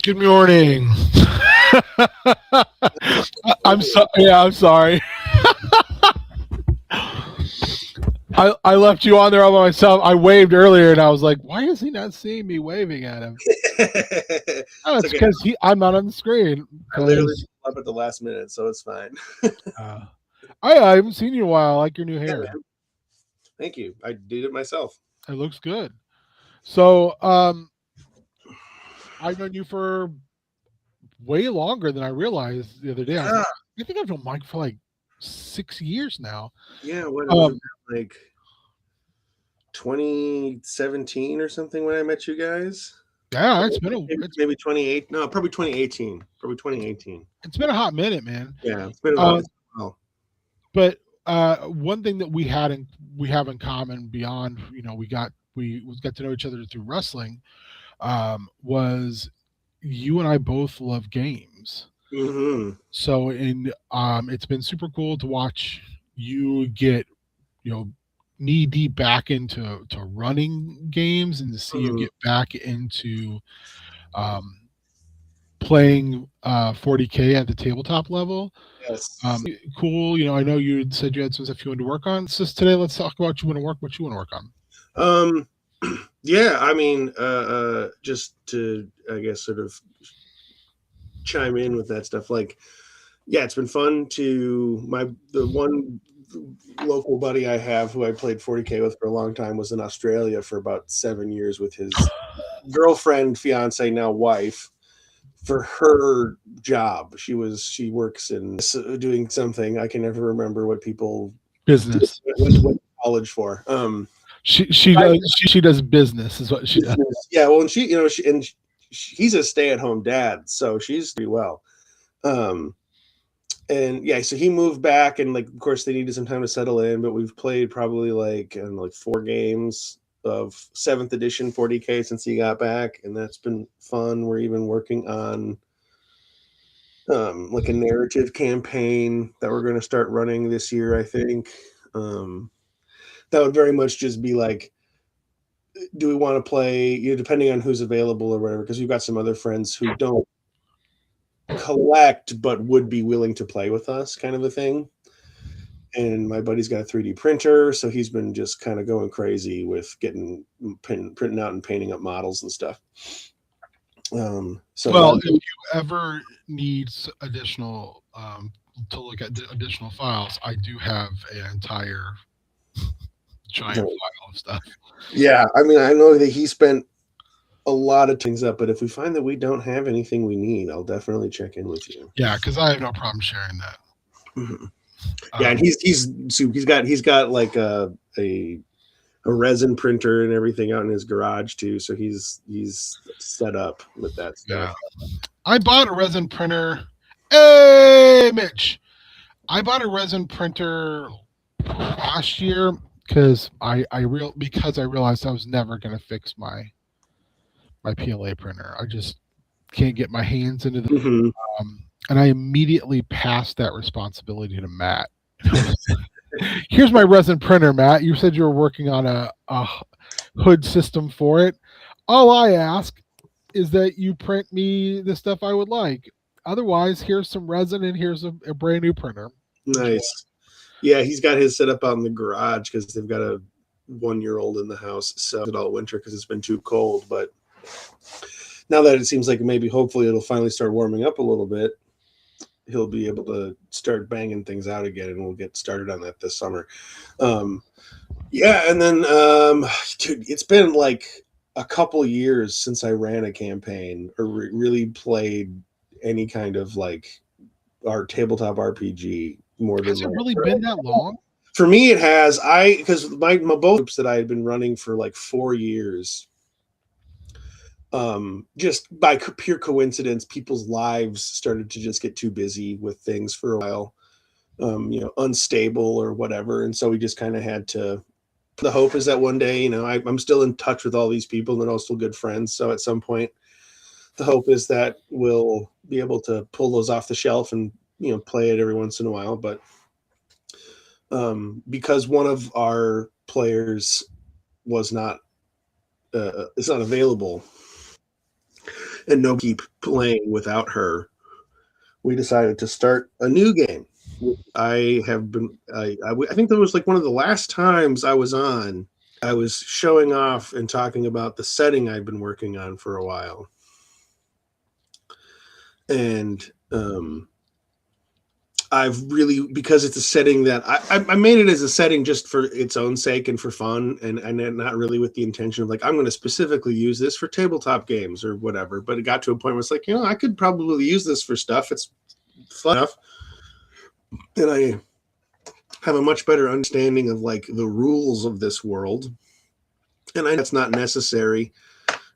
Good morning. I'm so yeah. I'm sorry. I left you on there all by myself. I waved earlier, and I was like, "Why is he not seeing me waving at him?" Oh, It's it's okay. because I'm not on the screen. I literally Because up at the last minute, so it's fine. uh, I haven't seen you in a while. I like your new Yeah, hair. man. Thank you. I did it myself. It looks good. So, I've known you for way longer than I realized the other day. I was Yeah. like, I think I've known Mike for like 6 years now. Yeah. What it would have Um, been like 2017 or something when I met you guys. yeah, Or maybe 28. No, probably 2018. Probably 2018. it's been a hot minute, man. Yeah, it's been a while. Um, but one thing that we have in common beyond we got to know each other through wrestling was you and I both love games. Mm-hmm. So in it's been super cool to watch you get you know knee deep back into running games and to see you Mm-hmm. get back into um, playing 40K at the tabletop level. Yes. Cool. I know you said you had some stuff you wanted to work on. So today, let's talk about what you want to work on. Um. Yeah. I mean, just to, I guess, sort of chime in with that stuff. Like, yeah, it's been fun to the one local buddy I have who I played 40K with for a long time was in Australia for about 7 years with his girlfriend, fiance, now wife. For her job, she works in doing something I can never remember what people Business. went to college for. She I, does she does business is what she does. business. Yeah, well, and he's a stay-at-home dad, so she's pretty well. Um, and yeah, so he moved back, and like, of course, they needed some time to settle in. But we've played probably like, I don't know, like 4 games of seventh edition 40K since he got back, and that's been fun. We're even working on like a narrative campaign that we're going to start running this year, I think. Um, that would very much just be like, do we want to play, depending on who's available or whatever, because we've got some other friends who don't collect but would be willing to play with us, kind of a thing. And my buddy's got a 3D printer, so he's been just kind of going crazy with getting printing out and painting up models and stuff. So Well, that, if you ever need additional to look at additional files, I do have an entire giant file of stuff. yeah, I mean, I know that he spent a lot of things up, but if we find that we don't have anything we need, I'll definitely check in with you. Yeah, because I have no problem sharing that. Mhm. Yeah, and Um, he's got like a resin printer and everything out in his garage too, so he's set up with that yeah, stuff. I bought a resin printer. Hey, Mitch! I bought a resin printer last year because I realized I was never going to fix my PLA printer. I just can't get my hands into the Hmm. and I immediately passed that responsibility to Matt. Here's my resin printer, Matt. You said you were working on a hood system for it. All I ask is that you print me the stuff I would like. Otherwise, here's some resin and here's a brand new printer. Enjoy. Nice. Yeah, he's got his set up out in the garage because they've got a 1 year old in the house, so it all winter because it's been too cold. But now that it seems like maybe hopefully it'll finally start warming up a little bit, he'll be able to start banging things out again, and we'll get started on that this summer. Um, yeah, and then dude, it's been like a couple years since I ran a campaign or really played any kind of like our tabletop RPG more than Has it like, really been that long? for me it has. I because my both groups that I had been running for like 4 years, just by pure coincidence, people's lives started to just get too busy with things for a while, unstable or whatever, and so we just kind of had to. The hope is that one day, I'm still in touch with all these people and they're all still good friends, so at some point the hope is that we'll be able to pull those off the shelf and play it every once in a while. But because one of our players was not is not available, and no keep playing without her, we decided to start a new game. I have been. I think that was like one of the last times I was on. I was showing off and talking about the setting I've been working on for a while, and I've really, because it's a setting that I made it as a setting just for its own sake and for fun, and not really with the intention of like I'm going to specifically use this for tabletop games or whatever. But it got to a point where it's like, I could probably use this for stuff. It's fun enough, and I have a much better understanding of like the rules of this world, and I know that's not necessary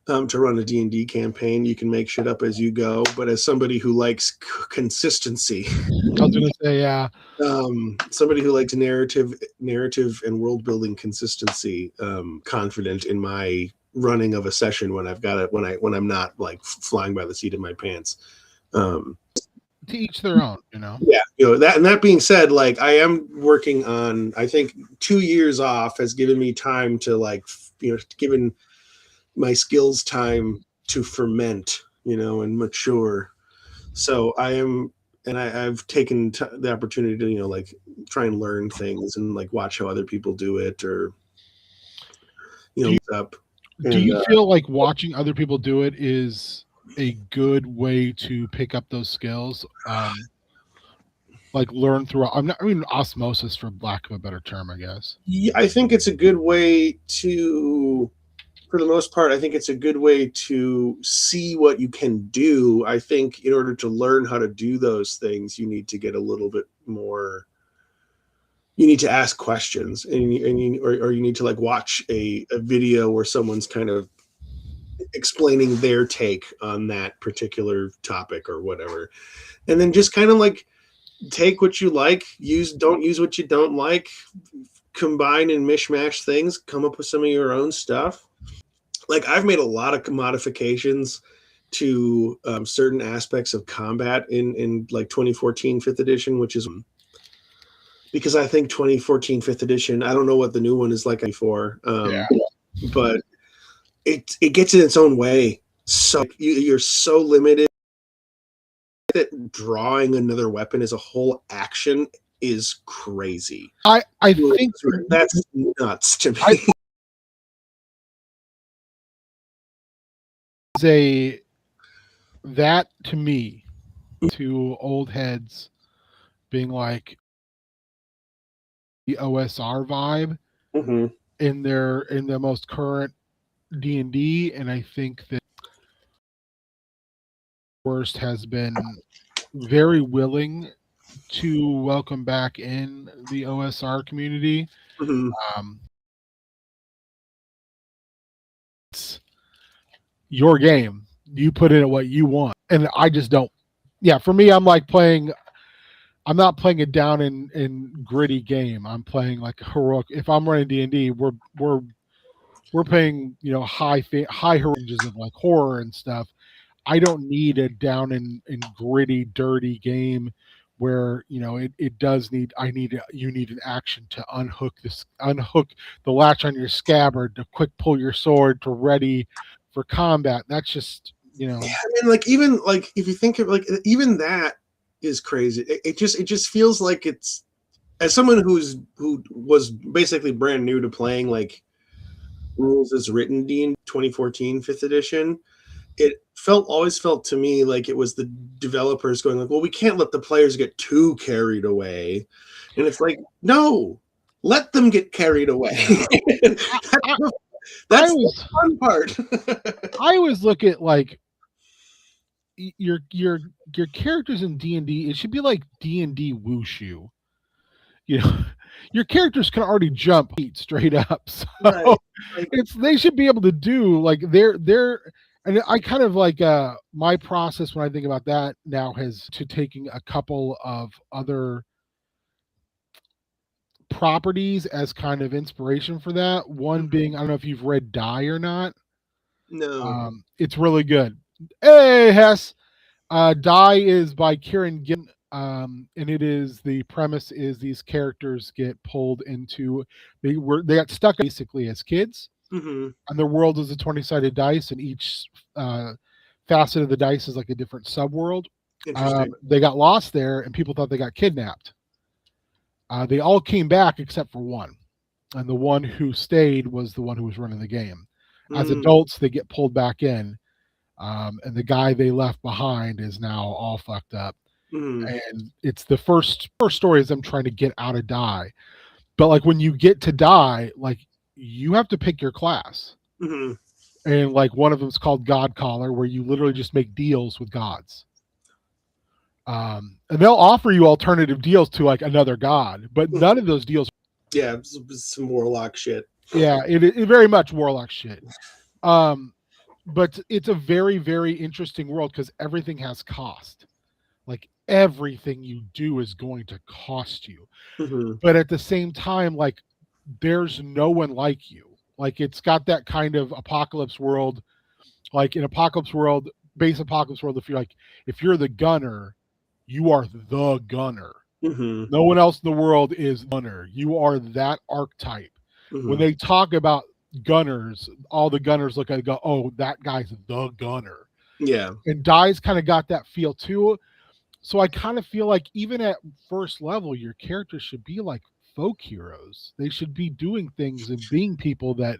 to run a D&D campaign. You can make shit up as you go, but as somebody who likes consistency, I was gonna say, yeah. Somebody who likes narrative and world building consistency, confident in my running of a session when I've got it, when I'm not like flying by the seat of my pants. To each their own, Yeah, that being said, like I am working on, I think 2 years off has given me time to like, given my skills time to ferment, and mature. So I've taken the opportunity to, like try and learn things and like watch how other people do it, or, do you feel like watching other people do it is a good way to pick up those skills? Like learn through, osmosis, for lack of a better term, I guess. Yeah, I think it's a good way to, for the most part, I think it's a good way to see what you can do. I think in order to learn how to do those things, you need to get a little bit more. You need to ask questions, or you need to like watch a video where someone's kind of explaining their take on that particular topic or whatever, and then just kind of like take what you like, don't use what you don't like, combine and mishmash things, come up with some of your own stuff. Like I've made a lot of modifications to certain aspects of combat in like 2014 5th edition, which is because I think 2014 5th edition, I don't know what the new one is like before, but it gets in its own way. So you're so limited that drawing another weapon as a whole action is crazy. I think that's nuts to me. That to me, to old heads being like the OSR vibe in the most current D&D, and I think that Worst has been very willing to welcome back in the OSR community. It's your game. You put in what you want, and I just don't. Yeah, for me, I'm like I'm not playing it down in gritty game. I'm playing like a heroic. If I'm running D&D, we're playing high ranges of like horror and stuff. I don't need a down in gritty, dirty game where it does need. You need an action to unhook the latch on your scabbard, to quick pull your sword, to ready for combat. That's just Yeah, I mean, like even like if you think of like even that is crazy. It just feels like it's, as someone who was basically brand new to playing like rules as written in 2014 5th edition. It always felt to me like it was the developers going like, well, we can't let the players get too carried away. And it's like, no, let them get carried away. That's the fun part. I always look at like your characters in D&D, it should be like D&D wushu. Your characters can already jump straight up. So right. They should be able to do like they're and I kind of like my process when I think about that now has to taking a couple of other properties as kind of inspiration for that. One being, I don't know if you've read Die or not. No. It's really good. Hey, Hess. Die is by Kieran Gillen, and the premise is these characters get pulled into, they got stuck basically as kids, and their world is a 20-sided dice, and each facet of the dice is like a different subworld. Interesting. They got lost there, and people thought they got kidnapped. They all came back except for one, and the one who stayed was the one who was running the game. As adults, they get pulled back in, and the guy they left behind is now all fucked up. And it's the first story is them trying to get out of die. But like when you get to die, like you have to pick your class. And like one of them is called God Caller, where you literally just make deals with gods. And they'll offer you alternative deals to like another god, but none of those deals. Yeah, some warlock shit. Yeah, it very much warlock shit. But it's a very, very interesting world because everything has cost. Like everything you do is going to cost you. But at the same time, like there's no one like you. Like it's got that kind of apocalypse world. Like in apocalypse world, base apocalypse world, if you're the gunner, you are the gunner. No one else in the world is gunner. You are that archetype. When they talk about gunners, all the gunners look at it and go, oh, that guy's the gunner. Yeah. And Die's kind of got that feel too. So I kind of feel like even at first level, your characters should be like folk heroes. They should be doing things and being people that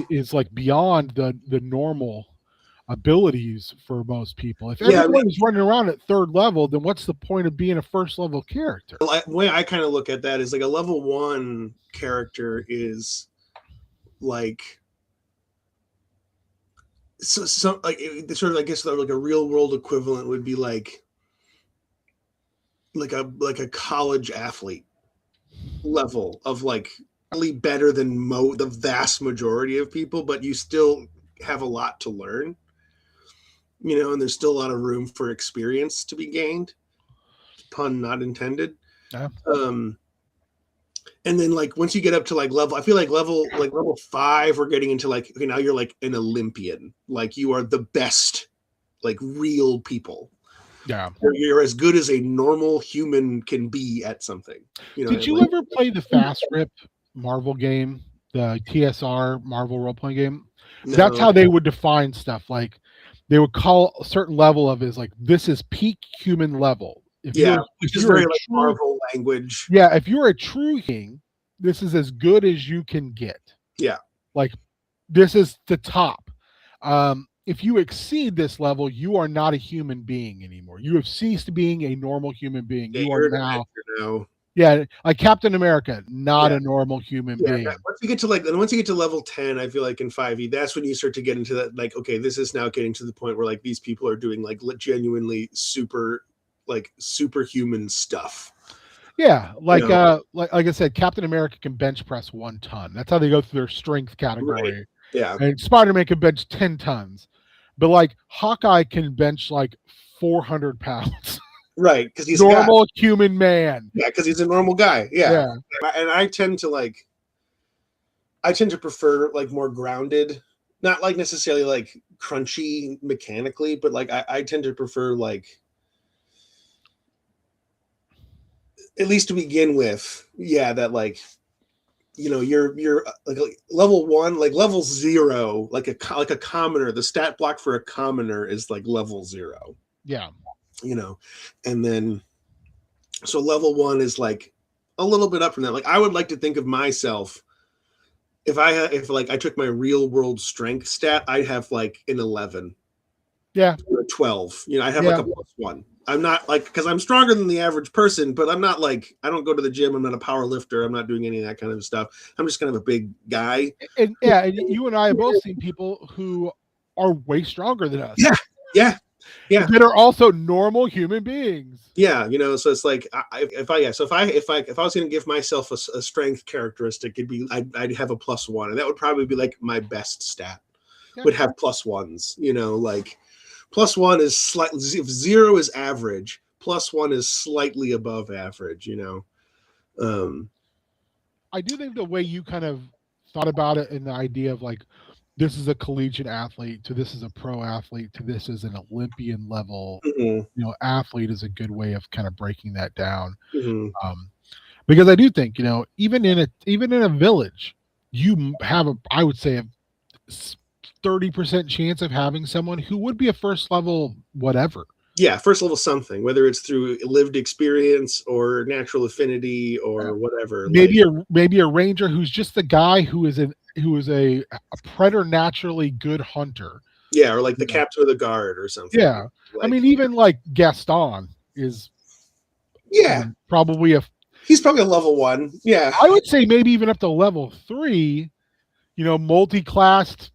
is like beyond the normal abilities for most people. If everyone is running around at third level, then what's the point of being a first level character? The way I kind of look at that is like a level 1 character is like so like sort of, I guess like a real world equivalent would be like a college athlete level of like really better than the vast majority of people, but you still have a lot to learn, and there's still a lot of room for experience to be gained, pun not intended. And then like once you get up to like level, I feel like level 5, we're getting into like, okay, now you're like an Olympian, like you are the best, like real people. Yeah, you're as good as a normal human can be at something. Did you ever play the Fast Rip Marvel game, the TSR Marvel role playing game? No. That's how they would define stuff. Like they would call a certain level of is like this is peak human level. Which is very like Marvel language. Yeah, if you're a true king, this is as good as you can get. Yeah, like this is the top. If you exceed this level, you are not a human being anymore. You have ceased being a normal human being. You are now. Yeah, like Captain America, not a normal human being. Once you get to level 10, I feel like in 5e, that's when you start to get into that. Like, okay, this is now getting to the point where like these people are doing like genuinely superhuman stuff. Yeah, like I said, Captain America can bench press 1 ton. That's how they go through their strength category. Right. Yeah, and Spider-Man can bench 10 tons. But like Hawkeye can bench like 400 pounds. Right, because he's normal human man. Yeah, because he's a normal guy. Yeah. And I tend to prefer like more grounded, not like necessarily like crunchy mechanically, but like I tend to prefer like, at least to begin with, that like, you're like level 1, like level 0, like a commoner. The stat block for a commoner is like level 0. Yeah. And then so level 1 is like a little bit up from that. Like I would like to think of myself, if I took my real world strength stat, I'd have like an 11. Yeah. Or a 12. I have like a +1. I'm not like, because I'm stronger than the average person, but I'm not like, I don't go to the gym. I'm not a power lifter. I'm not doing any of that kind of stuff. I'm just kind of a big guy. And you and I have both seen people who are way stronger than us. Yeah. That are also normal human beings. Yeah. So it's like, if I was going to give myself a strength characteristic, I'd have a +1, and that would probably be like my best stat. Would have +1s, like +1 is slightly, if 0 is average, +1 is slightly above average, I do think the way you kind of thought about it, and the idea of like, this is a collegiate athlete to this is a pro athlete to this is an Olympian level, athlete is a good way of kind of breaking that down. Because I do think, even in a village, you have I would say 30% chance of having someone who would be a first level whatever. Yeah, first level something, whether it's through lived experience or natural affinity or whatever. Maybe a ranger who's just the guy who is a preternaturally good hunter. Yeah, or like the captain of the guard or something. Yeah, like, I mean, even like Gaston is probably he's probably a level 1. Yeah, I would say maybe even up to level 3. Multi-classed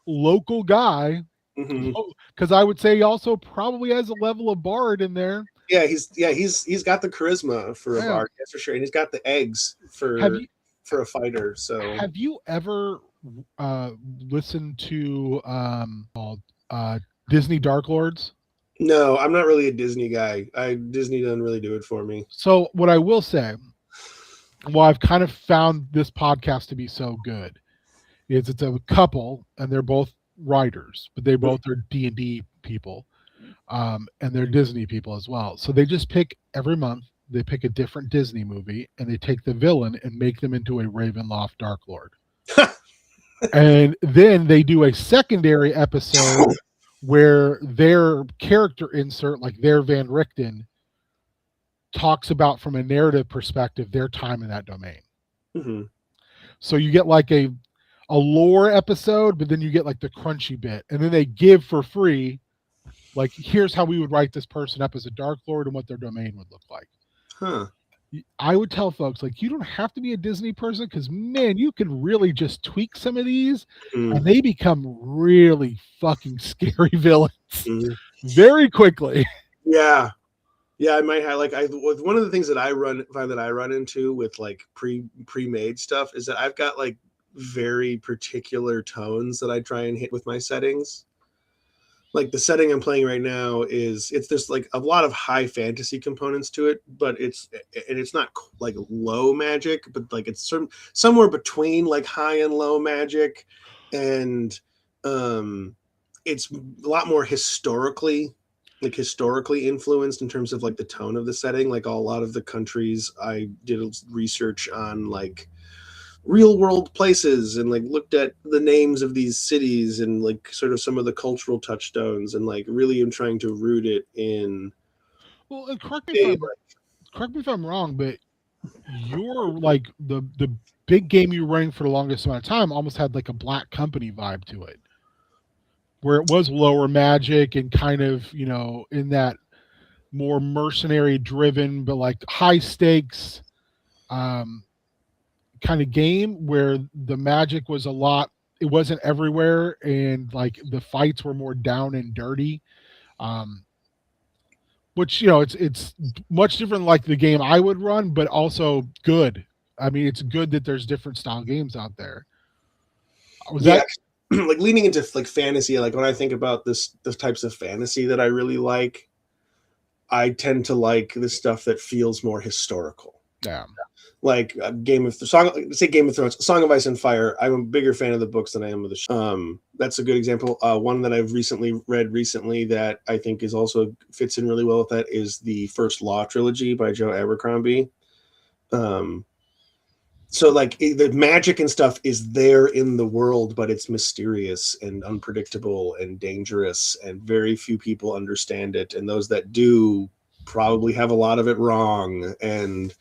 local guy. Because I would say he also probably has a level of bard in there. Yeah, he's got the charisma for a bard, that's for sure, and he's got the eggs for a fighter. So, have you ever listened to Disney Dark Lords? No, I'm not really a Disney guy. Disney doesn't really do it for me. So what I will say, I've kind of found this podcast to be so good, is it's a couple and they're both writers, but they both are D&D people, and they're Disney people as well. So they just pick every month, they pick a different Disney movie and they take the villain and make them into a Ravenloft Dark Lord. And then they do a secondary episode where their character insert, like their Van Richten, talks about from a narrative perspective their time in that domain. So you get like a lore episode, but then you get like the crunchy bit, and then they give for free, like, here's how we would write this person up as a Dark Lord and what their domain would look like. I would tell folks, like, you don't have to be a Disney person, because man, you can really just tweak some of these and they become really fucking scary villains very quickly. Yeah, I might have one of the things that I run into with like pre-made stuff is that I've got like very particular tones that I try and hit with my settings. Like the setting I'm playing right now there's like a lot of high fantasy components to it, but it's not like low magic, but like it's somewhere between like high and low magic, and it's a lot more historically influenced in terms of like the tone of the setting. Like a lot of the countries I did research on, like real world places, and like looked at the names of these cities and like sort of some of the cultural touchstones, and like really am trying to root it in. Well, and correct me if I'm wrong, but you're like the big game you were running for the longest amount of time almost had like a Black Company vibe to it, where it was lower magic and kind of, in that more mercenary driven, but like high stakes kind of game, where the magic was it wasn't everywhere, and like the fights were more down and dirty, which it's much different like the game I would run, but also good. I mean, it's good that there's different style games out there. Like leaning into like fantasy, like when I think about the types of fantasy that I really like, I tend to like the stuff that feels more historical. Yeah. Like Game of Thrones, Song of Ice and Fire. I'm a bigger fan of the books than I am of the show. That's a good example. One that I've read recently that I think is also fits in really well with that is the First Law trilogy by Joe Abercrombie. So like the magic and stuff is there in the world, but it's mysterious and unpredictable and dangerous, and very few people understand it. And those that do probably have a lot of it wrong. And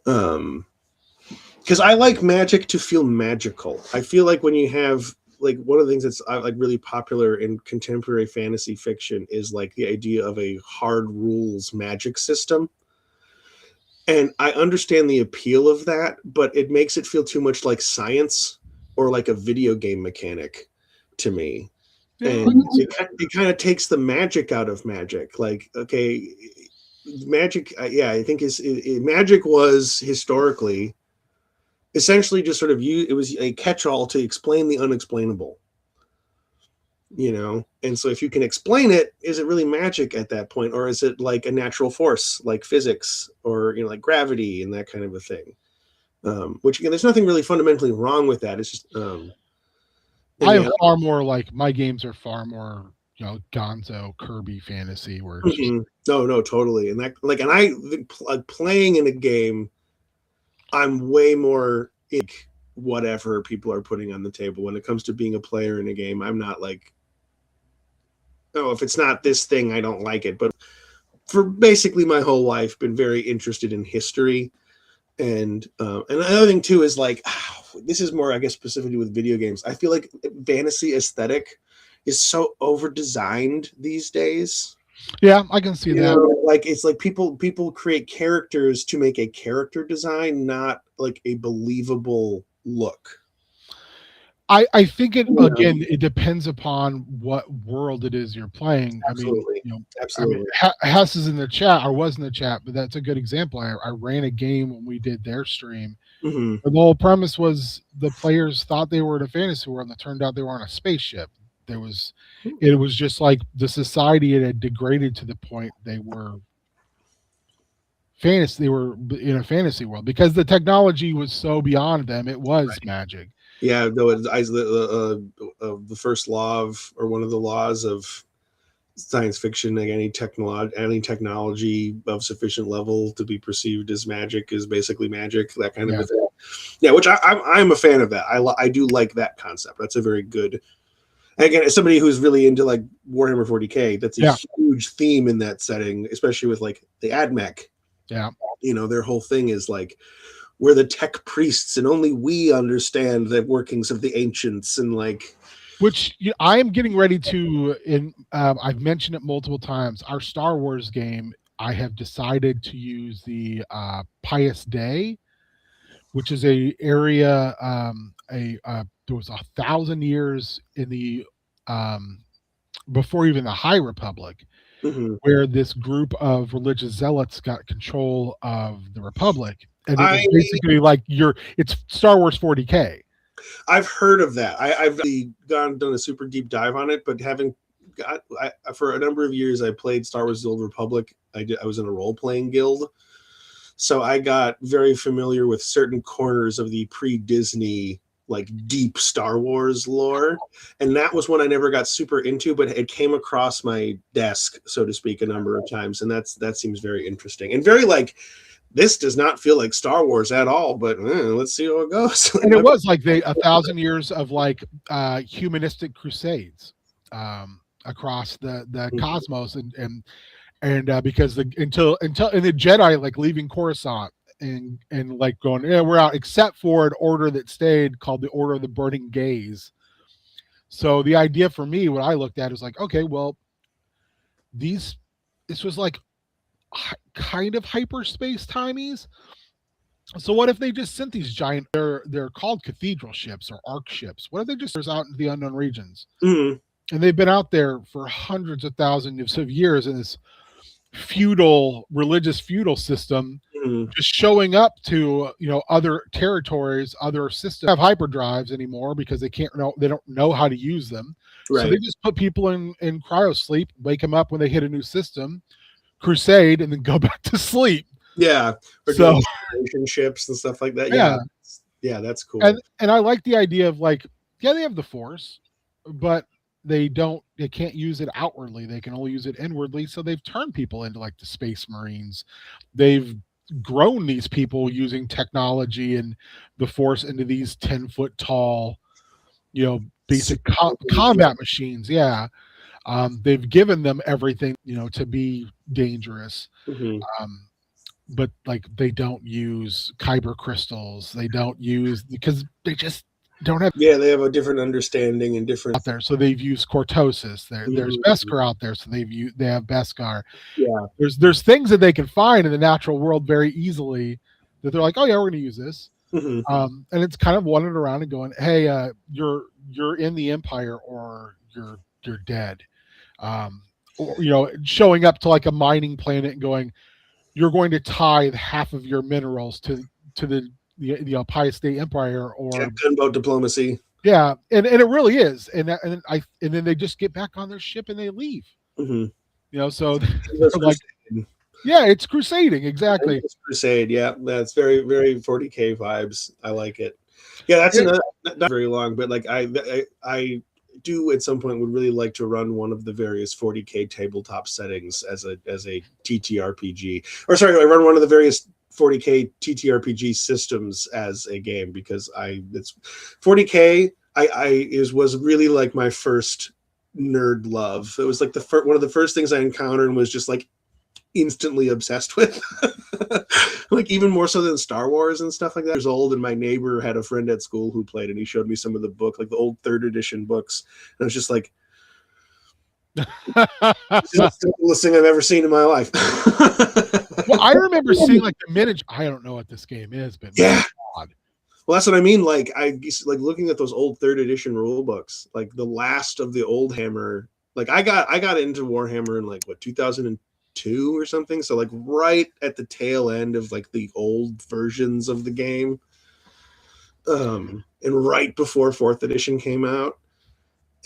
because I like magic to feel magical. I feel like when you have like one of the things that's like really popular in contemporary fantasy fiction is like the idea of a hard rules magic system. And I understand the appeal of that, but it makes it feel too much like science or like a video game mechanic to me. And it kind of takes the magic out of magic. Like, okay, magic, I think magic was historically essentially just sort of it was a catch-all to explain the unexplainable, and so if you can explain it, is it really magic at that point, or is it like a natural force like physics or like gravity and that kind of a thing, which again, there's nothing really fundamentally wrong with that. It's just I am far more like, my games are far more Gonzo Kirby fantasy, where no, totally. And that, like, and playing in a game, I'm way more whatever people are putting on the table. When it comes to being a player in a game, I'm not like, oh, if it's not this thing, I don't like it. But for basically my whole life, been very interested in history. And another thing too is like, this is more, I guess, specifically with video games. I feel like fantasy aesthetic is so over designed these days. Yeah, I can see that. Like it's like people create characters to make a character design, not like a believable look. I think again, it depends upon what world it is you're playing. Absolutely. Absolutely. Hess is in the chat, or was in the chat, but that's a good example. I ran a game when we did their stream. Mm-hmm. The whole premise was the players thought they were in a fantasy world, and it turned out they were on a spaceship. It was just like the society had degraded to the point they were in a fantasy world because the technology was so beyond them. It was magic. Yeah, though the first law of, or one of the laws of science fiction, like any technology of sufficient level to be perceived as magic is basically magic. That kind of a thing. Yeah, which I'm a fan of that. I do like that concept. That's a very good. Again, as somebody who's really into like Warhammer 40K, that's a huge theme in that setting, especially with like the AdMech. Yeah, their whole thing is like, we're the tech priests and only we understand the workings of the ancients, and like, which I am getting ready to, I've mentioned it multiple times, our Star Wars game, I have decided to use the Pious Day, which is a area, there was 1,000 years in the, before even the High Republic, where this group of religious zealots got control of the Republic. And it was basically like it's Star Wars 40K. I've heard of that. I've done a super deep dive on it, but for a number of years, I played Star Wars: The Old Republic. I was in a role-playing guild, so I got very familiar with certain corners of the pre-Disney, like deep Star Wars lore, and that was one I never got super into, but it came across my desk, so to speak, a number of times, and that seems very interesting and very like. This does not feel like Star Wars at all, but let's see how it goes. And it was like 1,000 years of like humanistic crusades across the cosmos, and because until and the Jedi like leaving Coruscant and like going, yeah, we're out, except for an order that stayed called the Order of the Burning Gaze. So the idea for me, what I looked at is like, okay, well, this was like kind of hyperspace timies. So what if they just sent these giant, they're called cathedral ships or arc ships, what if they just out into the unknown regions? And they've been out there for hundreds of thousands of years in this religious feudal system, just showing up to other territories, other systems have hyperdrives anymore because they don't know how to use them. Right. So they just put people in cryo sleep, wake them up when they hit a new system, crusade, and then go back to sleep. Yeah. Or so ships and stuff like that. Yeah, that's cool. And I like the idea of like, yeah, they have the Force, but they can't use it outwardly. They can only use it inwardly. So they've turned people into like the Space Marines. They've grown these people using technology and the Force into these 10-foot tall, basic combat machines. Yeah. They've given them everything, to be dangerous. But like they don't use kyber crystals. They don't use, because they just don't have. Yeah, they have a different understanding and different out there. So they've used cortosis. There's Beskar out there, so they have Beskar. Yeah, there's things that they can find in the natural world very easily that they're like, oh yeah, we're going to use this. And it's kind of wandering around and going, hey, you're in the Empire or you're dead. Or showing up to like a mining planet and going, you're going to tithe half of your minerals to the Pious Day Empire, or gunboat diplomacy. Yeah, and it really is, and then they just get back on their ship and they leave. So like, yeah, it's crusading, exactly. It's crusade, yeah, that's very very 40K vibes. I like it. Yeah, that's not very long, but like I do at some point would really like to run one of the various 40K tabletop settings as a TTRPG, or sorry, I run one of the various 40K TTRPG systems as a game, because it's 40K was really like my first nerd love. It was like one of the first things I encountered and was just like instantly obsessed with. Like even more so than Star Wars and stuff like that. I was old, and my neighbor had a friend at school who played, and he showed me some of the book, like the old 3rd edition books, and I was just like, this is the simplest thing I've ever seen in my life. Well, I remember seeing like the miniature. I don't know what this game is, but yeah. God. Well, that's what I mean. Like I like looking at those old 3rd edition rule books, like the last of the old Hammer. Like I got into Warhammer in like 2002 or something. So like right at the tail end of like the old versions of the game, and right before 4th edition came out.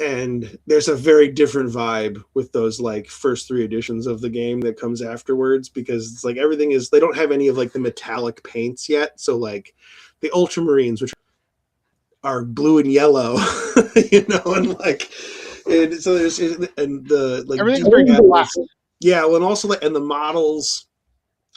And there's a very different vibe with those like first 3 editions of the game that comes afterwards, because it's like everything is, they don't have any of like the metallic paints yet. So like the Ultramarines, which are blue and yellow, you know, and like, and so there's, and the like everything's very black. Yeah, well, and also like, and the models,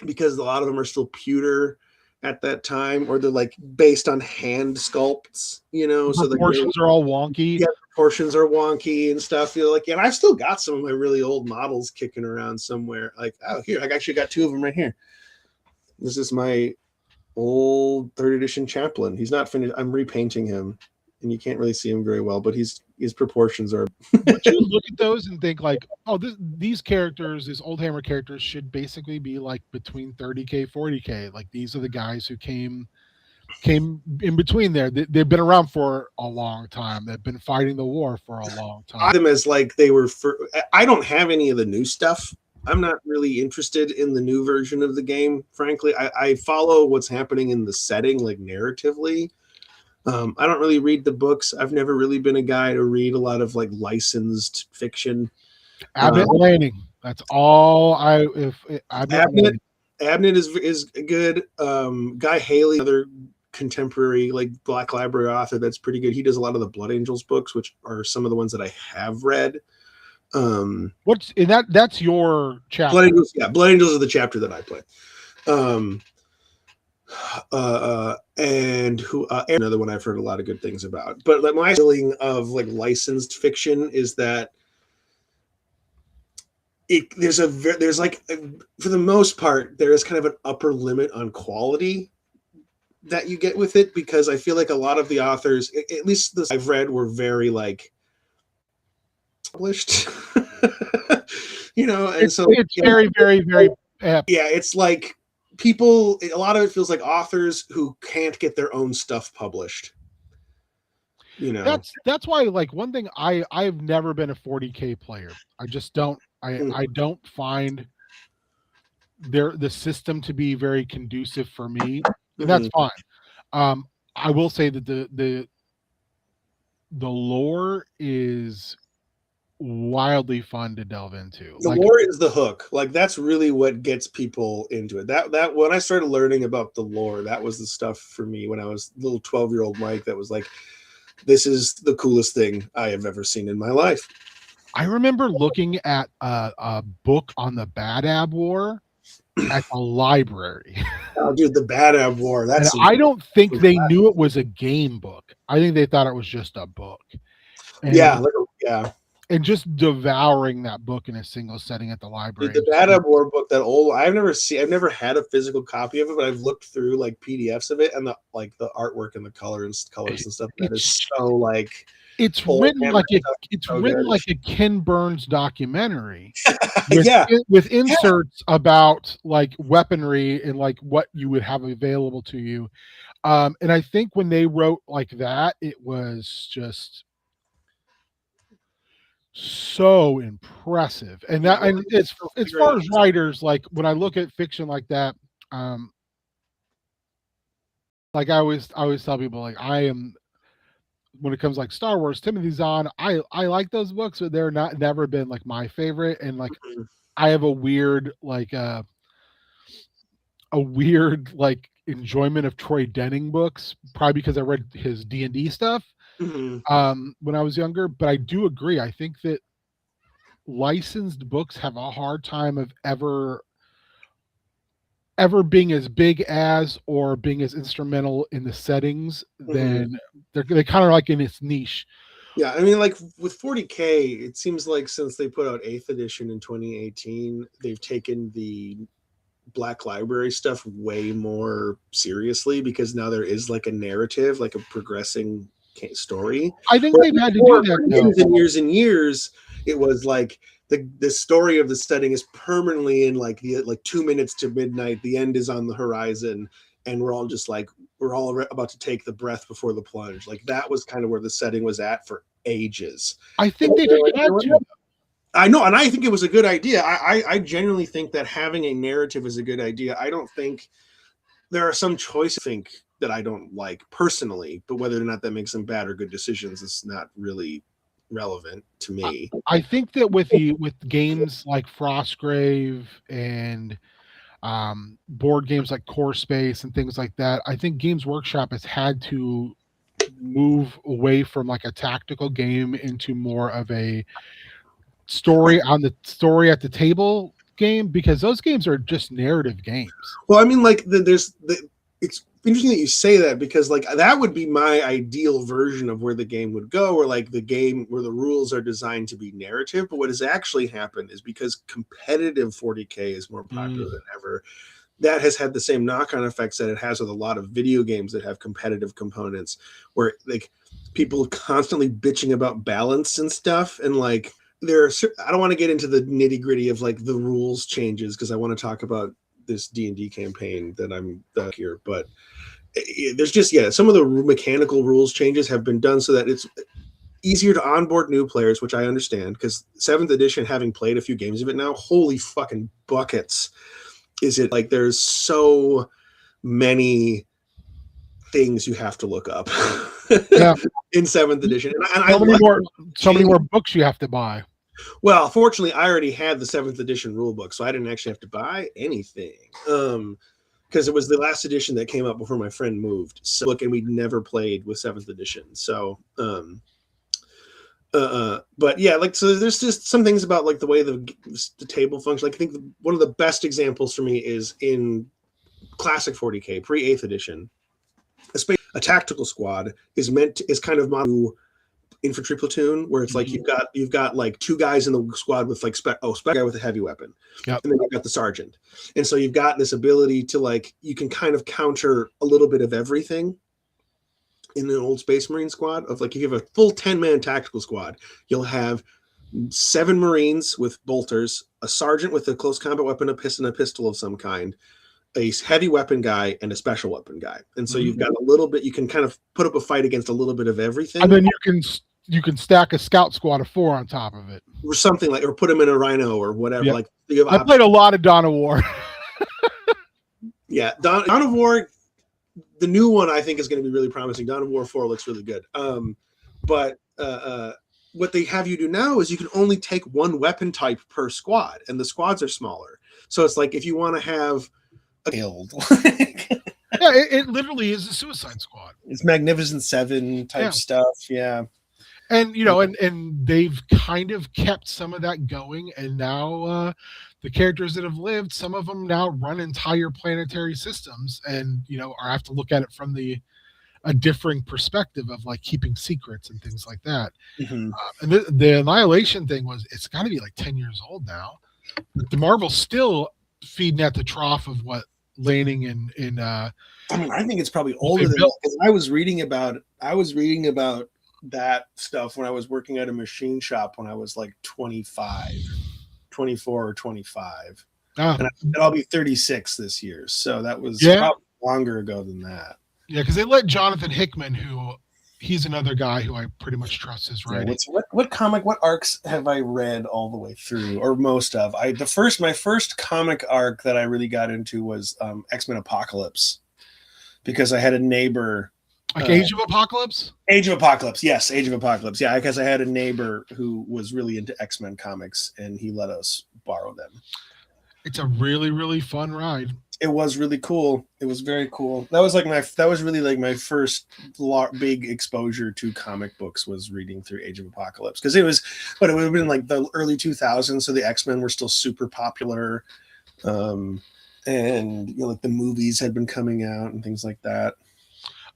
because a lot of them are still pewter at that time, or they're like based on hand sculpts, you know, so the proportions are all wonky. Yeah, proportions are wonky and stuff. You know, like, and I've still got some of my really old models kicking around somewhere. Like, oh, here, I actually got 2 of them right here. This is my old 3rd edition chaplain. He's not finished. I'm repainting him, and you can't really see him very well, but his proportions are. Would you look at those and think like, oh, these characters, these old Hammer characters, should basically be like between 30K, 40K. Like these are the guys who came in between there. They've been around for a long time. They've been fighting the war for a long time. Them as like they were. I don't have any of the new stuff. I'm not really interested in the new version of the game, frankly. I follow what's happening in the setting, like narratively. I don't really read the books. I've never really been a guy to read a lot of like licensed fiction. Abnett Lanning. That's all Abnett is good. Guy Haley, another contemporary like Black Library author, that's pretty good. He does a lot of the Blood Angels books, which are some of the ones that I have read. What's in that? That's your chapter. Blood Angels, yeah, Blood Angels is the chapter that I play. And another one I've heard a lot of good things about. But like my feeling of like licensed fiction is that there's like, for the most part, there is kind of an upper limit on quality that you get with it, because I feel like a lot of the authors, at least the I've read, were very like published. You know, and so it's very, very, very yeah, it's like people, a lot of it feels like authors who can't get their own stuff published. You know, that's why, like, one thing, I've never been a 40K player. I just don't. I don't find the system to be very conducive for me, and that's fine. I will say that the lore is wildly fun to delve into. The lore is the hook. Like that's really what gets people into it. That when I started learning about the lore, that was the stuff for me when I was little 12-year-old Mike. That was like, this is the coolest thing I have ever seen in my life. I remember looking at a book on the Badab War at the library. Oh, dude, the Badab War. I don't think they knew it was a game book. I think they thought it was just a book. And, yeah. And just devouring that book in a single setting at the library. Dude, the Badab War book, that old, I've never had a physical copy of it, but I've looked through like PDFs of it, and the artwork and the colors and stuff. That is so like. It's written like a Ken Burns documentary, with inserts about like weaponry and like what you would have available to you. And I think when they wrote like that, it was just so impressive. And that, and as far as writers, like when I look at fiction like that, like I always tell people, like when it comes like Star Wars, Timothy Zahn, I like those books, but they're never been like my favorite. And like I have a weird enjoyment of Troy Denning books, probably because I read his D&D stuff when I was younger. But I do agree. I think that licensed books have a hard time of ever ever being as big as or being as instrumental in the settings, then they kind of like in its niche. Yeah, I mean, like with 40K, it seems like since they put out 8th edition in 2018, they've taken the Black Library stuff way more seriously because now there is like a narrative, like a progressing story. I think Whereas they've had to before, do that for though. years and years, it was like the story of the setting is permanently in like the 2 minutes to midnight. The end is on the horizon, and we're all just like we're all about to take the breath before the plunge. Like that was kind of where the setting was at for ages. I think they've had to. I know, and I think it was a good idea. I genuinely think that having a narrative is a good idea. I don't think there are some choices I think that I don't like personally, but whether or not that makes them bad or good decisions is not really relevant to me. I think that with games like Frostgrave and board games like Core Space and things like that, I think Games Workshop has had to move away from like a tactical game into more of a story at the table game, because those games are just narrative games. Well, I mean, like it's interesting that you say that because like that would be my ideal version of where the game would go, where like the game where the rules are designed to be narrative. But what has actually happened is because competitive 40K is more popular than ever, that has had the same knock-on effects that it has with a lot of video games that have competitive components, where like people constantly bitching about balance and stuff, and like I don't want to get into the nitty-gritty of like the rules changes because I want to talk about this D&D campaign that I'm here, but there's just some of the mechanical rules changes have been done so that it's easier to onboard new players, which I understand because 7th edition, having played a few games of it now, holy fucking buckets. Is it like there's so many things you have to look up in 7th edition, and so many more books you have to buy. Well, fortunately, I already had the 7th edition rule book, so I didn't actually have to buy anything because it was the last edition that came out before my friend moved. So and we'd never played with 7th edition, so but yeah, like so there's just some things about like the way the table functions. Like I think one of the best examples for me is in classic 40K pre 8th edition. A tactical squad is kind of modeled infantry platoon, where it's like you've got like 2 guys in the squad with like spec guy with a heavy weapon, and then you've got the sergeant, and so you've got this ability to like you can kind of counter a little bit of everything. In an old Space Marine squad of like if you have a full 10-man tactical squad, you'll have 7 Marines with bolters, a sergeant with a close combat weapon, a pistol of some kind, a heavy weapon guy, and a special weapon guy. And so you've got a little bit, you can kind of put up a fight against a little bit of everything. And then you can stack a scout squad of 4 on top of it. Or something like, or put them in a rhino or whatever. Yep. Like I played a lot of Dawn of War. Yeah, Dawn of War, the new one I think is going to be really promising. Dawn of War 4 looks really good. But what they have you do now is you can only take 1 weapon type per squad, and the squads are smaller. So it's like if you want to have yeah, it literally is a Suicide Squad. It's Magnificent 7 type stuff. Yeah. And and they've kind of kept some of that going, and now the characters that have lived, some of them now run entire planetary systems, and have to look at it from a differing perspective of like keeping secrets and things like that. Mm-hmm. And the Annihilation thing it's got to be like 10 years old now. But the Marvel's still feeding at the trough of what landing in I mean, I think it's probably older than that, because I was reading about that stuff when I was working at a machine shop when I was like 24 or 25. And I'll be 36 this year. So that was probably longer ago than that. Yeah, because they let Jonathan Hickman, he's another guy who I pretty much trust his writing. What arcs have I read all the way through, or most of? My first comic arc that I really got into was X-Men Apocalypse, because I had a neighbor. Like Age of Apocalypse? Age of Apocalypse, yes, Age of Apocalypse. Yeah, because I had a neighbor who was really into X-Men comics, and he let us borrow them. It's a really, really fun ride. It was really cool. It was very cool. That was really my first big exposure to comic books, was reading through Age of Apocalypse, because it would have been like the early 2000s, so the X-Men were still super popular. And and like the movies had been coming out and things like that.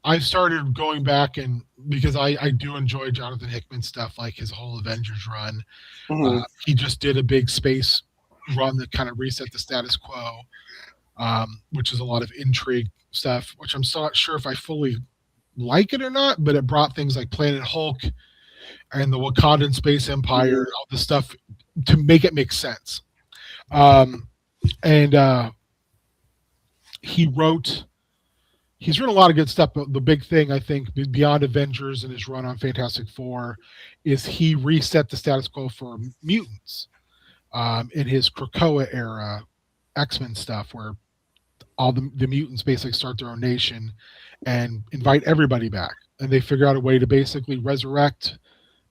I started going back and because I do enjoy Jonathan Hickman stuff, like his whole Avengers run. Mhm. He just did a big space run that kind of reset the status quo, which is a lot of intrigue stuff, which I'm not sure if I fully like it or not, but it brought things like Planet Hulk and the Wakandan Space Empire, all the stuff to make it make sense. And he's written a lot of good stuff, but the big thing I think beyond Avengers and his run on Fantastic Four is he reset the status quo for mutants in his Krakoa era X-Men stuff, where all the mutants basically start their own nation and invite everybody back, and they figure out a way to basically resurrect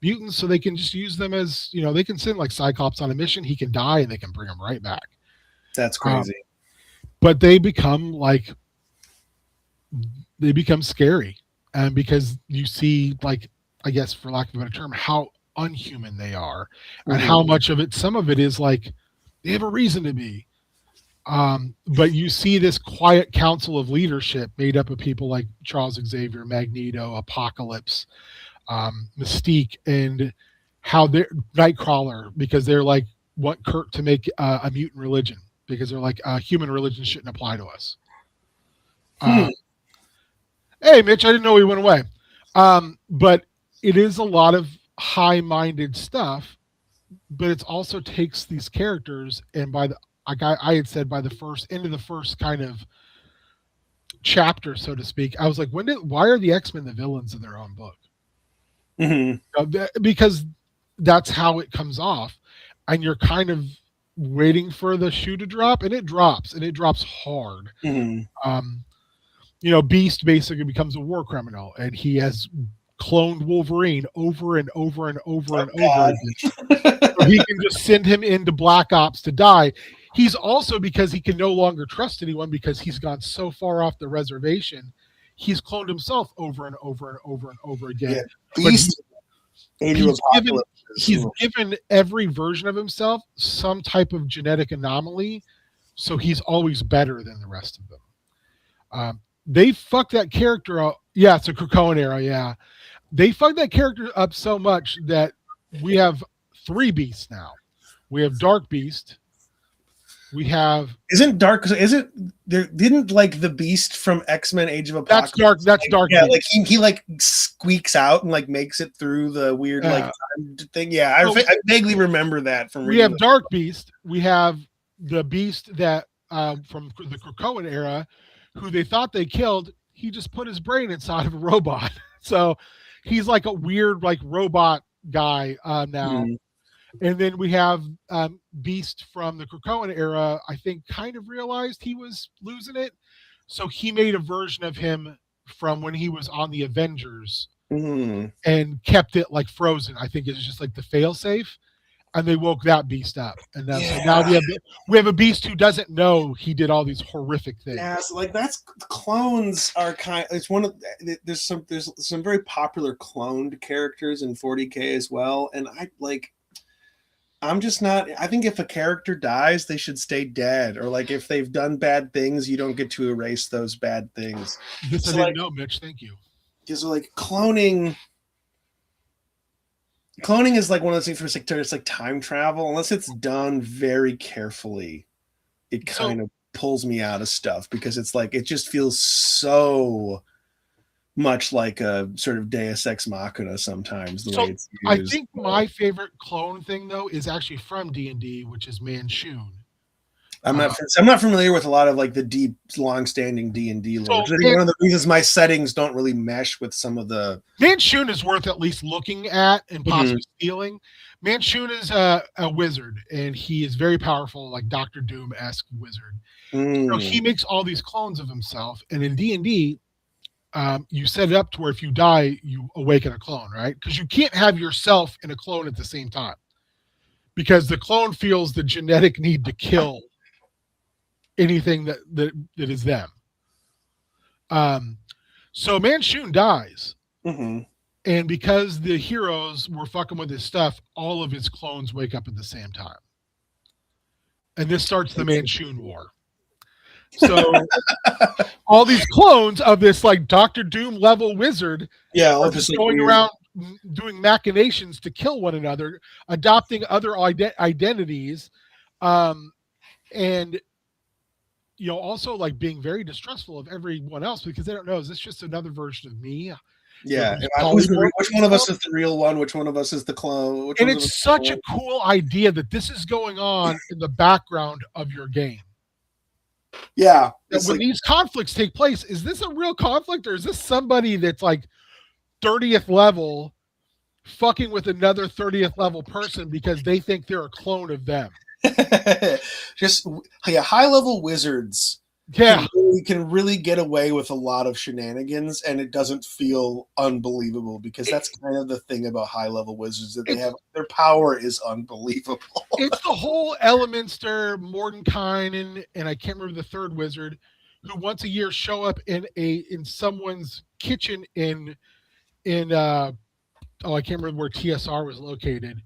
mutants so they can just use them as, they can send like Cyclops on a mission, he can die and they can bring him right back. That's crazy. But they become scary, and because you see, like, I guess for lack of a better term, how unhuman they are, and how much of it, some of it is like they have a reason to be. But you see this quiet council of leadership made up of people like Charles Xavier, Magneto, Apocalypse, Mystique, and how they're Nightcrawler, because they're like want Kurt to make a mutant religion, because they're like human religion shouldn't apply to us. Hey, Mitch, I didn't know he went away. But it is a lot of high-minded stuff, but it also takes these characters, and I had said by the first kind of chapter, so to speak, I was like, why are the X-Men the villains of their own book? Because that's how it comes off, and you're kind of waiting for the shoe to drop, and it drops hard. Beast basically becomes a war criminal, and he has cloned Wolverine over and over and over and over again. So he can just send him into Black Ops to die. He's also, because he can no longer trust anyone because he's gone so far off the reservation, he's cloned himself over and over and over and over again. Yeah. Beast, he's given every version of himself some type of genetic anomaly, so he's always better than the rest of them. They fucked that character up. Yeah, it's a Krakoan era, yeah. They fucked that character up so much that we have 3 beasts now. We have Dark Beast. We have didn't like the Beast from X-Men Age of Apocalypse? That's Dark yeah, Beast. Like he like squeaks out and like makes it through the weird like time thing. Yeah, I vaguely remember that from reading. We have Dark Beast. We have the Beast that from the Krakoan era, who they thought they killed. He just put his brain inside of a robot. So he's like a weird like robot guy now. And then we have Beast from the Krakoan era, I think kind of realized he was losing it. So he made a version of him from when he was on the Avengers and kept it like frozen. I think it's just like the failsafe. And they woke that Beast up. And then so now we have a Beast who doesn't know he did all these horrific things. Yeah, so like clones are it's one of there's some very popular cloned characters in 40K as well. And I'm just not. I think if a character dies, they should stay dead. Or like if they've done bad things, you don't get to erase those bad things. This I didn't know, Mitch. Thank you. Because like cloning is like one of those things where it's like time travel. Unless it's done very carefully, it kind of pulls me out of stuff because it's like it just feels so much like a sort of Deus Ex Machina sometimes. The way it's used. I think my favorite clone thing though is actually from D&D, which is Manchun. I'm not familiar with a lot of like the deep, long-standing D&D lore. I think one of the reasons my settings don't really mesh with some of the Manchun is worth at least looking at and possibly stealing. Manchun is a wizard, and he is very powerful, like Dr. Doom-esque wizard. So he makes all these clones of himself, and in D&D, you set it up to where if you die, you awaken a clone, right? Because you can't have yourself and a clone at the same time, because the clone feels the genetic need to kill anything that is them. So Manchun dies, and because the heroes were fucking with his stuff, all of his clones wake up at the same time, and this starts the Manchun War. So all these clones of this like Doctor Doom level wizard are just going around doing machinations to kill one another, adopting other identities, and also like being very distrustful of everyone else because they don't know, is this just another version of me? Yeah, which one of us is the real one? Which one of us is the clone? And it's such a cool idea that this is going on in the background of your game. Yeah. That when these conflicts take place, is this a real conflict or is this somebody that's like 30th level fucking with another 30th level person because they think they're a clone of them? Just high level wizards can really get away with a lot of shenanigans, and it doesn't feel unbelievable because that's kind of the thing about high level wizards, that they have their power is unbelievable. It's the whole Elminster, Mordenkainen, and I can't remember the third wizard, who once a year show up in someone's kitchen in I can't remember where TSR was located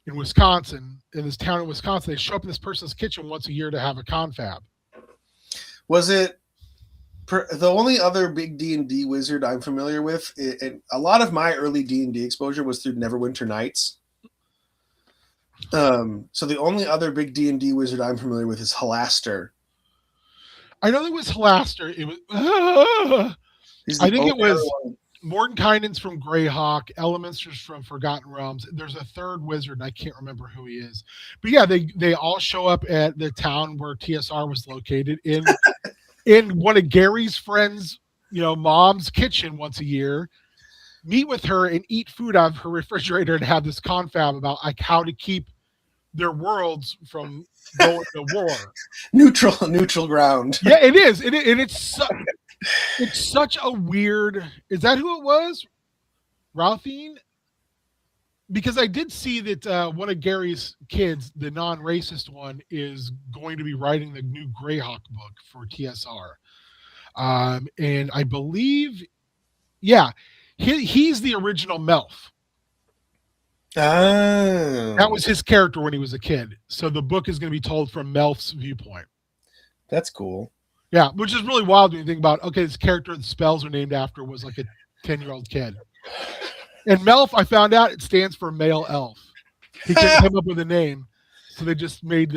in Wisconsin, in this town in Wisconsin. They show up in this person's kitchen once a year to have a confab. Was it the only other big D&D wizard I'm familiar with? And a lot of my early D&D exposure was through Neverwinter Nights. So the only other big D&D wizard I'm familiar with is Halaster. I know there was Halaster. It was. I think it was Mordenkainen's from Greyhawk, Elminster's from Forgotten Realms. There's a third wizard, and I can't remember who he is. But yeah, they all show up at the town where TSR was located in one of Gary's friends, mom's kitchen once a year, meet with her and eat food out of her refrigerator and have this confab about like how to keep their worlds from going to war. Neutral ground. Yeah, it is. It's such a weird. Is that who it was? Ralphine? Because I did see that one of Gary's kids, the non-racist one, is going to be writing the new Greyhawk book for TSR. And I believe, he's the original Melf. Oh. That was his character when he was a kid. So the book is going to be told from Melf's viewpoint. That's cool. Yeah, which is really wild when you think about, okay, this character the spells are named after was like a 10-year-old kid. And Melf, I found out, it stands for male elf. He couldn't come up with a name, so they just made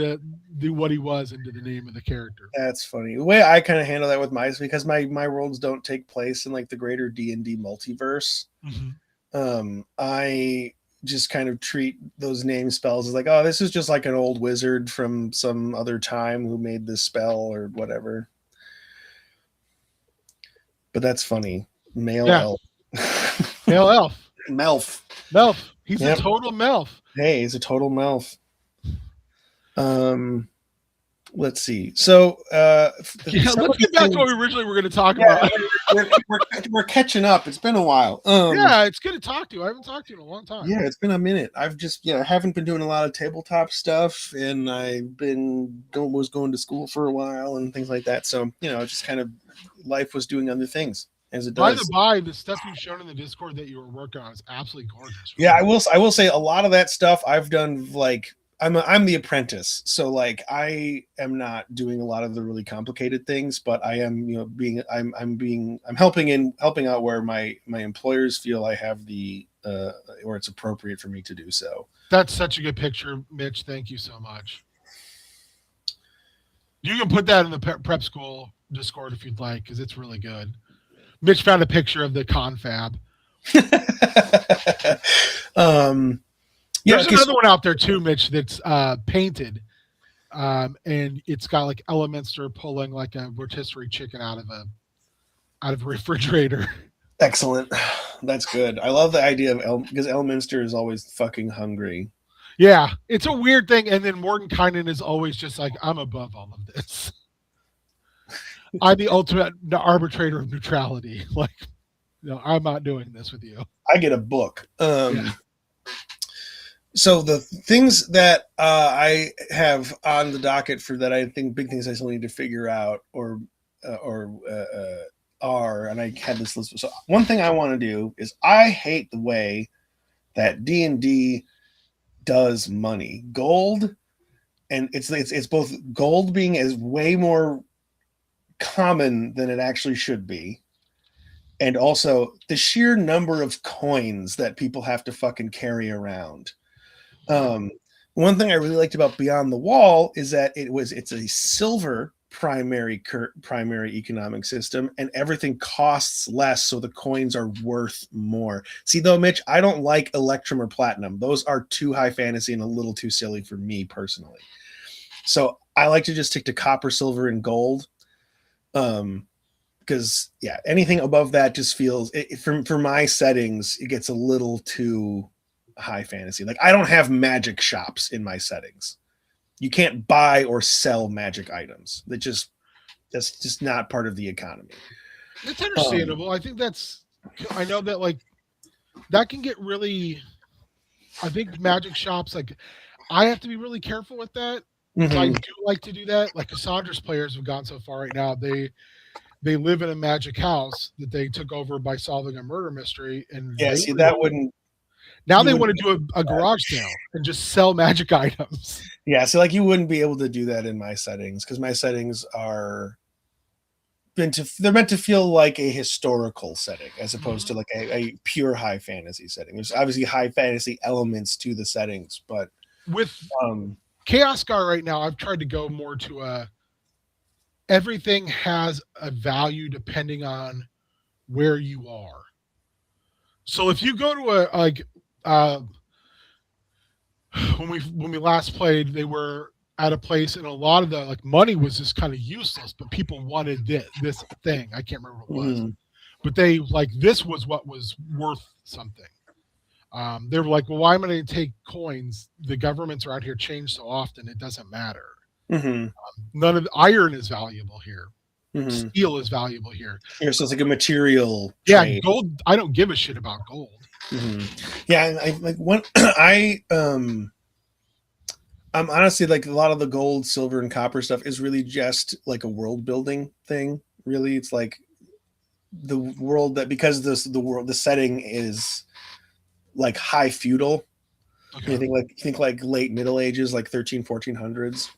what he was into the name of the character. That's funny. The way I kind of handle that with mice, because my worlds don't take place in like the greater D&D multiverse. Mm-hmm. I just kind of treat those name spells as like, oh, this is just like an old wizard from some other time who made this spell or whatever. But that's funny. Male elf. Male elf. Melf. He's a total Melf. Hey, he's a total Melf. Let's see. So, let's get back to what we originally were going to talk about. We're catching up. It's been a while. It's good to talk to you. I haven't talked to you in a long time. Yeah, it's been a minute. I've just, haven't been doing a lot of tabletop stuff, and I've been was going to school for a while and things like that. So, just kind of life was doing other things. As it does. By the stuff you've shown in the Discord that you were working on is absolutely gorgeous. Yeah, I will say a lot of that stuff I've done. Like I'm the apprentice, so like I am not doing a lot of the really complicated things, but I am I'm helping out where my employers feel I have the where it's appropriate for me to do so. That's such a good picture, Mitch. Thank you so much. You can put that in the prep school Discord if you'd like, because it's really good. Mitch found a picture of the confab. There's another one out there too, Mitch, that's painted, and it's got like Elminster pulling like a rotisserie chicken out of a refrigerator. Excellent, that's good. I love the idea of because Elminster is always fucking hungry. Yeah, it's a weird thing, and then Mordenkainen is always just like, I'm above all of this. I'm the ultimate arbitrator of neutrality. Like, I'm not doing this with you. I get a book. So the things that I have on the docket for that, I think big things I still need to figure out are, and I had this list. So one thing I want to do is I hate the way that D&D does money. Gold, and it's both gold being as way more common than it actually should be. And also the sheer number of coins that people have to fucking carry around. One thing I really liked about Beyond the Wall is that it's a silver primary economic system, and everything costs less, so the coins are worth more. See, though, Mitch, I don't like Electrum or Platinum. Those are too high fantasy and a little too silly for me personally. So I like to just stick to copper, silver, and gold. Because anything above that just feels for my settings, it gets a little too high fantasy. Like, I don't have magic shops in my settings. You can't buy or sell magic items. That's just not part of the economy. It's understandable. I know that, like, that can get really, I think magic shops, like, I have to be really careful with that. Mm-hmm. I do like to do that. Like, Cassandra's players have gone so far right now. They live in a magic house that they took over by solving a murder mystery. And that wouldn't. Now they want to do a garage sale and just sell magic items. Yeah, so like you wouldn't be able to do that in my settings, because my settings are they're meant to feel like a historical setting as opposed to like a pure high fantasy setting. There's obviously high fantasy elements to the settings, but with Chaos Scar right now, I've tried to go more to everything has a value depending on where you are. So if you go to when we last played, they were at a place, and a lot of the like money was just kind of useless, but people wanted this thing. I can't remember what it was, but they like this was what was worth something. They were like, well, why am I going to take coins? The governments around here change so often, it doesn't matter. Mm-hmm. None of the iron is valuable here. Mm-hmm. Steel is valuable here. So it's like a material trade. Gold. I don't give a shit about gold. Mm-hmm. Yeah, I'm honestly like a lot of the gold, silver, and copper stuff is really just like a world building thing. Really, it's like the world that because the setting is like high feudal. Okay. You think like late Middle Ages, like 1400s.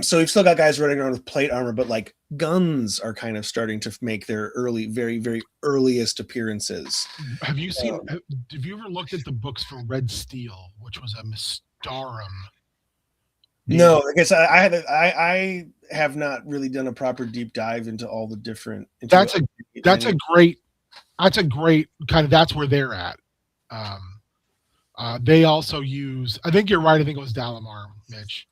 So we've still got guys running around with plate armor, but like guns are kind of starting to make their very, very earliest appearances. Have you ever looked at the books for Red Steel, which was a Mystarum? No, I guess I have not really done a proper deep dive into all the different. That's a great kind of, that's where they're at. They also use, I think you're right, I think it was Dalamar, Mitch.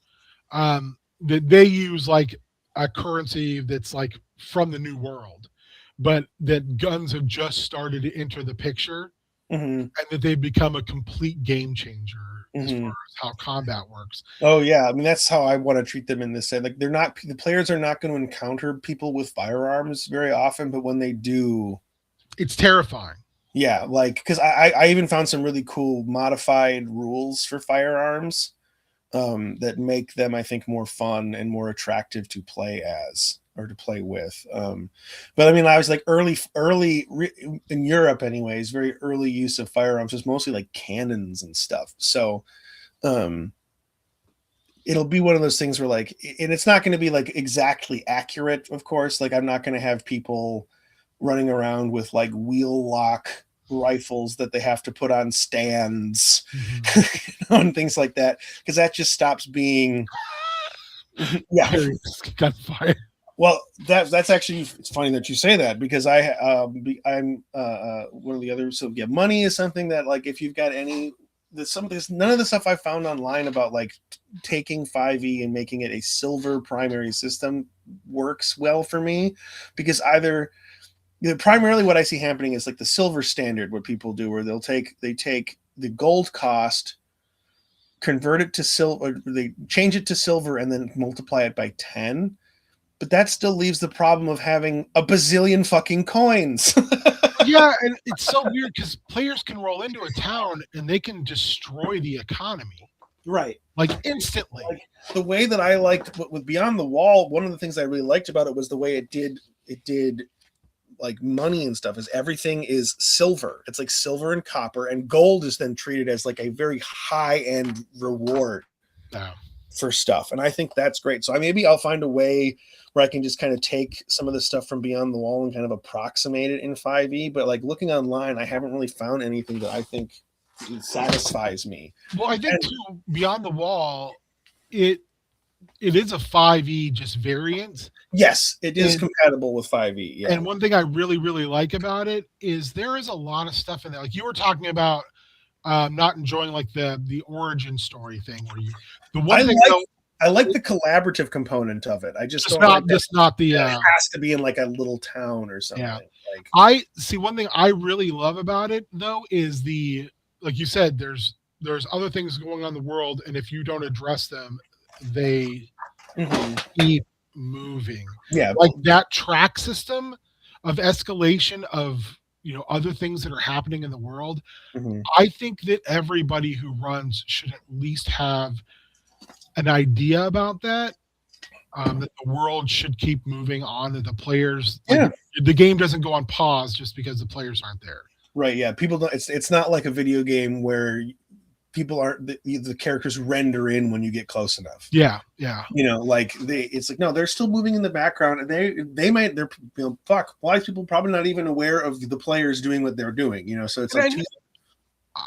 They use like a currency that's like from the New World, but that guns have just started to enter the picture, and that they've become a complete game changer as far as how combat works. Oh yeah, I mean that's how I want to treat them in this set. Like the players are not going to encounter people with firearms very often, but when they do, it's terrifying. Yeah, like because I even found some really cool modified rules for firearms. That make them, I think, more fun and more attractive to play as or to play with. But I mean, I was like early in Europe, anyways. Very early use of firearms was mostly like cannons and stuff. So, it'll be one of those things where like, and it's not going to be like exactly accurate, of course. Like, I'm not going to have people running around with like wheel lock rifles that they have to put on stands and things like that, because that just stops being gunfire. Well, that's actually, it's funny that you say that, because I'm one of the others. So yeah, money is something that like if you've got none of the stuff I found online about like taking 5e and making it a silver primary system works well for me, because primarily what I see happening is like the silver standard, what people do, where they take the gold cost, convert it to silver, they change it to silver, and then multiply it by 10. But that still leaves the problem of having a bazillion fucking coins. Yeah, and it's so weird because players can roll into a town and they can destroy the economy. Right. Like instantly. Like, the way that I liked with Beyond the Wall, one of the things I really liked about it was the way it did like money and stuff, is everything is silver. It's like silver and copper, and gold is then treated as like a very high end reward. Oh. for stuff. And I think that's great. So maybe I'll find a way where I can just kind of take some of the stuff from Beyond the Wall and kind of approximate it in 5e. But like looking online, I haven't really found anything that I think satisfies me. Well, I think too, Beyond the Wall, it is a 5e just variant. Yes, it is compatible with 5e. Yeah. And one thing I really, really like about it is there is a lot of stuff in there. Like you were talking about not enjoying like the origin story thing where you I like the collaborative component of it. I just don't not like just not the it has to be in like a little town or something. Yeah. Like I see one thing I really love about it though is like you said, there's other things going on in the world, and if you don't address them, they keep moving. Yeah, like that track system of escalation of other things that are happening in the world. I think that everybody who runs should at least have an idea about that. That the world should keep moving on, that the players, the game doesn't go on pause just because the players aren't there. Right. Yeah. People don't. It's not like a video game where people aren't the characters render in when you get close enough. Yeah. Yeah. Like it's like no, they're still moving in the background, and they're why people probably not even aware of the players doing what they're doing. So it's like.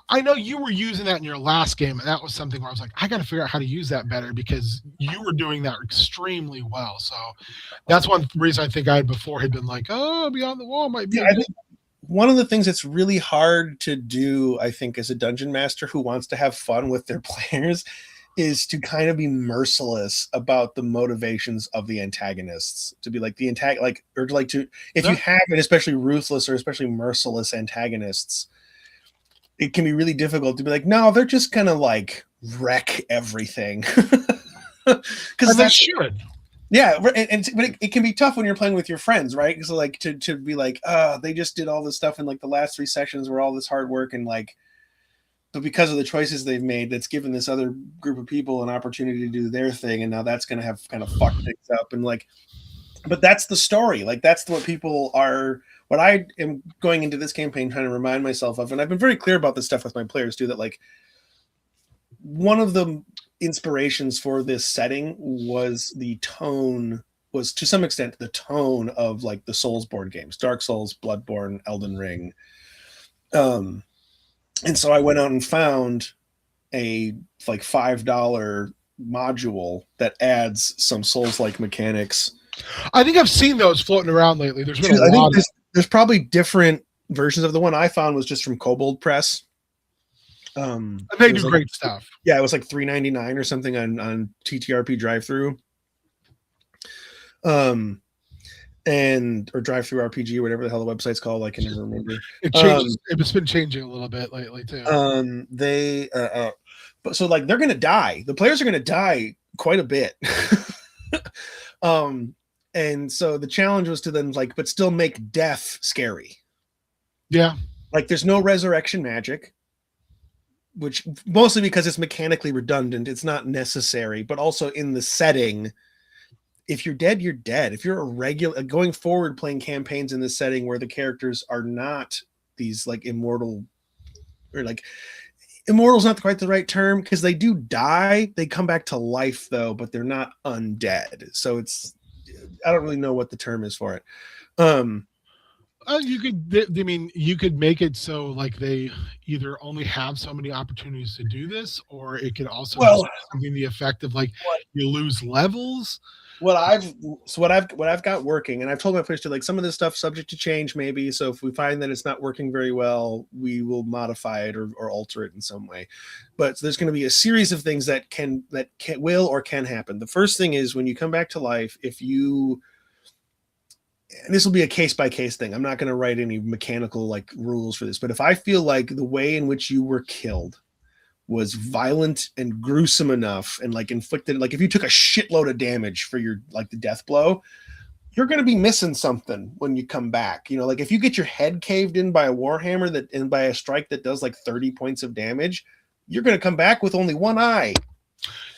I know you were using that in your last game, and that was something where I was like, I got to figure out how to use that better because you were doing that extremely well. So that's one reason I think I had been like, oh, Beyond the Wall might be. Yeah, I think one of the things that's really hard to do, I think, as a dungeon master who wants to have fun with their players is to kind of be merciless about the motivations of the antagonists, to be like the if you have an especially ruthless or especially merciless antagonists, it can be really difficult to be like, no, they're just gonna like wreck everything. Because that should. Yeah, but it can be tough when you're playing with your friends, right? Because like to be like, they just did all this stuff in like the last 3 sessions were all this hard work, and like, but because of the choices they've made, that's given this other group of people an opportunity to do their thing, and now that's going to have kind of fucked things up, and like, but that's the story. Like that's what people are. What I am going into this campaign trying to remind myself of, and I've been very clear about this stuff with my players too, that like one of the inspirations for this setting was to some extent the tone of like the Soulsborne games, Dark Souls, Bloodborne, Elden Ring. And so I went out and found a like $5 module that adds some Souls-like mechanics. I think I've seen those floating around lately. There's been a lot. There's probably different versions of the one I found was just from Kobold Press. And they do great stuff. Yeah, it was like $3.99 or something on TTRP drive-through. Or drive-through RPG or whatever the hell the website's called. I can never remember. It changes. It's been changing a little bit lately too. But so like they're gonna die. The players are gonna die quite a bit. And so the challenge was to then like, but still make death scary. Yeah. Like there's no resurrection magic, which mostly because it's mechanically redundant. It's not necessary, but also in the setting, if you're dead, you're dead. If you're a regular going forward playing campaigns in this setting where the characters are not these like immortal, or like immortal's not quite the right term because they do die. They come back to life though, but they're not undead. So it's, I don't really know what the term is for it. You could make it so like they either only have so many opportunities to do this, or it could also be something the effect of like you lose levels. What I've got working, and I've told my players to like some of this stuff subject to change maybe. So if we find that it's not working very well, we will modify it or alter it in some way. But there's going to be a series of things that will or can happen. The first thing is when you come back to life, and this will be a case-by-case thing. I'm not going to write any mechanical like rules for this, but if I feel like the way in which you were killed was violent and gruesome enough and like inflicted, like if you took a shitload of damage for your like the death blow, you're going to be missing something when you come back. Like if you get your head caved in by a warhammer and by a strike that does like 30 points of damage, you're going to come back with only one eye.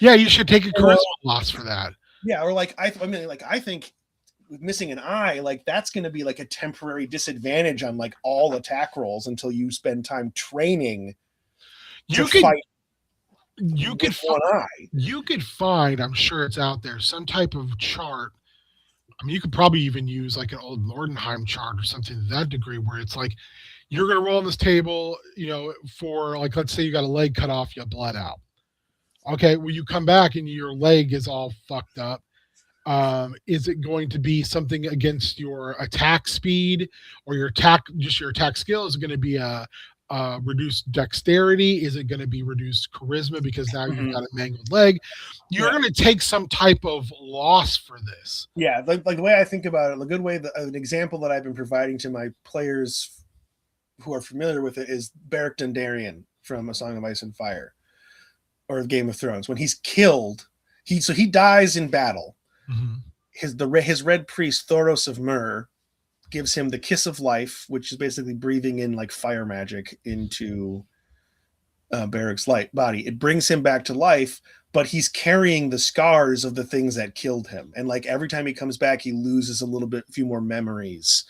Yeah, you should take a charisma loss for that. Yeah, or like I think with missing an eye, like that's going to be like a temporary disadvantage on like all attack rolls until you spend time training. You could with one eye. you could find, I'm sure it's out there, some type of chart. I mean, you could probably even use like an old Nordenheim chart or something to that degree, where it's like you're going to roll on this table, for like, let's say you got a leg cut off, you bled out. Okay, well, you come back and your leg is all fucked up. Is it going to be something against your attack speed or your attack skill? Is it going to be a reduced dexterity? Is it going to be reduced charisma because now you've got a mangled leg? You're going to take some type of loss for this. Yeah, like the way I think about it, a good way, an example that I've been providing to my players who are familiar with it is Beric Dondarrion from A Song of Ice and Fire or Game of Thrones. When he's killed, he dies in battle. Mm-hmm. His red priest Thoros of Myr gives him the kiss of life, which is basically breathing in like fire magic into Beric's body. It brings him back to life, but he's carrying the scars of the things that killed him. And like every time he comes back, he loses a few more memories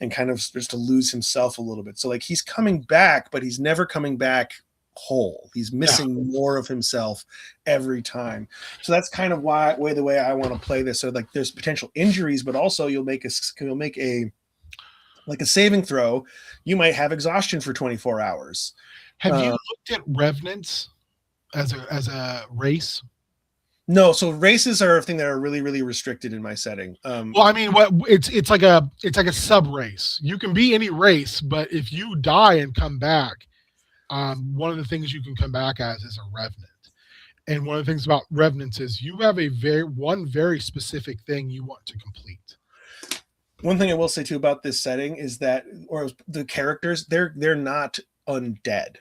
and kind of starts to lose himself a little bit. So like he's coming back, but he's never coming back whole. He's missing more of himself every time. So that's kind of the way I want to play this. So like there's potential injuries, but also you'll make a saving throw. You might have exhaustion for 24 hours. Have you looked at revenants as a race? No, so races are a thing that are really, really restricted in my setting. Well, I mean, it's like a sub race. You can be any race, but if you die and come back, one of the things you can come back as is a revenant. And one of the things about revenants is you have one very specific thing you want to complete. One thing I will say too about this setting is that, or the characters, they're not undead.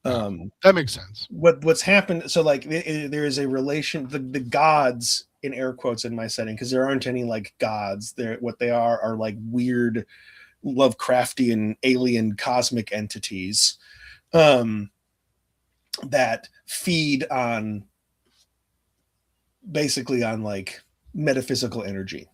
That makes sense. What's happened? So like there is a relation. The gods, in air quotes, in my setting, because there aren't any like gods. What they are like weird Lovecraftian alien cosmic entities that feed on basically on like metaphysical energy.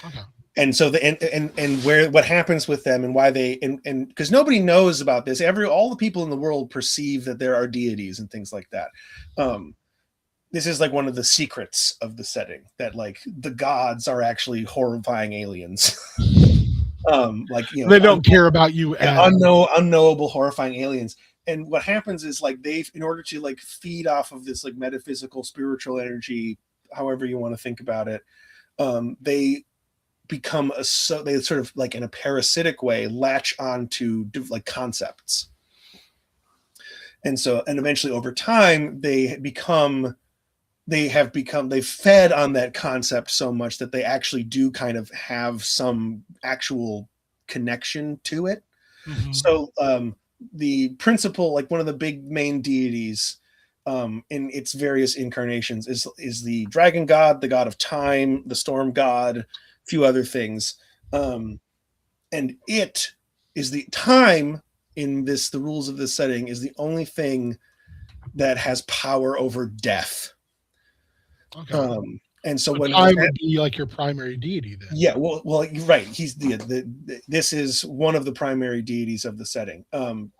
Okay. And so what happens with them and why they and because nobody knows about this. All the people in the world perceive that there are deities and things like that. This is like one of the secrets of the setting, that like the gods are actually horrifying aliens. They don't care about you. Unknowable, horrifying aliens. And what happens is like in order to like feed off of this like metaphysical, spiritual energy, however you want to think about it, they become they sort of like in a parasitic way latch on to like concepts. And eventually over time they've fed on that concept so much that they actually do kind of have some actual connection to it. Mm-hmm. So the principle, like one of the big main deities in its various incarnations is the dragon god, the god of time, the storm god, a few other things. And it is the time in the rules of this setting is the only thing that has power over death. Okay. And so when time would be like your primary deity then. Yeah, well, you're right. He's this is one of the primary deities of the setting. And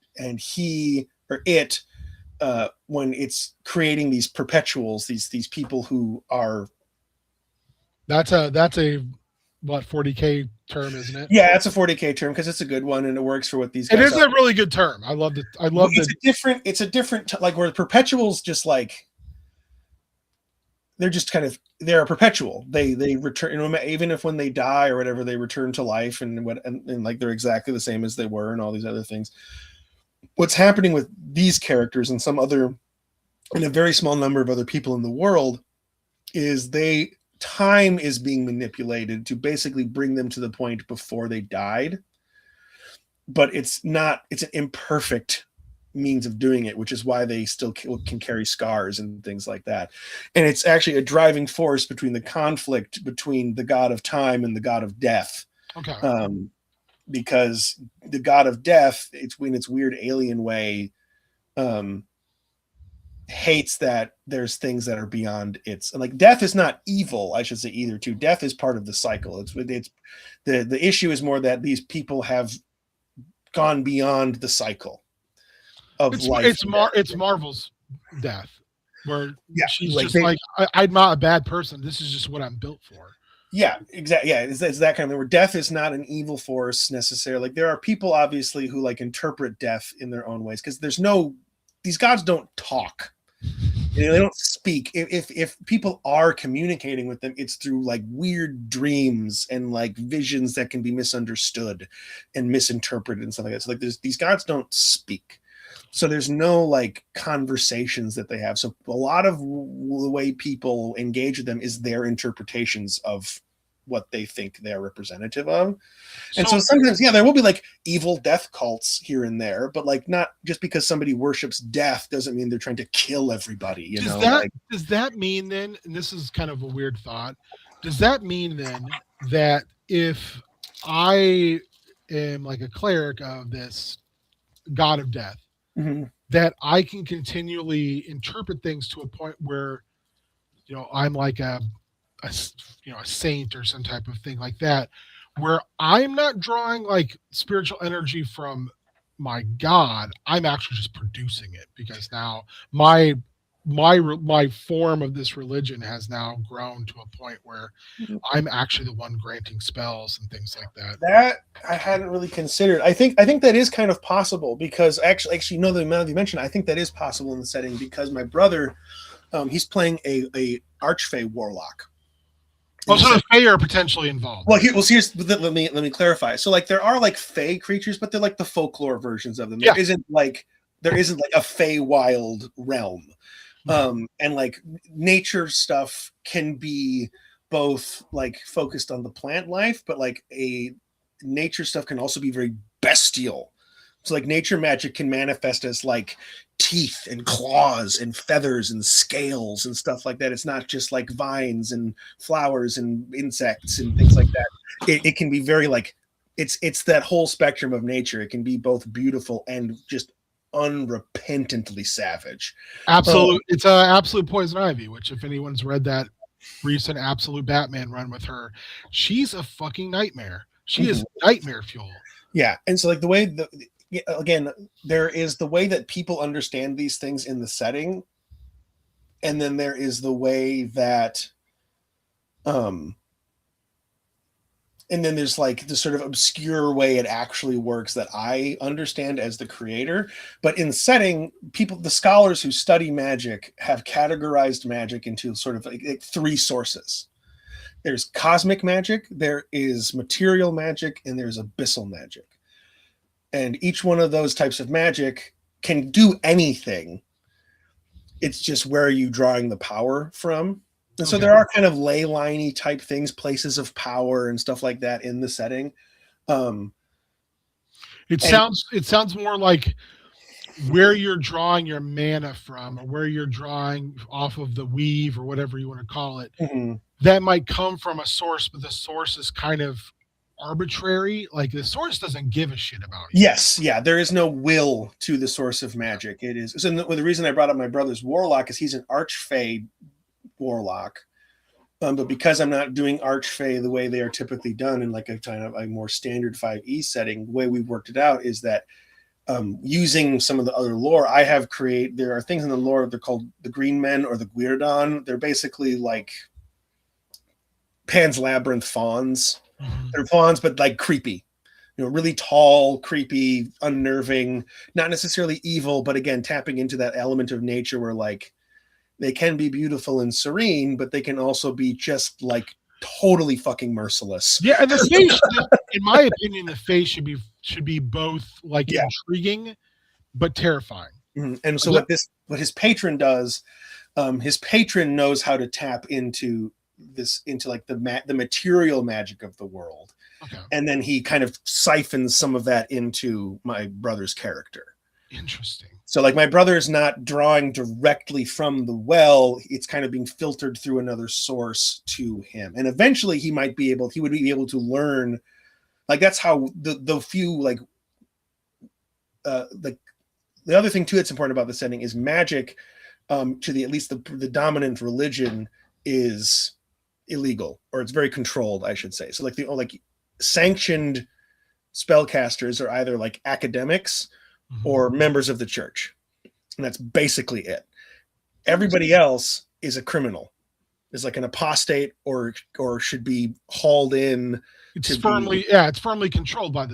it, when it's creating these perpetuals, these people who are. That's a what 40K term, isn't it? Yeah, it's a 40K term because it's a good one and it works for what these guys. It is a really good term. I love it. It's a different like where the perpetuals just like. They're perpetual. They return, even if when they die or whatever, they return to life and like they're exactly the same as they were and all these other things. What's happening with these characters and a very small number of other people in the world is time is being manipulated to basically bring them to the point before they died. But it's an imperfect means of doing it, which is why they still can carry scars and things like that. And it's actually a driving force between the conflict between the god of time and the god of death. Okay. Because the god of death, it's in its weird alien way, hates that there's things that are beyond its, like death is not evil, I should say either too. Death is part of the cycle. It's the issue is more that these people have gone beyond the cycle. It's Marvel's death. where Yeah, she's like just like, I'm not a bad person. This is just what I'm built for. Yeah, exactly. Yeah, it's that kind of thing where death is not an evil force necessarily. Like there are people obviously who like interpret death in their own ways because these gods don't talk. You know, they don't speak. If people are communicating with them, it's through like weird dreams and like visions that can be misunderstood and misinterpreted and stuff like that. So like these gods don't speak. So there's no like conversations that they have. So a lot of the way people engage with them is their interpretations of what they think they're representative of. And so sometimes, yeah, there will be like evil death cults here and there, but like not just because somebody worships death doesn't mean they're trying to kill everybody. You know, does that mean then, and this is kind of a weird thought, does that mean then that if I am like a cleric of this god of death, mm-hmm. that I can continually interpret things to a point where, you know, I'm like a saint or some type of thing like that, where I'm not drawing like spiritual energy from my god, I'm actually just producing it because now my form of this religion has now grown to a point where I'm actually the one granting spells and things like that. That I hadn't really considered. I think that is kind of possible because actually, no, the amount you mentioned, I think that is possible in the setting because my brother, he's playing a archfey warlock. Well, so the Fae are potentially involved. Well, here's let me clarify. So, like, there are like Fae creatures, but they're like the folklore versions of them. Yeah. There isn't like a Fae wild realm, and like nature stuff can be both like focused on the plant life, but like a nature stuff can also be very bestial. So, like, nature magic can manifest as like teeth and claws and feathers and scales and stuff like that. It's not just like vines and flowers and insects and things like that. It can be very like it's that whole spectrum of nature. It can be both beautiful and just unrepentantly savage. Absolute, it's absolute poison ivy. Which, if anyone's read that recent Absolute Batman run with her, she's a fucking nightmare. She is nightmare fuel. Yeah, and so like the way again, there is the way that people understand these things in the setting, and then there is the way that and then there's like the sort of obscure way it actually works that I understand as the creator. But in the setting, the scholars who study magic have categorized magic into sort of like three sources. There's cosmic magic, there is material magic, and there's abyssal magic. And each one of those types of magic can do anything. It's just where are you drawing the power from? And so there are kind of ley line-y type things, places of power and stuff like that in the setting. It sounds more like where you're drawing your mana from, or where you're drawing off of the weave or whatever you want to call it. Mm-hmm. That might come from a source, but the source is kind of arbitrary. Like the source doesn't give a shit about you. Yes, yeah, there is no will to the source of magic. It is. So the reason I brought up my brother's warlock is he's an archfey warlock, but because I'm not doing archfey the way they are typically done in like a kind of a more standard 5e setting, the way we worked it out is that using some of the other lore, there are things in the lore, they're called the Green Men or the Guirdon. They're basically like Pan's Labyrinth fawns. They're fawns, but like creepy, really tall, creepy, unnerving, not necessarily evil, but again, tapping into that element of nature where like they can be beautiful and serene, but they can also be just like totally fucking merciless. Yeah, and the face, in my opinion, the face should be both like intriguing but terrifying. Mm-hmm. And so what his patron does, his patron knows how to tap into like the material magic of the world. Okay. And then he kind of siphons some of that into my brother's character. Interesting. So like my brother is not drawing directly from the well, it's kind of being filtered through another source to him. And eventually he would be able to learn, like that's how the few like the other thing too that's important about the setting is magic to at least the dominant religion is illegal, or it's very controlled, I should say. So like sanctioned spellcasters are either like academics or members of the church, and that's basically it. Everybody else is a criminal, is like an apostate, or should be hauled in. It's firmly controlled by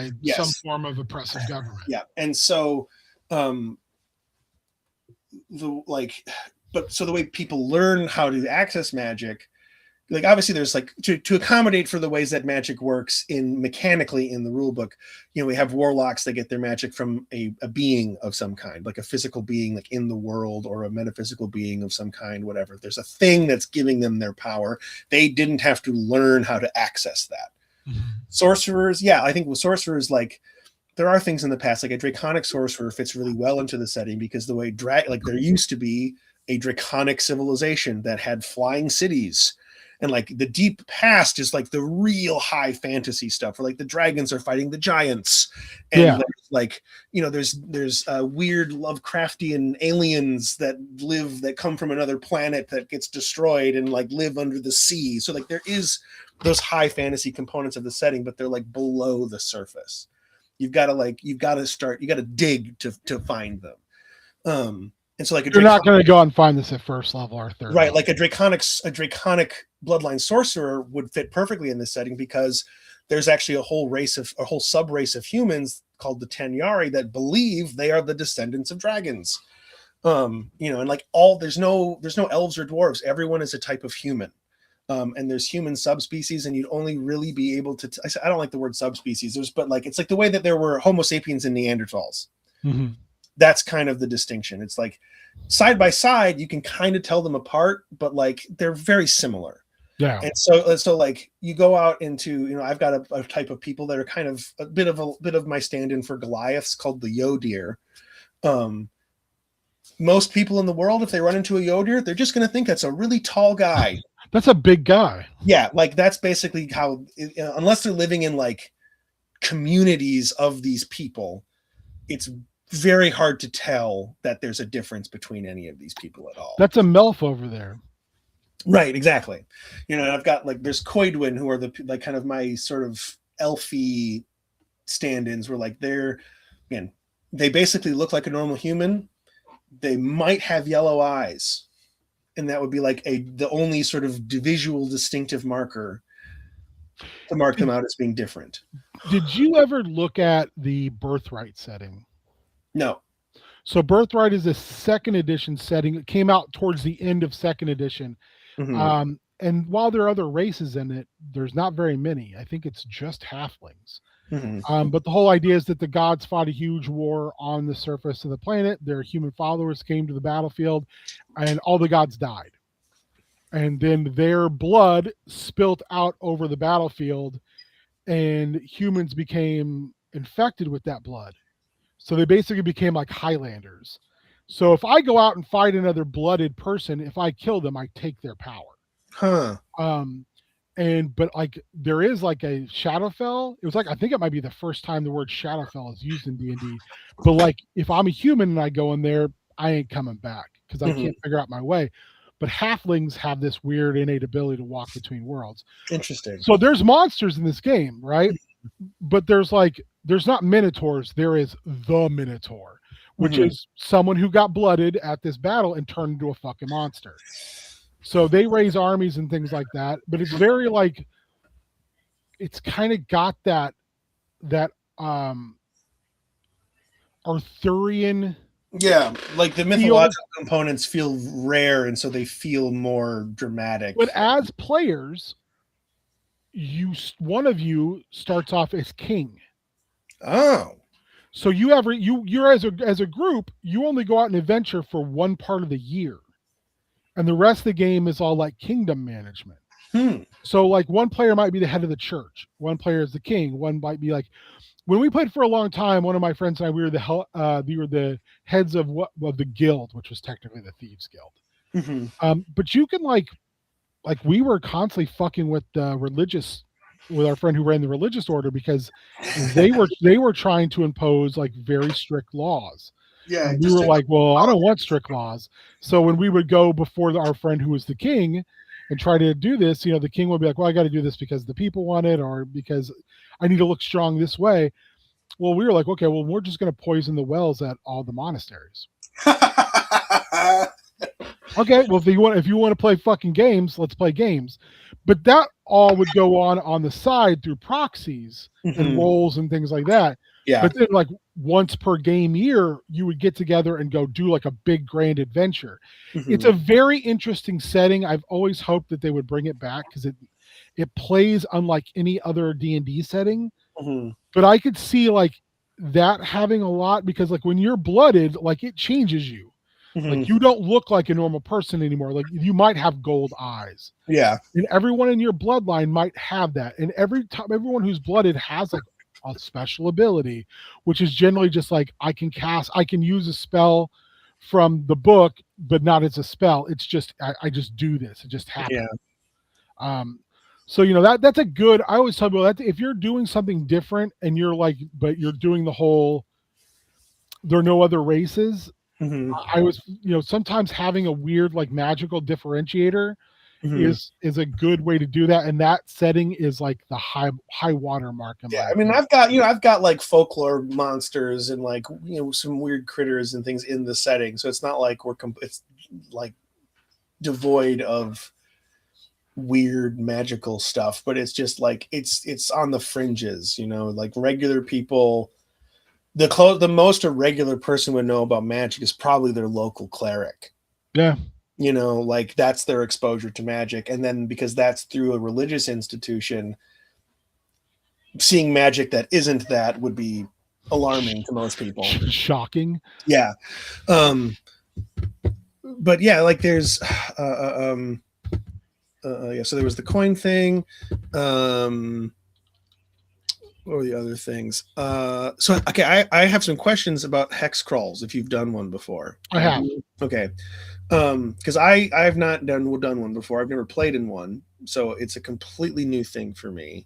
some Yes. form of oppressive government. Yeah, and so the way people learn how to access magic, like obviously there's like to accommodate for the ways that magic works mechanically in the rule book. We have warlocks that get their magic from a being of some kind, like a physical being like in the world, or a metaphysical being of some kind, whatever. There's a thing that's giving them their power. They didn't have to learn how to access that. Mm-hmm. Sorcerers, I think with sorcerers, like there are things in the past, like a draconic sorcerer fits really well into the setting, because the way there used to be a draconic civilization that had flying cities. And like the deep past is like the real high fantasy stuff, where like the dragons are fighting the giants, and there's weird Lovecraftian aliens that come from another planet that gets destroyed and like live under the sea. So like there is those high fantasy components of the setting, but they're like below the surface. You've got to dig to find them. And so, like, you're not going to go and find this at first level or third. Right, level. like a draconic bloodline sorcerer would fit perfectly in this setting, because there's actually a whole sub race of humans called the Tenyari that believe they are the descendants of dragons. And like there's no elves or dwarves. Everyone is a type of human. And there's human subspecies, and you'd only really be able to. I don't like the word subspecies. But like it's like the way that there were Homo sapiens and Neanderthals. Mm-hmm. That's kind of the distinction. It's like side by side, you can kind of tell them apart, but like they're very similar. Yeah. And so like you go out into, I've got a type of people that are kind of a bit of my stand-in for Goliaths, called the Yo-Deer. Most people in the world, if they run into a Yo-Deer, they're just going to think that's a really tall guy. That's a big guy. Yeah. Like that's basically how, unless they're living in like communities of these people, it's very hard to tell that there's a difference between any of these people at all. That's a MILF over there. Right, exactly. I've got like there's Coidwin, who are the like kind of my sort of elfy stand-ins, where like they basically look like a normal human. They might have yellow eyes, and that would be like the only sort of visual distinctive marker to mark them out as being different. Did you ever look at the Birthright setting? No. So Birthright is a second edition setting. It came out towards the end of second edition. Mm-hmm. And while there are other races in it, there's not very many. I think it's just halflings. Mm-hmm. But the whole idea is that the gods fought a huge war on the surface of the planet. Their human followers came to the battlefield, and all the gods died. And then their blood spilt out over the battlefield, and humans became infected with that blood. So they basically became like Highlanders. So if I go out and fight another blooded person, if I kill them, I take their power. Huh. But like there is like a Shadowfell. It was like, I think it might be the first time the word Shadowfell is used in D&D. But like if I'm a human and I go in there, I ain't coming back because I can't figure out my way. But halflings have this weird innate ability to walk between worlds. Interesting. So there's monsters in this game, right? But there's not minotaurs. There is the Minotaur, which is someone who got blooded at this battle and turned into a fucking monster. So they raise armies and things like that. But it's very like, it's kind of got that Arthurian. Yeah, like the mythological components feel rare, and so they feel more dramatic. But as players, one of you starts off as king. Oh, so you're as a group, you only go out and adventure for one part of the year, and the rest of the game is all like kingdom management. So like one player might be the head of the church, one player is the king, one might be like. When we played for a long time, one of my friends and I, we were the heads of the guild, which was technically the Thieves Guild. Mm-hmm. But you can like we were constantly fucking with with our friend who ran the religious order, because they were trying to impose like very strict laws. Yeah, and we were like, well, I don't want strict laws. So when we would go before our friend who was the king and try to do this, the king would be like, well, I got to do this because the people want it, or because I need to look strong this way. Well, we were like, okay, well, we're just going to poison the wells at all the monasteries. Okay, well, if you want to play fucking games, let's play games. But that all would go on the side through proxies and Mhm. roles and things like that. Yeah. But then, like once per game year, you would get together and go do like a big grand adventure. It's Mhm. a very interesting setting. I've always hoped that they would bring it back because it plays unlike any other D&D setting. Mhm. But I could see like that having a lot because like when you're blooded, like it changes you. Like Mhm. you don't look like a normal person anymore. Like you might have gold eyes. Yeah. And everyone in your bloodline might have that. And everyone who's blooded has like a special ability, which is generally just like I can use a spell from the book, but not as a spell. It's just I just do this. It just happens. Yeah. So that's a good. I always tell people that if you're doing something different and you're like, but you're doing the whole. There are no other races. Mhm. I was, sometimes having a weird like magical differentiator Mhm. is a good way to do that, and that setting is like the high water mark in Yeah, my I mean, opinion. I've got like folklore monsters and like some weird critters and things in the setting, so it's not like it's like devoid of weird magical stuff, but it's just like it's on the fringes, like regular people. The most a regular person would know about magic is probably their local cleric. Yeah, Like that's their exposure to magic, and then because that's through a religious institution, seeing magic that isn't that would be alarming to most people. shocking. Yeah. But yeah, like there's yeah, so there was the coin thing. What were the other things? So okay, I have some questions about hex crawls if you've done one before. I have. Okay. Because I have not done one before. I've never played in one, so it's a completely new thing for me.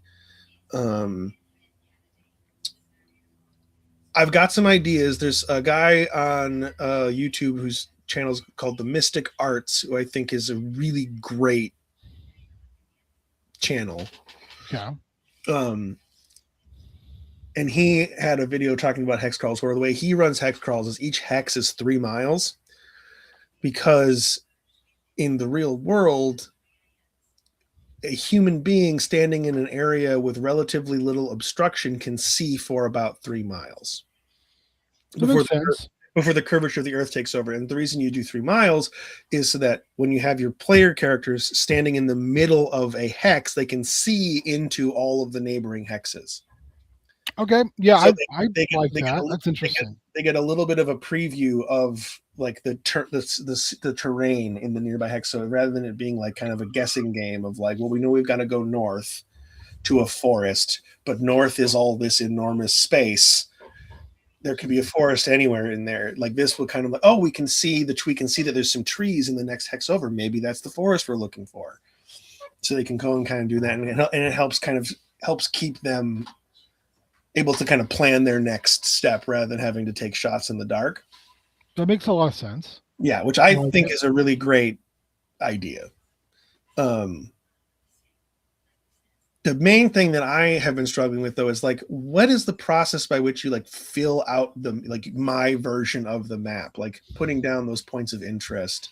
I've got some ideas. There's a guy on YouTube whose channel is called The Mystic Arts, who I think is a really great channel. Yeah. And he had a video talking about hex crawls where the way he runs hex crawls is each hex is 3 miles, because in the real world, a human being standing in an area with relatively little obstruction can see for about 3 miles before the curvature of the earth takes over. And the reason you do 3 miles is so that when you have your player characters standing in the middle of a hex, they can see into all of the neighboring hexes. Okay. Yeah, So I like that. That's interesting. They get a little bit of a preview of like the terrain in the nearby hex. So rather than it being like kind of a guessing game of like, well, we know we've got to go north to a forest, but north is all this enormous space. There could be a forest anywhere in there. Like this will kind of like, oh, we can see that there's some trees in the next hex over. Maybe that's the forest we're looking for. So they can go and kind of do that, and it helps keep them able to kind of plan their next step rather than having to take shots in the dark. That makes a lot of sense. Yeah, which I think is a really great idea. The main thing that I have been struggling with though is like, what is the process by which you like fill out my version of the map, like putting down those points of interest,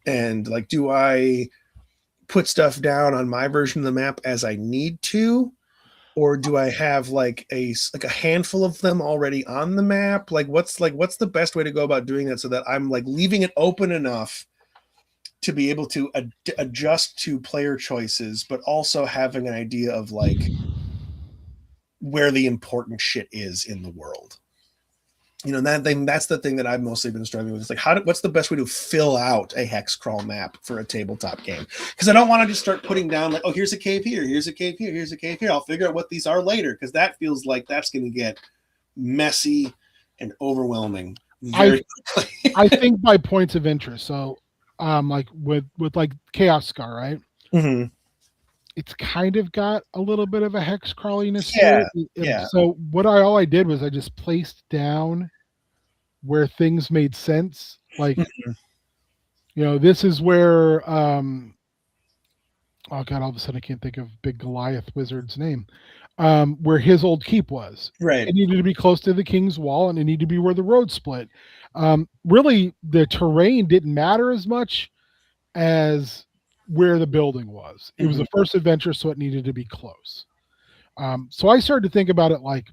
and like, do I put stuff down on my version of the map as I need to? Or do I have like a handful of them already on the map? What's the best way to go about doing that so that I'm like leaving it open enough to be able to adjust to player choices, but also having an idea of like where the important shit is in the world. That's the thing that I've mostly been struggling with. It's like, what's the best way to fill out a hex crawl map for a tabletop game? Because I don't want to just start putting down like, oh, here's a cave here, here's a cave here, here's a cave here. I'll figure out what these are later, because that feels like that's going to get messy and overwhelming very quickly. I think by points of interest. So, like with like Chaos Scar, right? Mm-hmm. It's kind of got a little bit of a hex crawliness Yeah, to it. yeah. So all I did was I just placed down where things made sense. Like, this is where oh god, all of a sudden I can't think of Big Goliath Wizard's name. Where his old keep was. Right. It needed to be close to the King's Wall, and it needed to be where the road split. Really, the terrain didn't matter as much. as where the building was. It was the first adventure, so it needed to be close. So I started to think about it like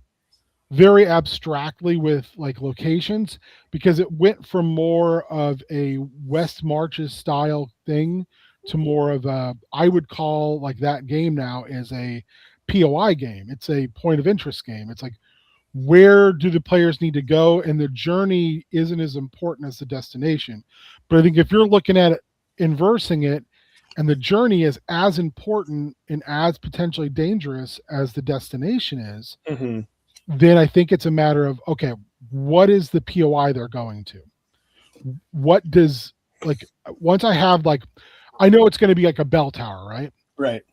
very abstractly with like locations, because it went from more of a West Marches style thing to more of a, I would call like that game now is a POI game. It's a point of interest game. It's like, where do the players need to go? And the journey isn't as important as the destination. But I think if you're looking at it, inversing it, and the journey is as important and as potentially dangerous as the destination is, then I think it's a matter of, okay, what is the POI they're going to? What does, like, once I have, like, I know it's going to be like a bell tower, right? Right.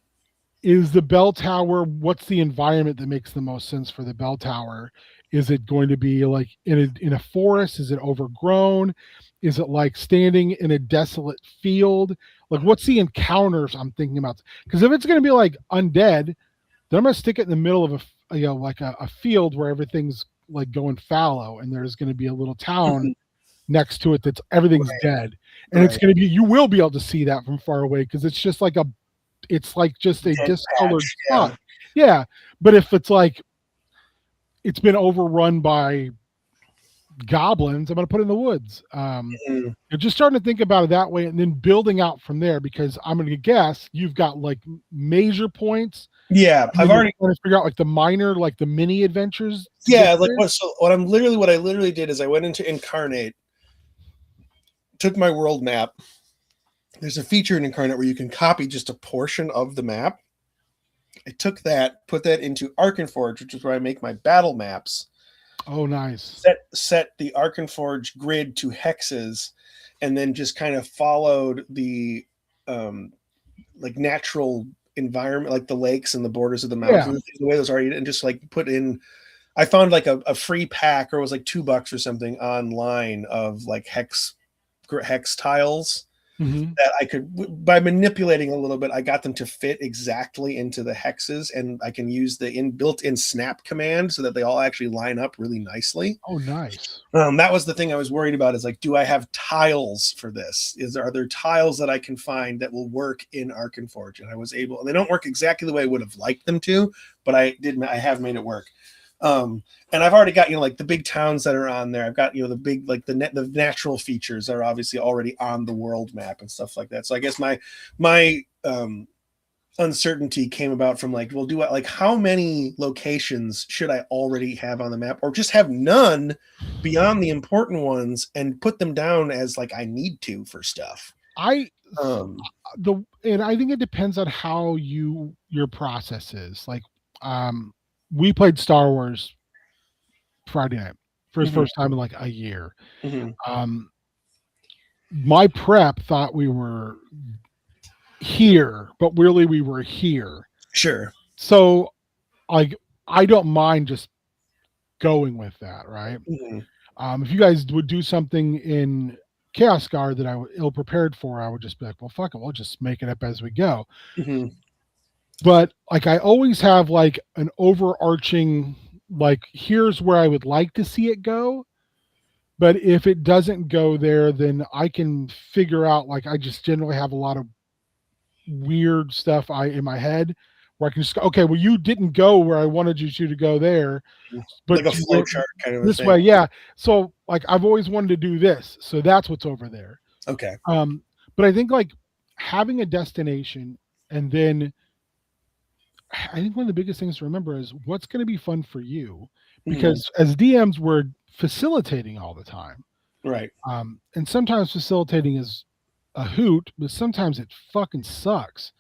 Is the bell tower, what's the environment that makes the most sense for the bell tower? Is it going to be like in a forest? Is it overgrown? Is it like standing in a desolate field? Like, what's the encounters I'm thinking about? Because if it's going to be like undead, then I'm going to stick it in the middle of a field where everything's like going fallow, and there's going to be a little town next to it that's everything's dead, and it's going to be, you will be able to see that from far away because it's just like it's like just a discolored spot. Yeah, but if it's like it's been overrun by goblins, I'm going to put it in the woods. You're just starting to think about it that way, and then building out from there, because I'm going to guess you've got like major points. Yeah, I've already trying to figure out like the minor, like the mini adventures. Yeah, like what I literally did is I went into Incarnate, took my world map. There's a feature in Incarnate where you can copy just a portion of the map. I took that, put that into Arkenforge, which is where I make my battle maps. Oh, nice. Set the Arkenforge grid to hexes, and then just kind of followed the like natural environment, like the lakes and the borders of the mountains, the way those are, and just like put in. I found like a free pack, or it was like $2 or something online of like hex tiles. That I could, by manipulating a little bit, I got them to fit exactly into the hexes, and I can use the built-in snap command so that they all actually line up really nicely. Oh, nice. That was the thing I was worried about, is like, do I have tiles for this? Are there tiles that I can find that will work in Arkenforge? And I was able, and they don't work exactly the way I would have liked them to, but I have made it work. And I've already got, like the big towns that are on there. I've got, the big, like the natural features are obviously already on the world map and stuff like that. So I guess my uncertainty came about from like, well, how many locations should I already have on the map, or just have none beyond the important ones and put them down as like I need to for stuff. And I think it depends on how your process is. Like, we played Star Wars Friday night for his first time in like a year. My prep thought we were here, but really we were here. Sure. So like, I don't mind just going with that, right? If you guys would do something in Chaos Guard that I was ill prepared for, I would just be like, well, fuck it, we'll just make it up as we go. But like, I always have like an overarching, like, here's where I would like to see it go. But if it doesn't go there, then I can figure out, like, I just generally have a lot of weird stuff in my head where I can just go, okay, well, you didn't go where I wanted you to go there, but like a flow chart kind of this way. Yeah. So like, I've always wanted to do this. So that's what's over there. Okay. But I think like having a destination, and then I think one of the biggest things to remember is what's going to be fun for you, because as DMs, we're facilitating all the time. Right. And sometimes facilitating is a hoot, but sometimes it fucking sucks.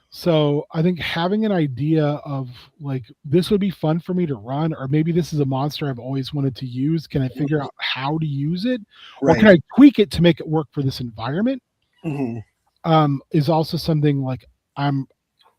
So I think having an idea of like, this would be fun for me to run, or maybe this is a monster I've always wanted to use. Can I figure out how to use it? Or can I tweak it to make it work for this environment? Is also something like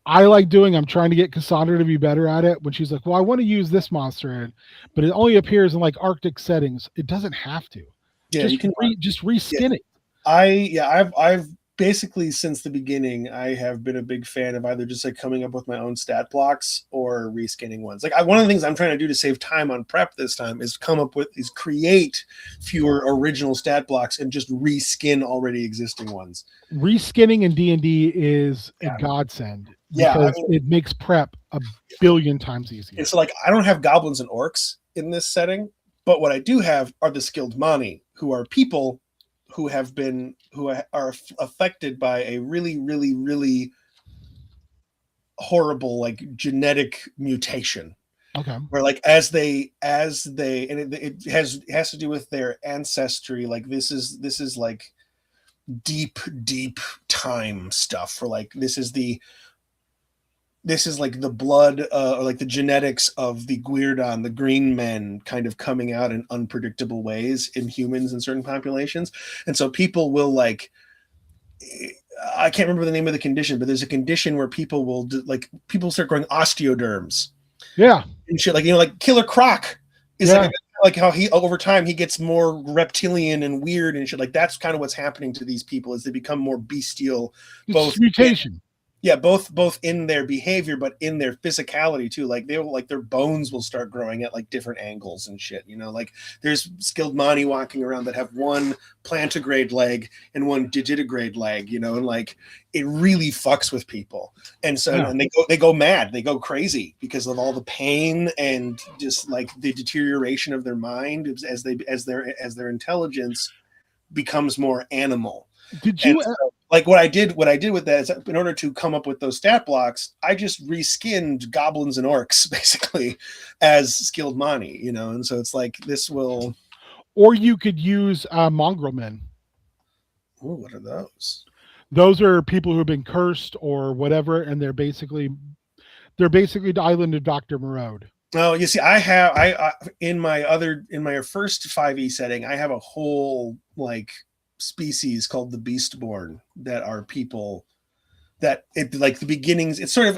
I like doing. I'm trying to get Cassandra to be better at it. When she's like, well, I want to use this monster, but it only appears in like Arctic settings. It doesn't have to. Yeah, just you can just reskin it. I've basically since the beginning, I have been a big fan of either just like coming up with my own stat blocks or reskinning ones. Like one of the things I'm trying to do to save time on prep this time is create fewer original stat blocks and just reskin already existing ones. Reskinning in D&D is a godsend because it makes prep a billion times easier. And so like I don't have goblins and orcs in this setting, but what I do have are the skilled Mani, who are people who are affected by a really, really, really horrible like genetic mutation. Okay. Where like as they and it has to do with their ancestry. Like this is like deep time stuff. For like this is like the blood or like the genetics of the Guirdon, the green men, kind of coming out in unpredictable ways in humans in certain populations. And so people will like, I can't remember the name of the condition, but there's a condition where people will people start growing osteoderms. Yeah. And shit, like, like Killer Croc is like how he, over time, he gets more reptilian and weird and shit. Like that's kind of what's happening to these people as they become more bestial. Both mutation. Yeah, both in their behavior, but in their physicality too. Like they will, like their bones will start growing at like different angles and shit. You know, like there's skilled Mani walking around that have one plantigrade leg and one digitigrade leg. You know, and like it really fucks with people. And so and they go mad, they go crazy because of all the pain and just like the deterioration of their mind as their intelligence becomes more animal. Did you like what I did with that is in order to come up with those stat blocks, I just reskinned goblins and orcs basically as skilled Mani, you know, and so it's like this will. Or you could use mongrel men. Oh, what are those? Those are people who have been cursed or whatever, and they're basically the island of Dr. Marode. Oh, you see, I in my first 5e setting, I have a whole like species called the Beastborn that are people that it like the beginnings. It's sort of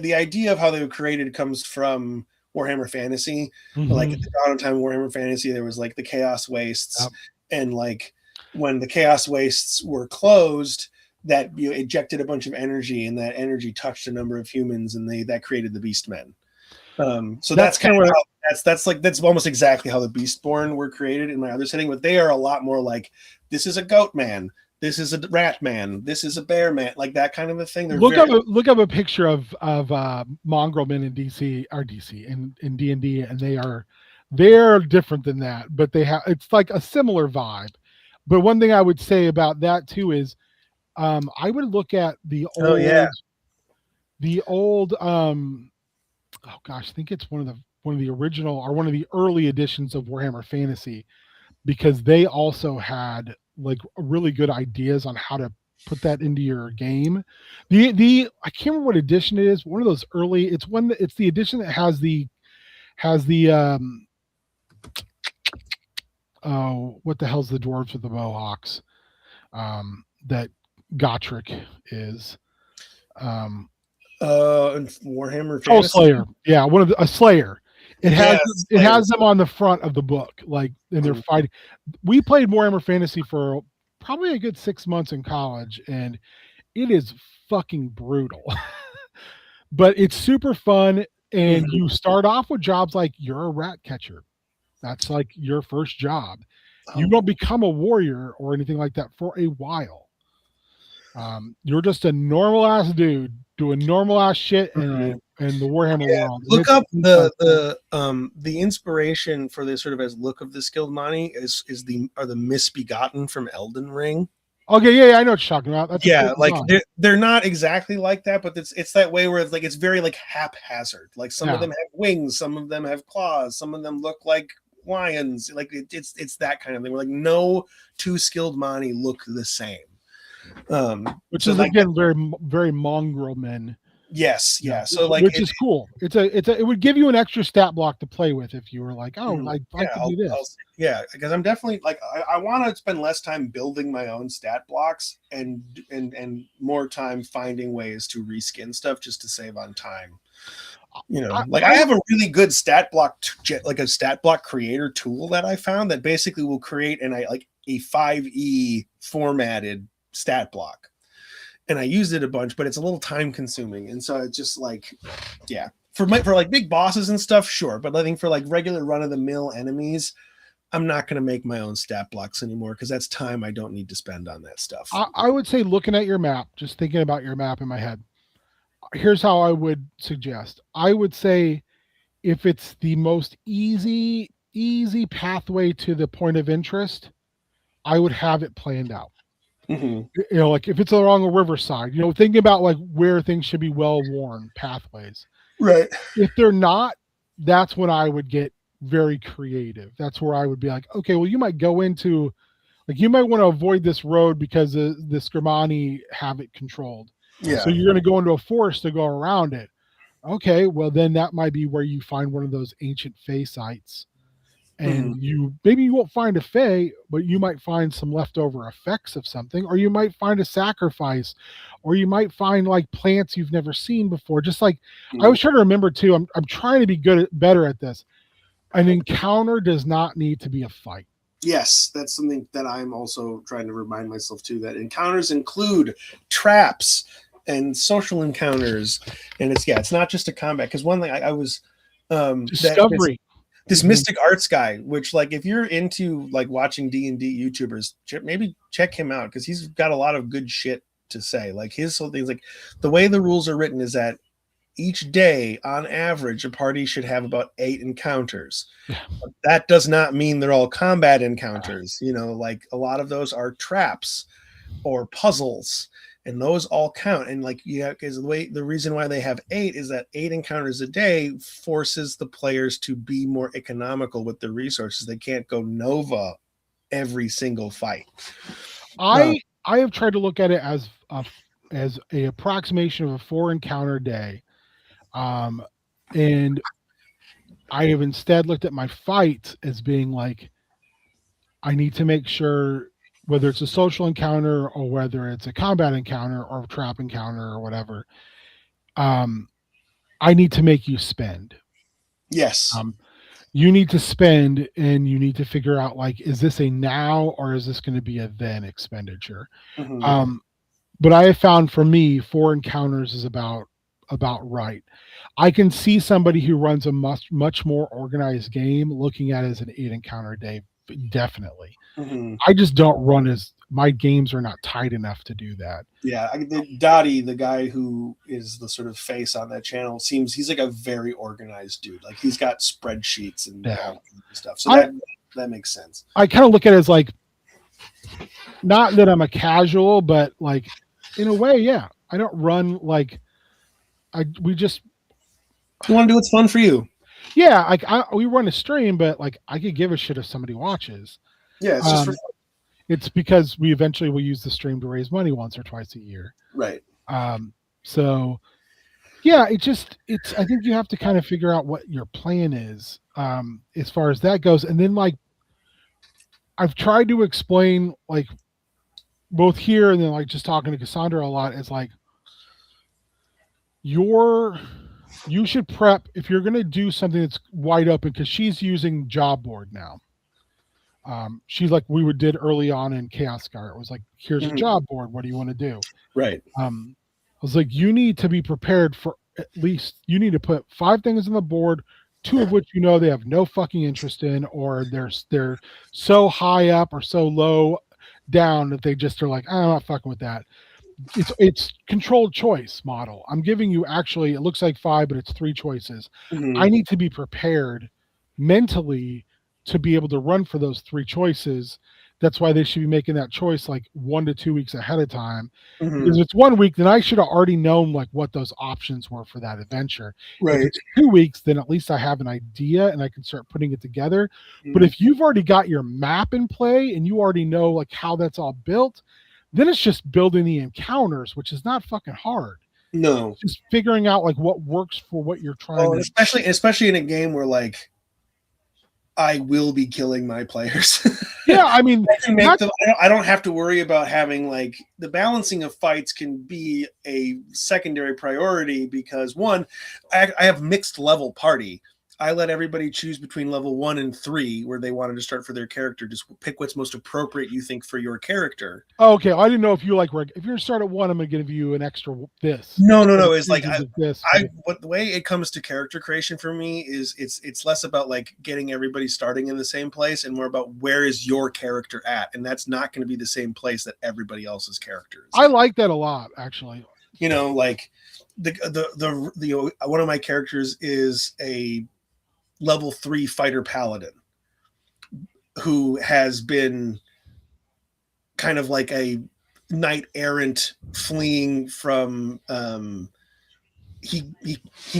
the idea of how they were created comes from Warhammer Fantasy. Mm-hmm. Like at the dawn of time Warhammer Fantasy, there was like the Chaos Wastes, and like when the Chaos Wastes were closed, that ejected a bunch of energy, and that energy touched a number of humans, and that created the Beastmen. So that's kind of that's almost exactly how the Beastborn were created in my other setting, but they are a lot more like, this is a goat man, this is a rat man, this is a bear man, like that kind of a thing. Look up a picture of mongrel men in DC in D&D, and they're different than that, but it's like a similar vibe. But one thing I would say about that too is I would look at the old oh gosh, I think it's one of the original or one of the early editions of Warhammer Fantasy, because they also had like really good ideas on how to put that into your game. I can't remember what edition it is. One of those early. It's the edition that has the what the hell's the dwarves with the mohawks? That Gotrek is. Warhammer Fantasy. Oh, Slayer. Yeah, a Slayer. It has them on the front of the book, like, and they're fighting. We played Warhammer Fantasy for probably a good 6 months in college, and it is fucking brutal. But it's super fun, and you start off with jobs like you're a rat catcher. That's like your first job. You don't become a warrior or anything like that for a while. You're just a normal ass dude doing normal ass shit in the Warhammer world. Look up the inspiration for this sort of as look of the skilled Mani are the misbegotten from Elden Ring. Okay, yeah, I know what you're talking about. That's like they're not exactly like that, but it's that way where it's very like haphazard. Like some of them have wings, some of them have claws, some of them look like lions. Like it's that kind of thing. Where like no two skilled Mani look the same. Which is like, again very very mongrel men. Yes, yeah. So like, which is cool. It would give you an extra stat block to play with if you were like, oh, I can do this. Because I'm definitely like I want to spend less time building my own stat blocks and more time finding ways to reskin stuff just to save on time. You know, I have a really good stat block, like a stat block creator tool that I found that basically will create a 5e formatted stat block. and I used it a bunch, but it's a little time consuming. And so it's just like, yeah, for like big bosses and stuff, sure. But I think for like regular run of the mill enemies, I'm not going to make my own stat blocks anymore because that's time I don't need to spend on that stuff. I would say looking at your map, just thinking about your map in my head, here's how I would suggest. I would say if it's the most easy pathway to the point of interest, I would have it planned out. Mm-hmm. You know, like if it's along a riverside, you know, thinking about like where things should be well worn pathways. Right. If they're not, that's when I would get very creative. That's where I would be like, okay, well, you might go into, like, you might want to avoid this road because the Skermani have it controlled. Yeah. So you're going to go into a forest to go around it. Okay, well, then that might be where you find one of those ancient Fey sites. And you won't find a Fey, but you might find some leftover effects of something, or you might find a sacrifice, or you might find like plants you've never seen before. Just like I was trying to remember too, I'm trying to be better at this. An encounter does not need to be a fight. Yes, that's something that I'm also trying to remind myself too, that encounters include traps and encounters, and it's not just a combat. Because one thing I was discovery. This Mystic Arts guy, which, like, if you're into like watching D&D YouTubers, maybe check him out because he's got a lot of good shit to say. Like his whole thing is like the way the rules are written is that each day, on average, a party should have about 8 encounters. But that does not mean they're all combat encounters. You know, like a lot of those are traps or puzzles. And those all count. And like, yeah, because the reason why they have 8 is that 8 encounters a day forces the players to be more economical with their resources. They can't go Nova every single fight. I have tried to look at it as a approximation of a 4 encounter day. And I have instead looked at my fights as being like, I need to make sure, whether it's a social encounter or whether it's a combat encounter or a trap encounter or whatever, I need to make you spend. Yes. You need to spend, and you need to figure out, like, is this a now or is this going to be a then expenditure? But I have found for me, 4 encounters is about right. I can see somebody who runs a much more organized game looking at it as an 8 encounter a day. Definitely. I just don't run my games are not tight enough to do that. Yeah, Dottie, the guy who is the sort of face on that channel, he's like a very organized dude. Like he's got spreadsheets and stuff. So that makes sense. I kind of look at it as like, not that I'm a casual, but like in a way, yeah. I don't run like you want to do what's fun for you. Yeah, like we run a stream, but like I could give a shit if somebody watches. Yeah, it's just for fun. It's because we eventually will use the stream to raise money once or twice a year. Right. So yeah, I think you have to kind of figure out what your plan is as far as that goes. And then like I've tried to explain, like both here and then like just talking to Cassandra a lot, is like you should prep if you're going to do something that's wide open, because she's using job board now. She's like we did early on in Chaos Scar. It was like, here's a job board. What do you want to do? Right. I was like, you need to be prepared for at least, you need to put 5 things on the board, 2 of which you know they have no fucking interest in, or they're so high up or so low down that they just are like, I'm not fucking with that. It's controlled choice model. I'm giving you, actually, it looks like 5, but it's 3 choices. I need to be prepared mentally to be able to run for those 3 choices. That's why they should be making that choice like 1 to 2 weeks ahead of time. Because if it's 1 week, then I should have already known like what those options were for that adventure. Right. If it's 2 weeks, then at least I have an idea and I can start putting it together. But if you've already got your map in play and you already know like how that's all built, then it's just building the encounters, which is not fucking hard. No. It's just figuring out like what works for what you're trying to. Especially in a game where like I will be killing my players. Yeah, I mean, I don't have to worry about having like the balancing of fights can be a secondary priority because one, I have mixed level party. I let everybody choose between level 1 and 3 where they wanted to start for their character. Just pick what's most appropriate you think for your character. Oh, okay, I didn't know if you like if you're start at 1, I'm gonna give you an extra this. No. It's like this. What the way it comes to character creation for me is it's less about like getting everybody starting in the same place and more about where is your character at, and that's not going to be the same place that everybody else's character is. I like that a lot, actually. Like the one of my characters is a level 3 fighter paladin who has been kind of like a knight errant fleeing from he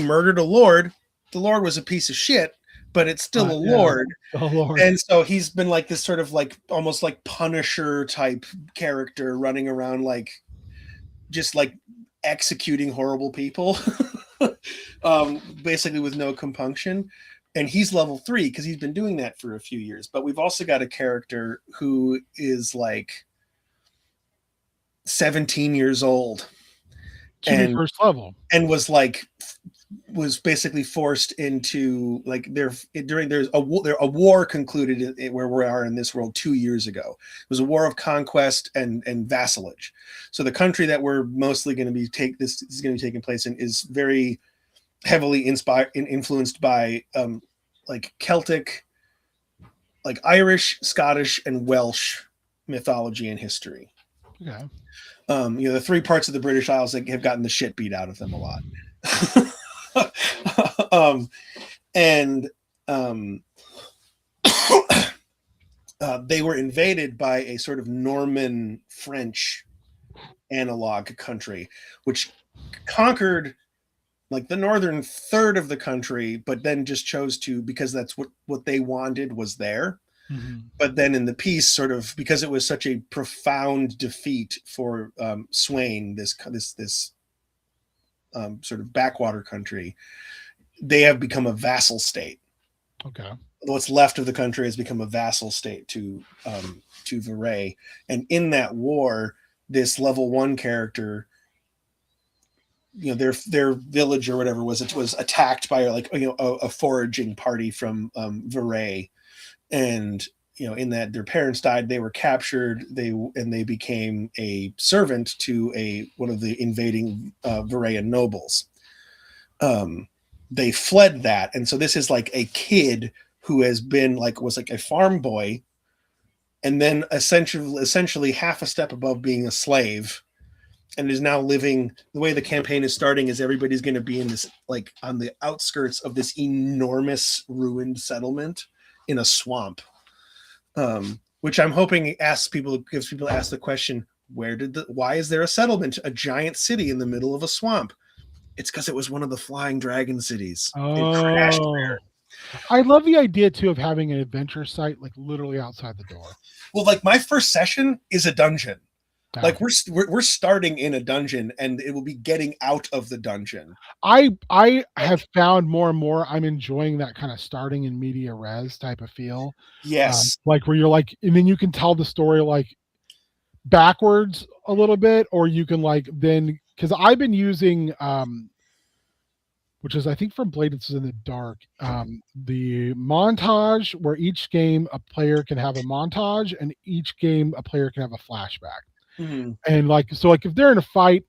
murdered a lord. The lord was a piece of shit, but it's still a lord. Oh, Lord. And so he's been like this sort of like almost like Punisher type character running around like just like executing horrible people basically with no compunction. And he's level 3 because he's been doing that for a few years. But we've also got a character who is like 17 years old and first level, and was basically forced into like there's a war concluded where we are in this world 2 years ago. It was a war of conquest and vassalage. So the country that we're mostly going to be taking place in is very heavily influenced by like Celtic, like Irish, Scottish, and Welsh mythology and history. Okay. The 3 parts of the British Isles that have gotten the shit beat out of them a lot. They were invaded by a sort of Norman French analog country, which conquered like the northern third of the country, but then just chose to, because that's what they wanted was there. Mm-hmm. But then in the peace, sort of because it was such a profound defeat for Swain, this sort of backwater country, they have become a vassal state. Okay. What's left of the country has become a vassal state to Viray. And in that war, this level 1 character, their village or whatever was attacked by like a foraging party from Viray, and in that their parents died, they were captured, they became a servant to one of the invading Virayan nobles. They fled that, and so this is like a kid who was like a farm boy, and then essentially half a step above being a slave, and is now living. The way the campaign is starting is everybody's going to be in this like on the outskirts of this enormous ruined settlement in a swamp, which I'm hoping gives people to ask the question, why is there a settlement, a giant city in the middle of a swamp? It's because it was one of the flying dragon cities. Oh, it crashed there. I love the idea too of having an adventure site like literally outside the door. Well, like my first session is a dungeon. Like we're starting in a dungeon, and it will be getting out of the dungeon. I have found more and more I'm enjoying that kind of starting in media res type of feel. Yes. Like where you're like, and then you can tell the story like backwards a little bit, or you can like then, because I've been using which is I think from Blades in the Dark, the montage where each game a player can have a montage and each game a player can have a flashback. Mm-hmm. And like, so like if they're in a fight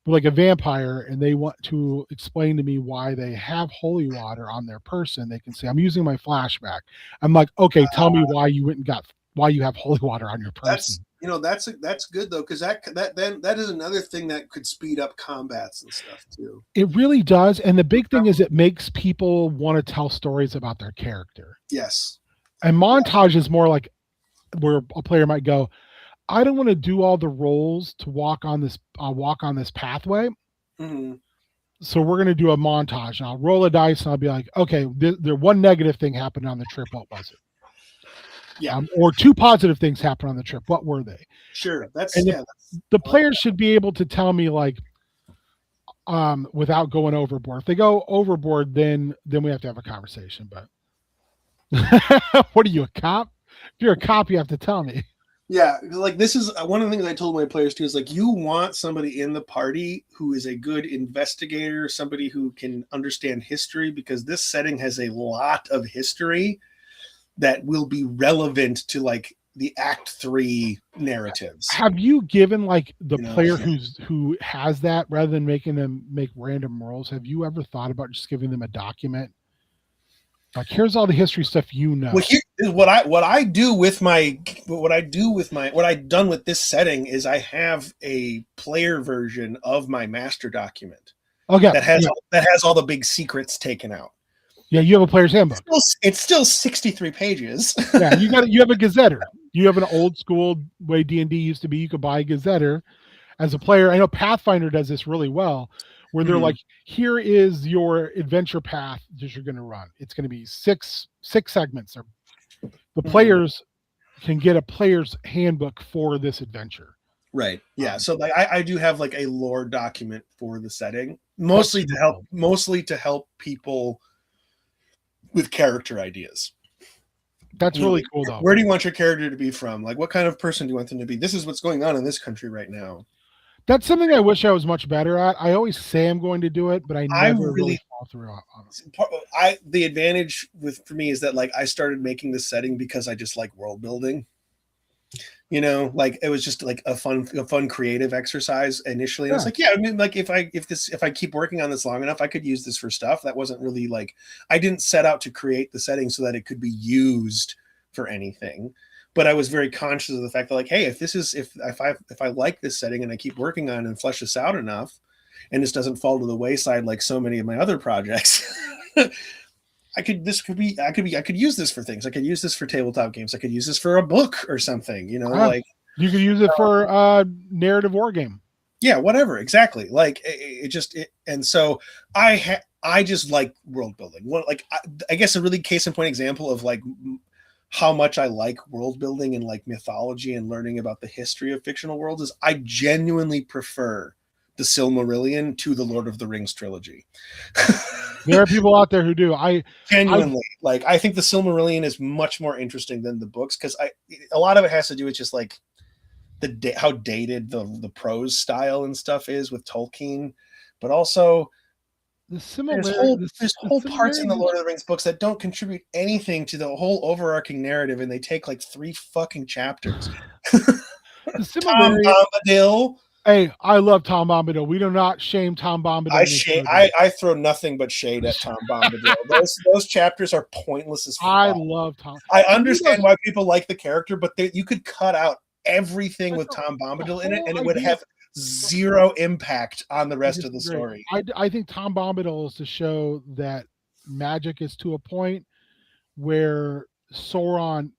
with like a vampire and they want to explain to me why they have holy water on their person, they can say, I'm using my flashback. I'm like, okay, tell me why you have holy water on your person. That's good though, because that is another thing that could speed up combats and stuff too. It really does. And the big thing is it makes people want to tell stories about their character. Yes. And montage is more like where a player might go, I don't want to do all the roles to walk on this pathway. Mm-hmm. So we're going to do a montage, and I'll roll a dice and I'll be like, okay, there one negative thing happened on the trip. What was it? Yeah. Or 2 positive things happened on the trip. What were they? Sure. The players should be able to tell me like, without going overboard. If they go overboard, then we have to have a conversation. But what are you, a cop? If you're a cop, you have to tell me. Yeah, like this is one of the things I told my players too is like you want somebody in the party who is a good investigator, somebody who can understand history, because this setting has a lot of history that will be relevant to like the Act 3 narratives. Have you given like the You know? player who has that, rather than making them make random rolls, have you ever thought about just giving them a document? Like, here's all the history stuff you know. Well, here is what I've done with this setting is I have a player version of my master document Okay. that has all the big secrets taken out. Yeah, you have a player's handbook. It's still 63 pages. Yeah, you have a gazetter. You have an old school way D&D used to be. You could buy a gazetter as a player. I know Pathfinder does this really well, where they're like, here is your adventure path that you're going to run. It's going to be six segments. Or the players can get a player's handbook for this adventure. Right. Yeah. So like I do have like a lore document for the setting, mostly to help people with character ideas. That's really cool though. Where do you want your character to be from? Like, what kind of person do you want them to be? This is what's going on in this country right now. That's something I wish I was much better at. I always say I'm going to do it, but I never really fall through on it. The advantage for me is that like I started making this setting because I just like world building. You know, like it was just like a fun creative exercise initially. And I was like, yeah, I mean, like if I keep working on this long enough, I could use this for stuff. That wasn't really like, I didn't set out to create the setting so that it could be used for anything. But I was very conscious of the fact that like, hey, if I like this setting and I keep working on it and flesh this out enough, and this doesn't fall to the wayside like so many of my other projects, I could use this for things. I could use this for tabletop games. I could use this for a book or something, you know, like you could use it for a narrative war game. Yeah, whatever. Exactly. Like and so I just like world building. I guess a really case in point example of like how much I like world building and like mythology and learning about the history of fictional worlds is I genuinely prefer the Silmarillion to the Lord of the Rings trilogy. There are people out there who do. I genuinely I think the Silmarillion is much more interesting than the books because a lot of it has to do with just like how dated the prose style and stuff is with Tolkien, but also there's whole parts in the Lord of the Rings books that don't contribute anything to the whole overarching narrative, and they take like 3 fucking chapters. Tom Bombadil. Hey, I love Tom Bombadil. We do not shame Tom Bombadil. I throw nothing but shade at Tom Bombadil. Those chapters are pointless as fuck. I love Tom. I understand why people like the character, but you could cut out everything with Tom Bombadil in it, and it would have zero impact on the rest of the story. I think Tom Bombadil is to show that magic is to a point where Sauron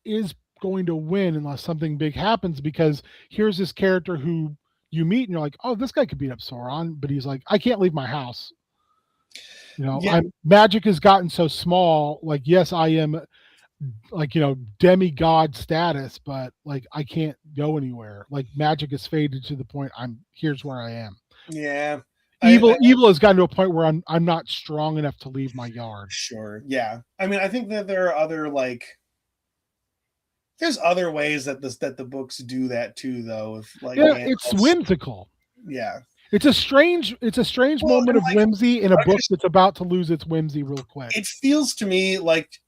is going to win unless something big happens, because here's this character who you meet and you're like, oh, this guy could beat up Sauron, but he's like, I can't leave my house. You know, magic has gotten so small. Like, yes, I am like, you know, demigod status, but like I can't go anywhere. Like magic has faded to the point here's where I am. Yeah. Evil has gotten to a point where I'm not strong enough to leave my yard. Sure. Yeah. I mean, I think that there are other there's other ways that the books do that too, though. It's whimsical. Yeah. It's a strange moment of whimsy in a book that's about to lose its whimsy real quick. It feels to me like,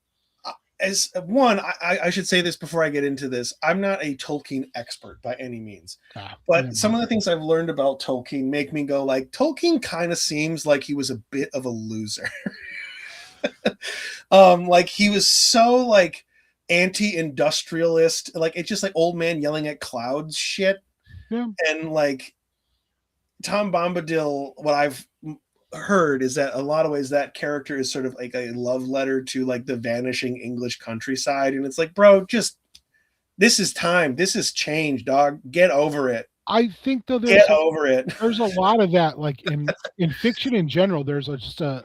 as one, I should say this before I get into this. I'm not a Tolkien expert by any means, but some of the things I've learned about Tolkien make me go like, Tolkien kind of seems like he was a bit of a loser. Like he was so like anti-industrialist, like it's just like old man yelling at clouds shit. Yeah. And like Tom Bombadil, what I've heard is that a lot of ways that character is sort of like a love letter to like the vanishing English countryside, and it's like, bro, just this is time, this is change, dog, get over it. I think though there's a lot of that, like in fiction in general. There's just a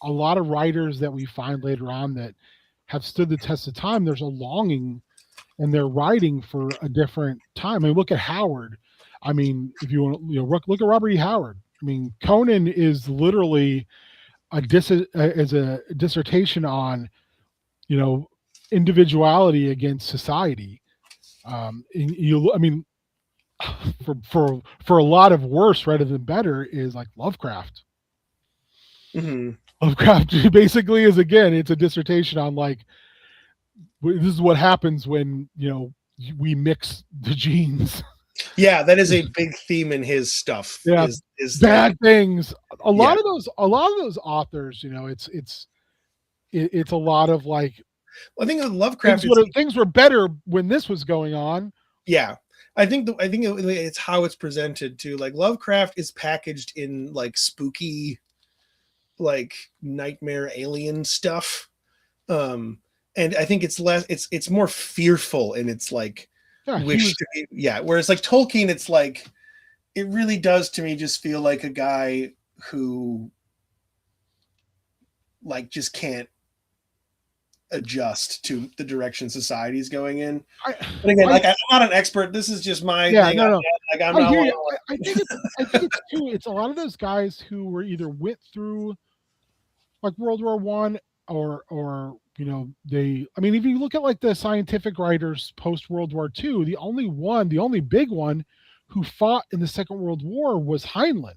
lot of writers that we find later on that have stood the test of time. There's a longing and they're writing for a different time. I mean, look at Howard. I mean, if you want to, look at Robert E. Howard. I mean, Conan is literally a dissertation on, individuality against society. I mean, for a lot of worse rather than better is like Lovecraft. Mm-hmm. Lovecraft basically is, again, it's a dissertation on like this is what happens when we mix the genes. Yeah, that is a big theme in his stuff. Yeah, is bad like, things. A Yeah. lot of those authors, it's a lot of like I think with Lovecraft, things were better when this was going on. yeah. I think it's how it's presented too. Like Lovecraft is packaged in like spooky, like nightmare alien stuff. And I think it's less, it's more fearful in its like Yeah, wish to be, yeah. Whereas like Tolkien, it's like, it really does to me just feel like a guy who like just can't adjust to the direction society's going in. But again, like I'm not an expert. This is just my thing. No. Like I'm not. I think it's too. It's a lot of those guys who were either went through like World War I or they. I mean, if you look at like the scientific writers post World War II, the only big one who fought in the Second World War was Heinlein.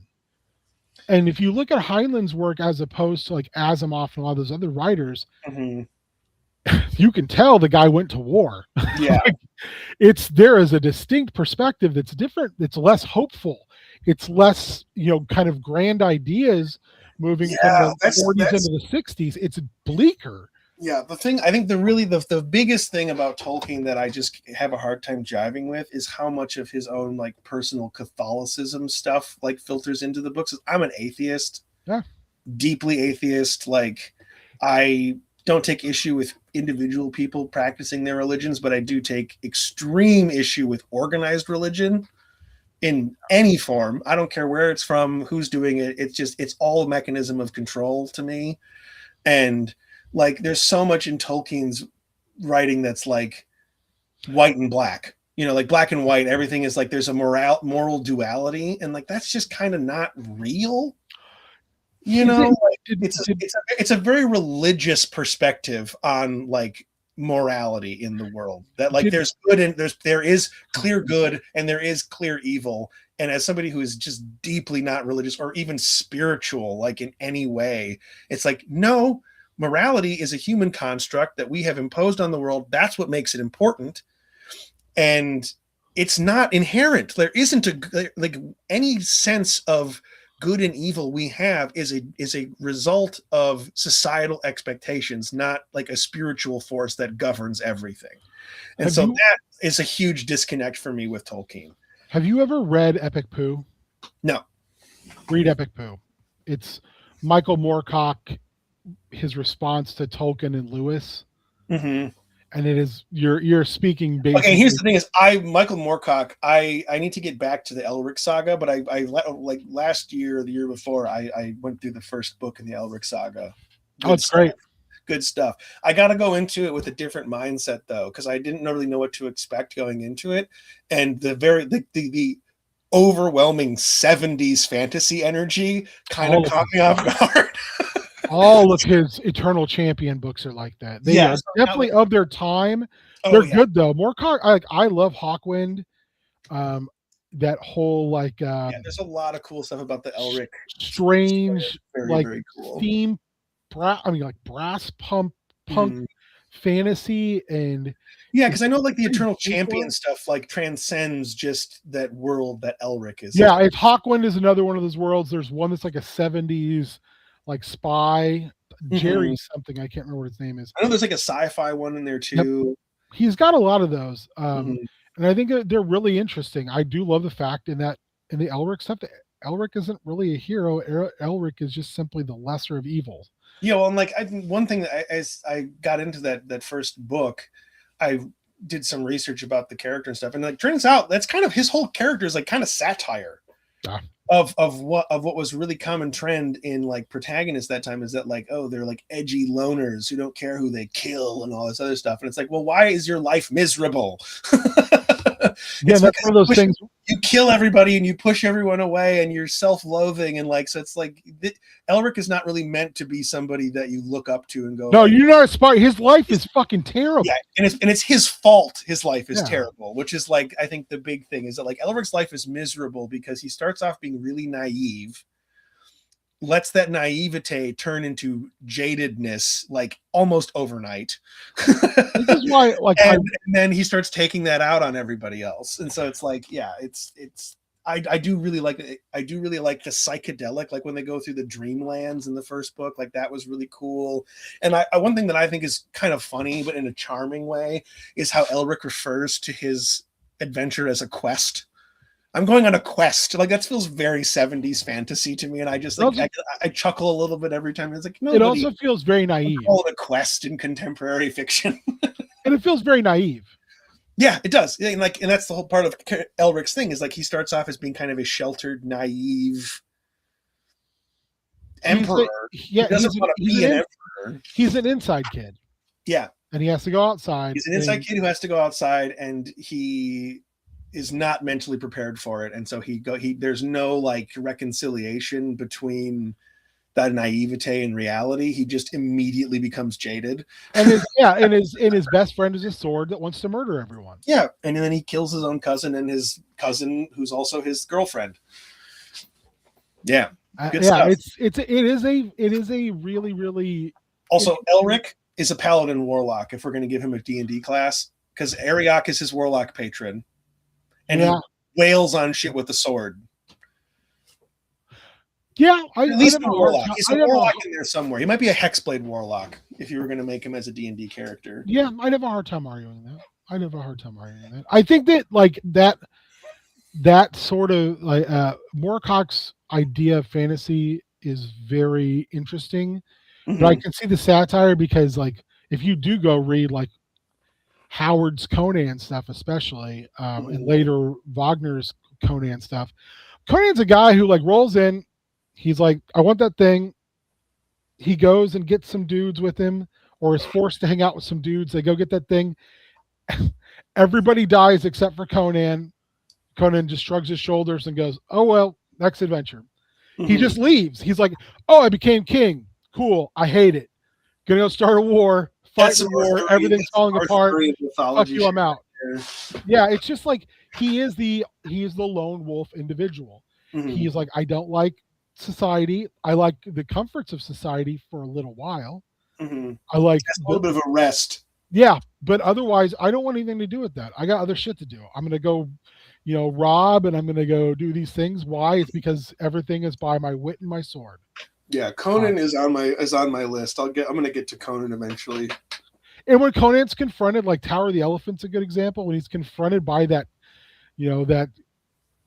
And if you look at Heinlein's work as opposed to like Asimov and a lot of those other writers, Mm-hmm. you can tell the guy went to war. Yeah. There is a distinct perspective that's different. It's less hopeful. It's less, kind of grand ideas moving from the 40s into the 60s. It's bleaker. Yeah. The thing, I think the biggest thing about Tolkien that I just have a hard time jiving with is how much of his own like personal Catholicism stuff like filters into the books. I'm an atheist. Yeah. Deeply atheist. Like I don't take issue with individual people practicing their religions, but I do take extreme issue with organized religion in any form. I don't care where it's from, who's doing it. It's all a mechanism of control to me. And like, there's so much in Tolkien's writing that's like white and black, like black and white. Everything is like, there's a moral duality. And like, that's just kind of not real. It's a very religious perspective on like morality in the world, that like there's good and there is clear good and there is clear evil. And as somebody who is just deeply not religious or even spiritual, like in any way, it's like, no, morality is a human construct that we have imposed on the world. That's what makes it important. And it's not inherent. There isn't like any sense of good and evil we have is a result of societal expectations, not like a spiritual force that governs everything. And that is a huge disconnect for me with Tolkien. Have you ever read Epic Pooh? No. Read Epic Pooh. It's Michael Moorcock, his response to Tolkien and Lewis. Mm-hmm. And it is you're speaking basically. Okay, here's the thing: is Michael Moorcock. I need to get back to the Elric saga, but I like last year, or the year before, I went through the first book in the Elric saga. It's great, good stuff. I got to go into it with a different mindset though, because I didn't really know what to expect going into it, and the overwhelming 70s fantasy energy kind of caught me off guard. All of his Eternal Champion books are like that. They are definitely of their time. They're good though. Moorcock, I love Hawkwind. That whole like there's a lot of cool stuff about the Elric. Strange, very, very cool. theme. Like brass punk fantasy and because I know like the Eternal Champion stuff like transcends just that world that Elric is. Yeah, if Hawkwind is another one of those worlds, there's one that's like a 70s like spy, Jerry something. I can't remember what his name is. I know there's like a sci-fi one in there too. Yep. He's got a lot of those. And I think they're really interesting. I do love the fact in the Elric stuff that Elric isn't really a hero. Elric is just simply the lesser of evils. Well, and like one thing that as I got into that first book, I did some research about the character and stuff, and like turns out that's kind of his whole character is like kind of satire. Yeah. Of what was really common trend in like protagonists that time is that like, oh, they're like edgy loners who don't care who they kill and all this other stuff. And it's like, well, why is your life miserable? Yeah, It's that's because one of those things. you kill everybody and you push everyone away and you're self-loathing and like, so it's like Elric is not really meant to be somebody that you look up to and go, No, like, you're not aspiring. His life is fucking terrible. yeah, and it's his fault. His life is Yeah. terrible, which is like, I think the big thing is that like Elric's life is miserable because he starts off being really naive, lets that naivete turn into jadedness like almost overnight. This is why, like, and then he starts taking that out on everybody else, and so it's like, yeah, it's I do really like the psychedelic, like when they go through the dreamlands in the first book, like that was really cool. And I one thing that I think is kind of funny but in a charming way is how Elric refers to his adventure as a quest. I'm going on a quest. Like that feels very 70s fantasy to me, and I just like I chuckle a little bit every time. It's like, it also feels very naive. Call it a quest in contemporary fiction. And it feels very naive. Yeah, it does. And that's the whole part of Elric's thing is like he starts off as being kind of a sheltered, naive emperor. He doesn't want to be an emperor. He's an inside kid. Yeah. And he has to go outside. He's an inside kid who has to go outside, and he is not mentally prepared for it. And so there's no like reconciliation between that naivete and reality. He just immediately becomes jaded. And his best friend is a sword that wants to murder everyone. Yeah. And then he kills his own cousin and his cousin who's also his girlfriend. Yeah. Good stuff. It is a really, really also Elric is a paladin warlock if we're going to give him a D&D class, because Ariok is his warlock patron. And he wails on shit with the sword. Yeah, at least a warlock. He's a warlock in there somewhere. He might be a hexblade warlock if you were going to make him as a D&D character. Yeah, I'd have a hard time arguing that. I think that like that sort of like Moorcock's idea of fantasy is very interesting, but I can see the satire because like if you do go read like Howard's Conan stuff, especially, and later Wagner's Conan stuff. Conan's a guy who like rolls in. He's like, I want that thing. He goes and gets some dudes with him, or is forced to hang out with some dudes. They go get that thing. Everybody dies except for Conan. Conan just shrugs his shoulders and goes, oh, well, next adventure. He just leaves. He's like, oh, I became king. Cool. I hate it. Gonna go start a war. Fight the war, everything's falling apart. Fuck you, I'm out. Yeah, it's just like he is the lone wolf individual. He's like, I don't like society. I like the comforts of society for a little while. I like a little bit of a rest. Yeah, but otherwise, I don't want anything to do with that. I got other shit to do. I'm gonna go, rob, and I'm gonna go do these things. Why? It's because everything is by my wit and my sword. Yeah, Conan is on my list. I'm gonna get to Conan eventually. And when Conan's confronted, like Tower of the Elephant's a good example, when he's confronted by that, that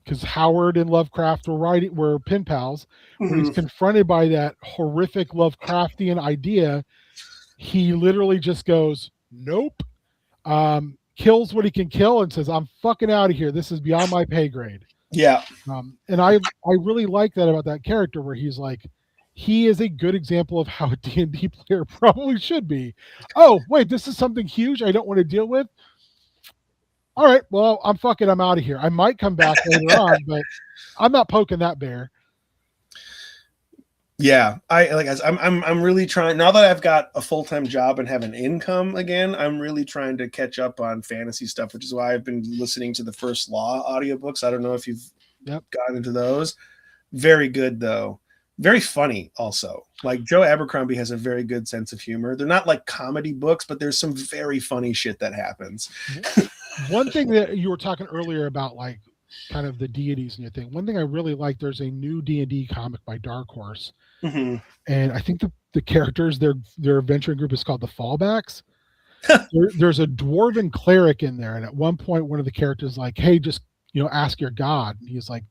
because Howard and Lovecraft were pen pals. When he's confronted by that horrific Lovecraftian idea, he literally just goes, nope. Kills what he can kill and says, I'm fucking out of here. This is beyond my pay grade. Yeah. And I really like that about that character where he's like, he is a good example of how a D&D player probably should be. Oh, wait, this is something huge I don't want to deal with. All right, well, I'm out of here. I might come back later on, but I'm not poking that bear. Yeah, I'm really trying now that I've got a full-time job and have an income again. I'm really trying to catch up on fantasy stuff, which is why I've been listening to the First Law audiobooks. I don't know if you've gotten into those. Very good though. Very funny also. Like Joe Abercrombie has a very good sense of humor. They're not like comedy books, but there's some very funny shit that happens. One thing that you were talking earlier about, like kind of the deities and your thing. One thing I really like, there's a new D&D comic by Dark Horse. And I think the characters, their adventuring group is called the Fallbacks. There's a dwarven cleric in there. And at one point, one of the characters is like, hey, just, ask your god. And he's like,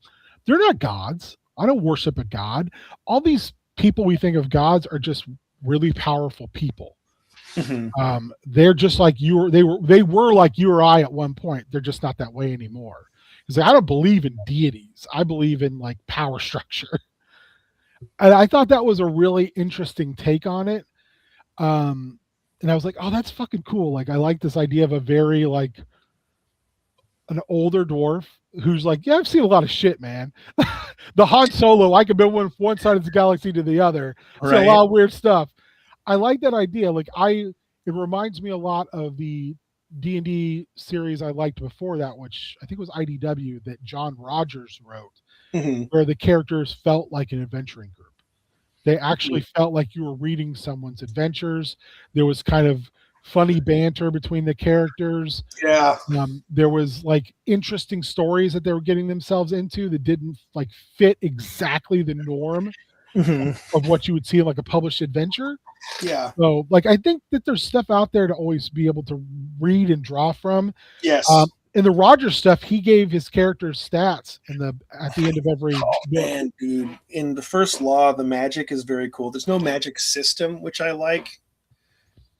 they're not gods. I don't worship a god. All these people we think of gods are just really powerful people. They're just like you. They were like you or I at one point. They're just not that way anymore. Because I don't believe in deities. I believe in like power structure. And I thought that was a really interesting take on it. And I was like, oh, that's fucking cool. Like I like this idea of a very like an older dwarf who's like, yeah, I've seen a lot of shit, man. The Han Solo, I could be one side of the galaxy to the other. See a Right. lot of weird stuff. I like that idea. It reminds me a lot of the D&D series I liked before that, which I think was IDW that John Rogers wrote, Mm-hmm. where the characters felt like an adventuring group. They actually felt like you were reading someone's adventures. There was kind of funny banter between the characters. Yeah. There was like interesting stories that they were getting themselves into that didn't like fit exactly the norm of what you would see in like a published adventure. Yeah. So like I think that there's stuff out there to always be able to read and draw from. Yes. In the Rogers stuff, he gave his characters stats at the end of every book. Man, dude, in the first law, the magic is very cool. There's no magic system, which I like.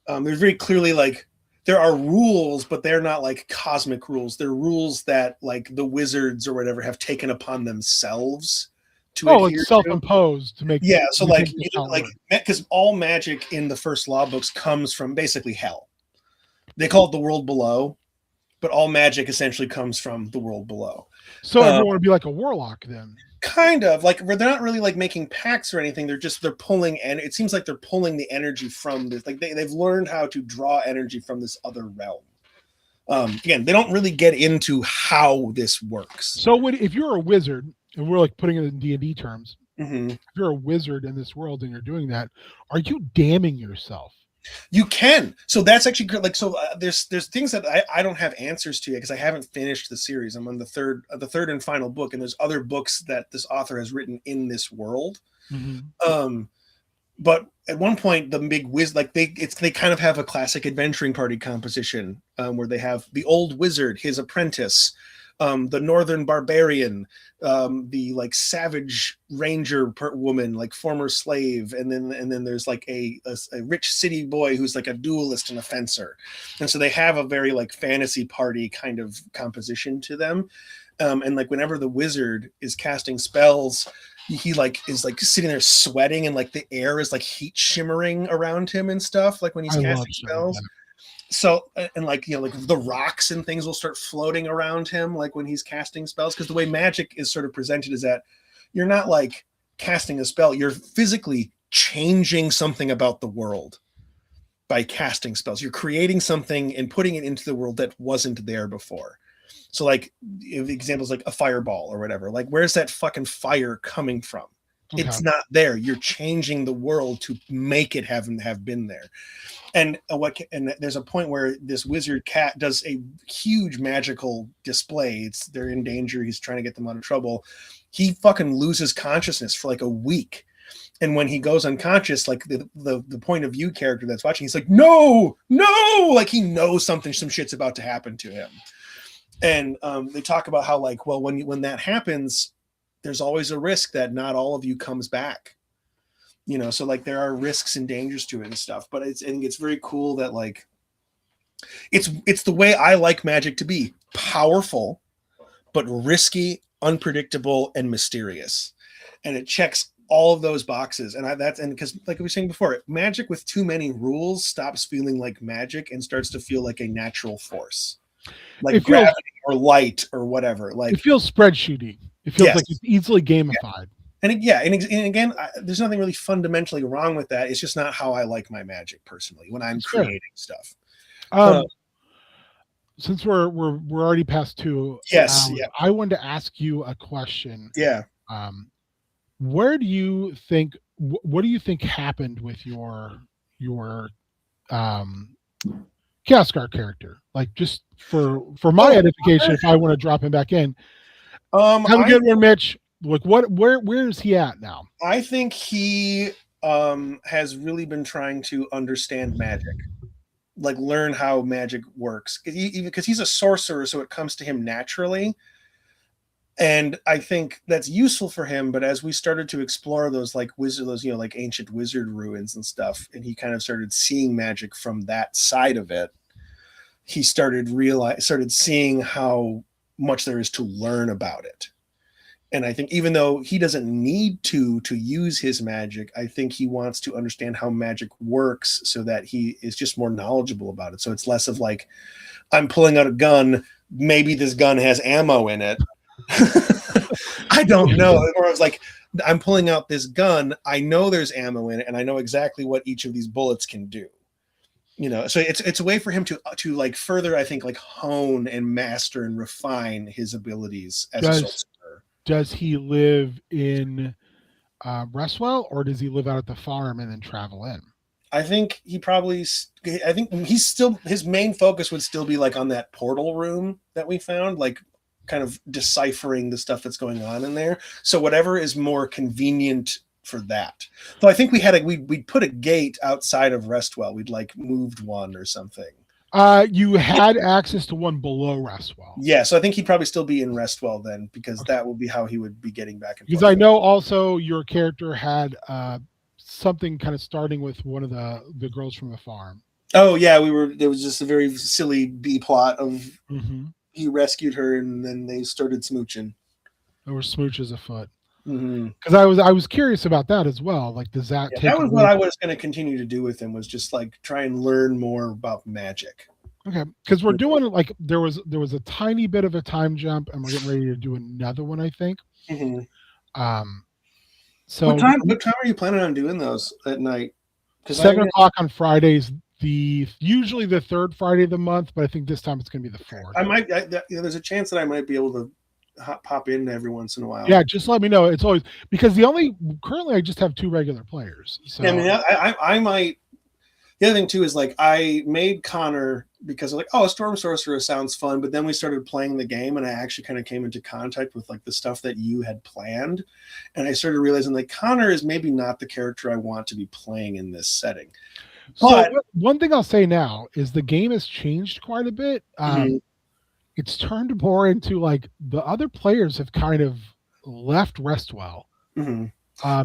There's very clearly like there are rules, but they're not like cosmic rules. They're rules that like the wizards or whatever have taken upon themselves to adhere it's self-imposed to make. Yeah, so like because all magic in the first law books comes from basically hell. They call it the world below, but all magic essentially comes from the world below. So everyone would be like a warlock then. Kind of like where they're not really like making pacts or anything. They're pulling, and it seems like they're pulling the energy from this. Like they've learned how to draw energy from this other realm. Again, they don't really get into how this works. So if you're a wizard, and we're like putting it in D&D terms, Mm-hmm. if you're a wizard in this world and you're doing that, are you damning yourself? You can. So that's actually good. Like, so there's things that I don't have answers to yet because I haven't finished the series. I'm on the third and final book, and there's other books that this author has written in this world. Mm-hmm. But at one point, the big they kind of have a classic adventuring party composition where they have the old wizard, his apprentice, the northern barbarian, the like savage ranger woman, like former slave, and then there's like a rich city boy who's like a duelist and a fencer, and so they have a very like fantasy party kind of composition to them, and like whenever the wizard is casting spells, he like is like sitting there sweating and like the air is like heat shimmering around him and stuff like when he's casting spells. So, and like, you know, like the rocks and things will start floating around him, like when he's casting spells. Because the way magic is sort of presented is that you're not like casting a spell, you're physically changing something about the world by casting spells. You're creating something and putting it into the world that wasn't there before. So, like, examples like a fireball or whatever, like, where's that fucking fire coming from? Okay. It's not there. You're changing the world to make it have been there. And there's a point where this wizard cat does a huge magical display. They're in danger. He's trying to get them out of trouble. He fucking loses consciousness for like a week. And when he goes unconscious, like the point of view character that's watching, he's like, no, like he knows some shit's about to happen to him. And they talk about how like, well, when that happens, there's always a risk that not all of you comes back. You know, so like there are risks and dangers to it and stuff, but I think it's very cool that like it's the way I like magic to be: powerful, but risky, unpredictable, and mysterious. And it checks all of those boxes. And because like we were saying before, magic with too many rules stops feeling like magic and starts to feel like a natural force, like gravity or light or whatever. Like it feels spreadsheety. It feels like it's easily gamified. Yeah. And again, there's nothing really fundamentally wrong with that. It's just not how I like my magic personally when I'm creating stuff. Since we're already past 2 hours, I wanted to ask you a question. Yeah. What do you think happened with your Chaos Guard character? Like, just for my edification, if I want to drop him back in. Have a good one, Mitch. Like, where is he at now? I think he has really been trying to understand magic, like learn how magic works. Because he's a sorcerer, so it comes to him naturally. And I think that's useful for him. But as we started to explore those like like ancient wizard ruins and stuff, and he kind of started seeing magic from that side of it, he started seeing how much there is to learn about it. And I think even though he doesn't need to use his magic, I think he wants to understand how magic works so that he is just more knowledgeable about it. So it's less of like, I'm pulling out a gun, maybe this gun has ammo in it. I don't know. Or it's like, I'm pulling out this gun, I know there's ammo in it, and I know exactly what each of these bullets can do. So it's a way for him to like further, I think, like hone and master and refine his abilities as a sorcerer. Does he live in Restwell, or does he live out at the farm and then travel in? I think he's still, his main focus would still be like on that portal room that we found, like kind of deciphering the stuff that's going on in there. So whatever is more convenient for that. So I think we'd put a gate outside of Restwell. We'd like moved one or something. You had access to one below Restwell. Yeah, so I think he'd probably still be in Restwell then, because that will be how he would be getting back and forth. Because I know also your character had something kind of starting with one of the girls from the farm. Oh yeah, there was just a very silly B plot of he rescued her and then they started smooching. There were smooches afoot. Because I was curious about that as well. Like, does that take? That was what I was going to continue to do with him, was just like try and learn more about magic. Okay, because we're doing like there was a tiny bit of a time jump, and we're getting ready to do another one, I think. So what time are you planning on doing those at night? 7:00 on Fridays. Usually the third Friday of the month, but I think this time it's going to be the fourth. There's a chance that I might be able to pop in every once in a while. Yeah, just let me know. It's always because currently I just have 2 regular players. So I mean, I might. The other thing too is like I made Connor because I'm like, oh, a Storm Sorcerer sounds fun, but then we started playing the game and I actually kind of came into contact with like the stuff that you had planned, and I started realizing like Connor is maybe not the character I want to be playing in this setting. But so one thing I'll say now is the game has changed quite a bit. It's turned more into like the other players have kind of left Restwell. I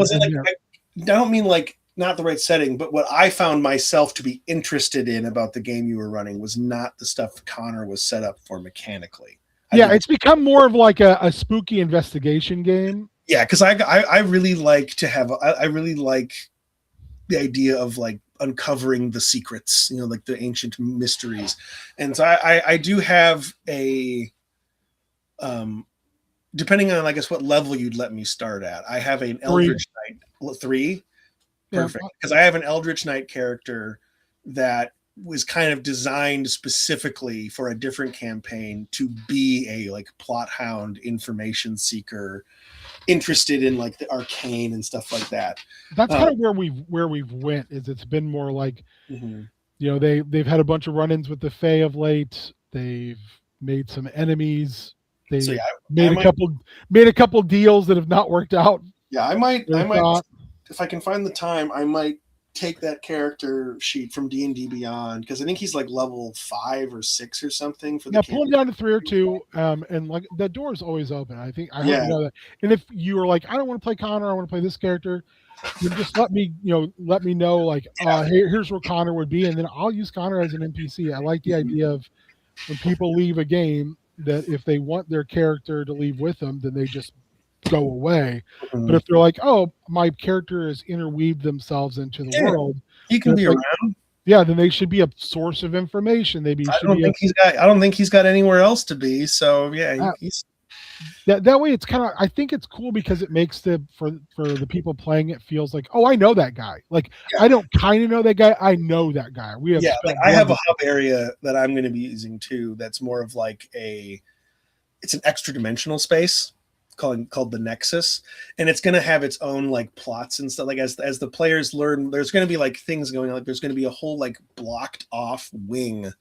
don't mean like not the right setting, but what I found myself to be interested in about the game you were running was not the stuff Connor was set up for mechanically. It's become more of like a spooky investigation game. Yeah, because I really like to have I really like the idea of like uncovering the secrets, like the ancient mysteries. And so I do have a depending on I guess what level you'd let me start at. I have an Eldritch Knight 3. Perfect. Because I have an Eldritch Knight character that was kind of designed specifically for a different campaign to be a like plot hound, information seeker, interested in like the arcane and stuff like that. That's kind of where we've went. Is it's been more like they've had a bunch of run-ins with the Fae of late. They've made some enemies. They made a couple deals that have not worked out. Yeah, I might if I can find the time, I might take that character sheet from D&D Beyond, because I think he's like level 5 or 6 or something for the pull him down to 3 or 2, and like the door is always open. I hope you know that. And if you are like, I don't want to play Connor, I want to play this character, then just let me know like here's where Connor would be, and then I'll use Connor as an NPC. I like the idea of when people leave a game that if they want their character to leave with them, then they just go away. But if they're like, oh, my character has interweaved themselves into the world, he can be around. Yeah, then they should be a source of information. I don't think he's got anywhere else to be. So he's that way. It's kind of, I think it's cool because it makes for the people playing it feels like, oh, I know that guy. Like I don't kind of know that guy. I know that guy. I have a hub area that I'm going to be using too. That's more of like it's an extra dimensional space called the Nexus, and it's going to have its own like plots and stuff. Like as the players learn, there's going to be like things going on. Like there's going to be a whole like blocked off wing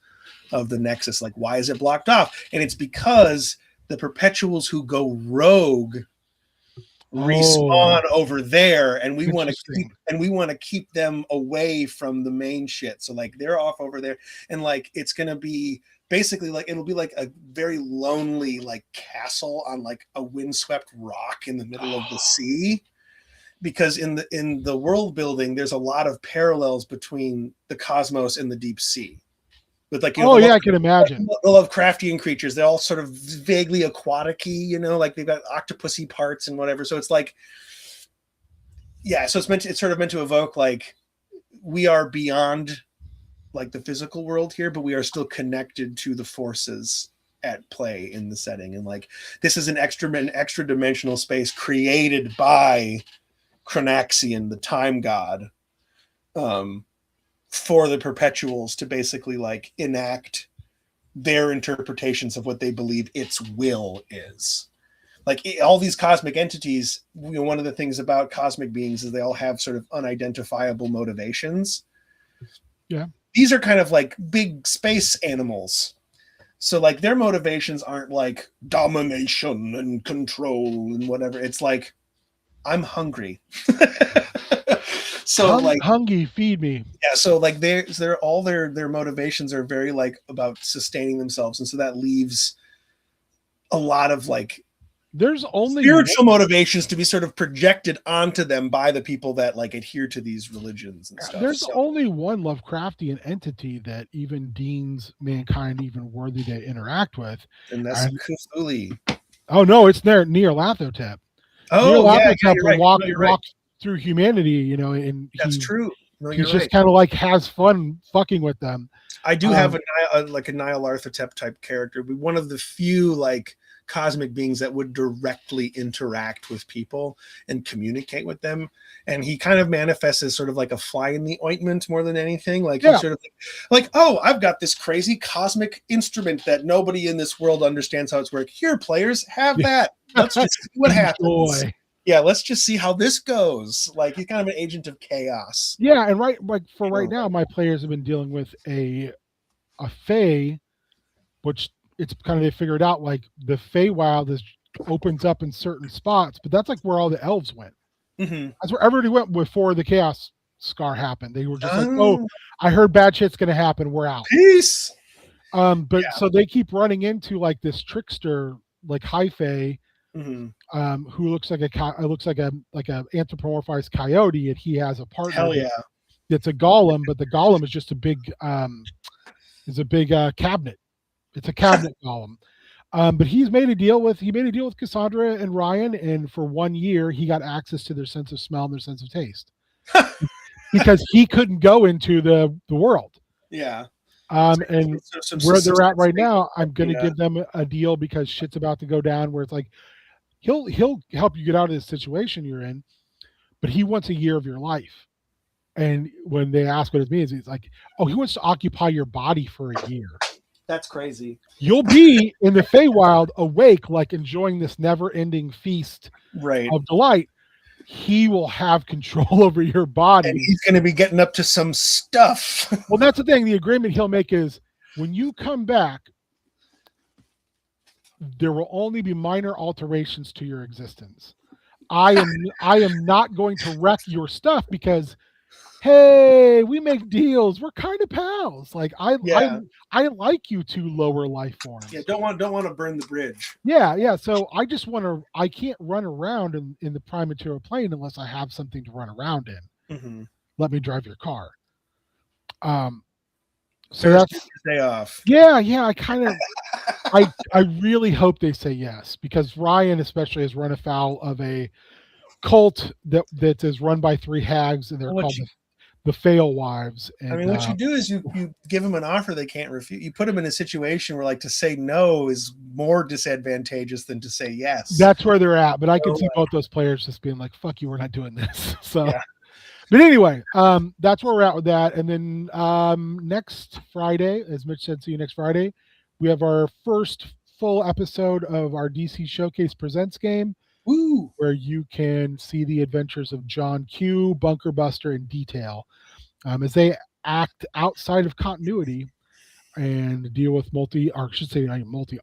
of the Nexus. Like why is it blocked off? And it's because the perpetuals who go rogue respawn over there, and we want to keep them away from the main shit. So like they're off over there, and like it's going to be basically like it'll be like a very lonely like castle on like a windswept rock in the middle of the sea, because in the world building there's a lot of parallels between the cosmos and the deep sea. with like, Oh yeah, I can imagine. the Lovecraftian creatures. They're all sort of vaguely aquatic-y, like they've got octopusy parts and whatever. So it's like, yeah, so it's sort of meant to evoke like we are beyond like the physical world here, but we are still connected to the forces at play in the setting. And like, this is an extra dimensional space created by Chronaxian, the time god, for the perpetuals to basically like enact their interpretations of what they believe its will is. Like all these cosmic entities, one of the things about cosmic beings is they all have sort of unidentifiable motivations. Yeah. These are kind of like big space animals. So like their motivations aren't like domination and control and whatever. It's like, I'm hungry. So like hungry, feed me. Yeah, so like they're all their motivations are very like about sustaining themselves, and so that leaves a lot of like there's only spiritual motivations to be sort of projected onto them by the people that like adhere to these religions and stuff. There's only one Lovecraftian entity that even deems mankind even worthy to interact with, and that's Cthulhu. Oh no, it's Nyarlathotep. Oh, Nyarlathotep yeah, walk through humanity, and that's true. No, he's just kind of like has fun fucking with them. I do have a Nyarlathotep type character, but one of the few like cosmic beings that would directly interact with people and communicate with them. And he kind of manifests as sort of like a fly in the ointment more than anything. Like he's sort of like, oh, I've got this crazy cosmic instrument that nobody in this world understands how it's working. Here, players, have that. Let's just see what happens. Yeah, let's just see how this goes. Like he's kind of an agent of chaos. Yeah, and right now, my players have been dealing with a Fae, which it's kind of they figured out like the Feywild opens up in certain spots, but that's like where all the elves went. Mm-hmm. That's where everybody went before the Chaos Scar happened. They were just like, oh, I heard bad shit's gonna happen. We're out. Peace. So they keep running into like this trickster, like High Fae. Mm-hmm. Who looks like a anthropomorphized coyote, and he has a partner. Hell yeah! It's a golem, but the golem is just a big cabinet. It's a cabinet golem. But he made a deal with Cassandra and Ryan, and for 1 year he got access to their sense of smell and their sense of taste because he couldn't go into the world. Yeah. And where they're at right now, I'm going to give them a deal because shit's about to go down. Where it's like. He'll help you get out of this situation you're in, but he wants a year of your life. And when they ask what it means, he's like, oh, he wants to occupy your body for a year. That's crazy. You'll be in the Feywild awake, like enjoying this never-ending feast of delight. He will have control over your body. And he's going to be getting up to some stuff. Well, that's the thing. The agreement he'll make is when you come back, there will only be minor alterations to your existence. I am not going to wreck your stuff because, hey, we make deals. We're kind of pals. Like I like you two lower life forms. Yeah, don't want to burn the bridge. Yeah. So I just want to. I can't run around in the prime material plane unless I have something to run around in. Mm-hmm. Let me drive your car. So that's your day off. Yeah. I kind of. I really hope they say yes because Ryan especially has run afoul of a cult that is run by 3 hags and they're called the Fail Wives. And, I mean, what you do is you give them an offer they can't refuse. You put them in a situation where like to say no is more disadvantageous than to say yes. That's where they're at. But I can see both those players just being like, "Fuck you, we're not doing this." So. Yeah. But anyway, that's where we're at with that. And then next Friday, as Mitch said, see you next Friday. We have our first full episode of our DC Showcase Presents game. Woo! Where you can see the adventures of John Q, Bunker Buster, and Detail as they act outside of continuity and deal with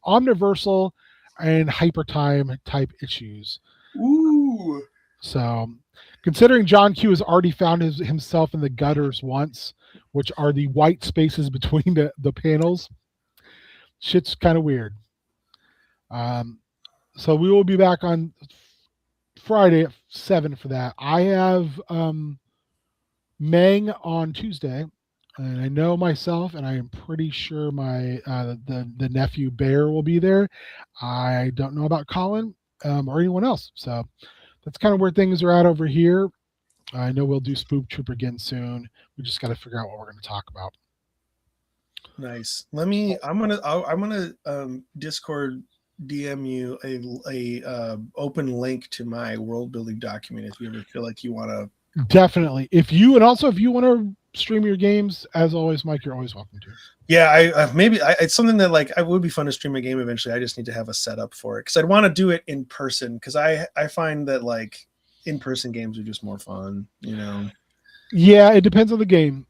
omniversal and hypertime type issues. Ooh! So, considering John Q has already found himself in the gutters once, which are the white spaces between the panels, shit's kind of weird. So we will be back on Friday at 7 for that. I have Mang on Tuesday, and I know myself, and I am pretty sure my the nephew Bear will be there. I don't know about Colin or anyone else. So that's kind of where things are at over here. I know we'll do Spook Troop again soon. We just got to figure out what we're going to talk about. Nice. I'm gonna Discord DM you a open link to my world building document if you ever feel like you want to. Definitely. If you want to stream your games, as always, Mike, you're always welcome to. Yeah, it's something that like I would be fun to stream a game eventually. I just need to have a setup for it because I'd want to do it in person because I find that like in person games are just more fun, you know. Yeah, it depends on the game.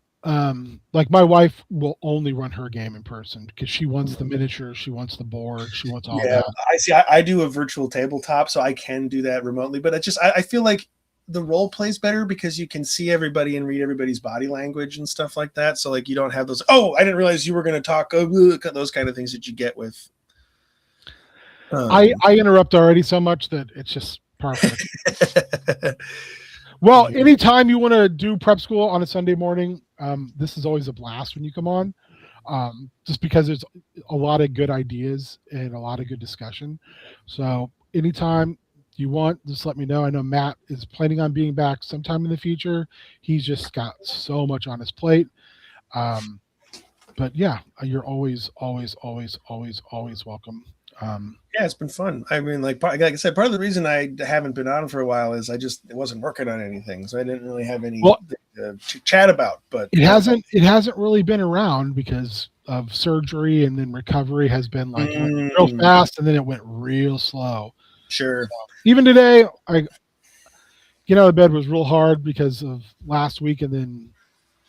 Like my wife will only run her game in person because she wants the miniatures, she wants the board, she wants all that. I see. I do a virtual tabletop, so I can do that remotely. But it's just I feel like the role plays better because you can see everybody and read everybody's body language and stuff like that. So like you don't have those. Oh, I didn't realize you were going to talk. Those kind of things that you get with. I interrupt already so much that it's just perfect. Well, anytime you want to do prep school on a Sunday morning, this is always a blast when you come on, just because there's a lot of good ideas and a lot of good discussion. So anytime you want, just let me know. I know Matt is planning on being back sometime in the future. He's just got so much on his plate. But yeah, you're always welcome. Yeah, it's been fun. I mean, like I said, part of the reason I haven't been on for a while is I just wasn't working on anything, so I didn't really have any to chat about. But it hasn't really been around because of surgery, and then recovery has been like real fast, and then it went real slow. Sure. Even today, I get out of bed was real hard because of last week, and then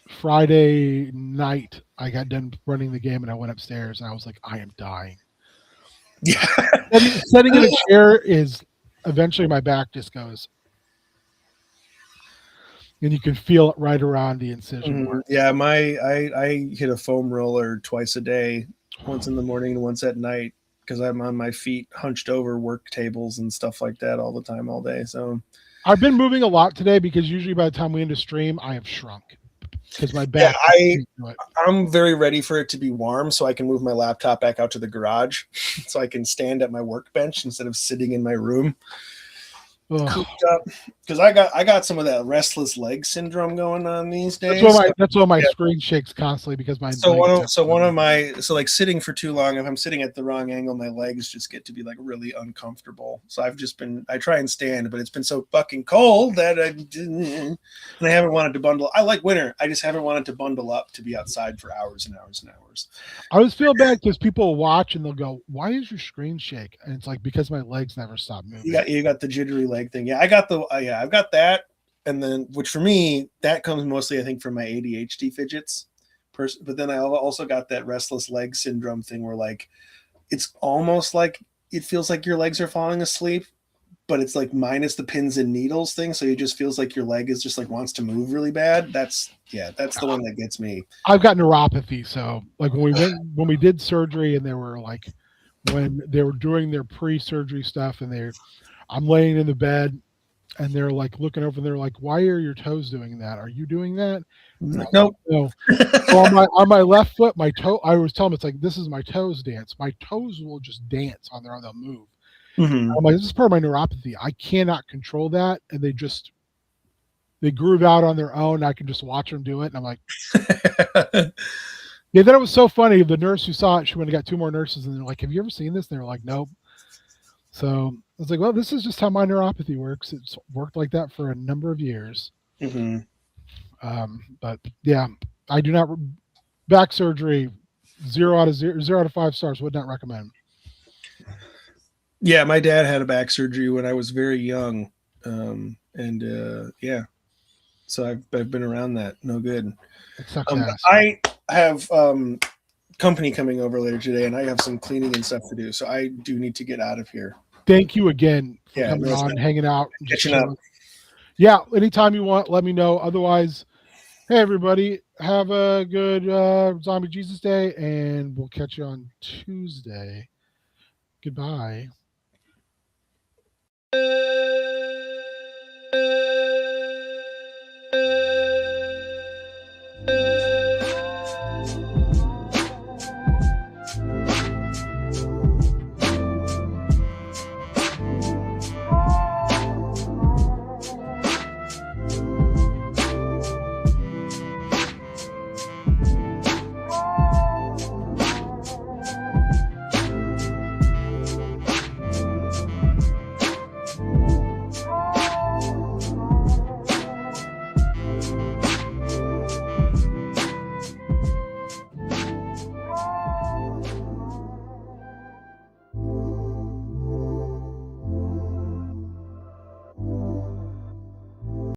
Friday night I got done running the game, and I went upstairs, and I was like, I am dying. Yeah. Sitting in a chair is eventually my back just goes, and you can feel it right around the incision. Yeah, I hit a foam roller twice a day, once in the morning and once at night, because I'm on my feet hunched over work tables and stuff like that all the time, all day. So I've been moving a lot today because usually by the time we end a stream, I have shrunk. Because my back. Yeah, I'm very ready for it to be warm so I can move my laptop back out to the garage so I can stand at my workbench instead of sitting in my room. Because I got some of that restless leg syndrome going on these days. That's why my screen shakes constantly because my so like sitting for too long, if I'm sitting at the wrong angle, my legs just get to be like really uncomfortable. So I try and stand, but it's been so fucking cold that I haven't wanted to bundle. I like winter. I just haven't wanted to bundle up to be outside for hours and hours and hours. I always feel bad because people will watch and they'll go, "Why is your screen shake?" And it's like because my legs never stop moving. You got the jittery leg thing. Yeah, I've got that, and then which for me that comes mostly I think from my ADHD fidgets. But then I also got that restless leg syndrome thing where like it's almost like it feels like your legs are falling asleep, but it's like minus the pins and needles thing. So it just feels like your leg is just like wants to move really bad. That's the one that gets me. I've got neuropathy. So like when we did surgery and they were like, when they were doing their pre-surgery stuff and I'm laying in the bed and they're like looking over and they're like, why are your toes doing that? Are you doing that? Nope. No. So on my left foot, my toe, I was telling them, it's like, this is my toes dance. My toes will just dance on their own. They'll move. Mm-hmm. I'm like, this is part of my neuropathy. I cannot control that. And they groove out on their own. I can just watch them do it. And I'm like, yeah, then it was so funny. The nurse who saw it, she went and got 2 more nurses and they're like, have you ever seen this? And they were like, nope. So I was like, well, this is just how my neuropathy works. It's worked like that for a number of years. Mm-hmm. But yeah, I do not back surgery. 0 out of 5 stars. Would not recommend. Yeah, my dad had a back surgery when I was very young, yeah. So I've been around that. No good. It sucks I have company coming over later today, and I have some cleaning and stuff to do. So I do need to get out of here. Thank you again for coming on, hanging out, catching up. Yeah, anytime you want, let me know. Otherwise, hey everybody, have a good Zombie Jesus Day, and we'll catch you on Tuesday. Goodbye.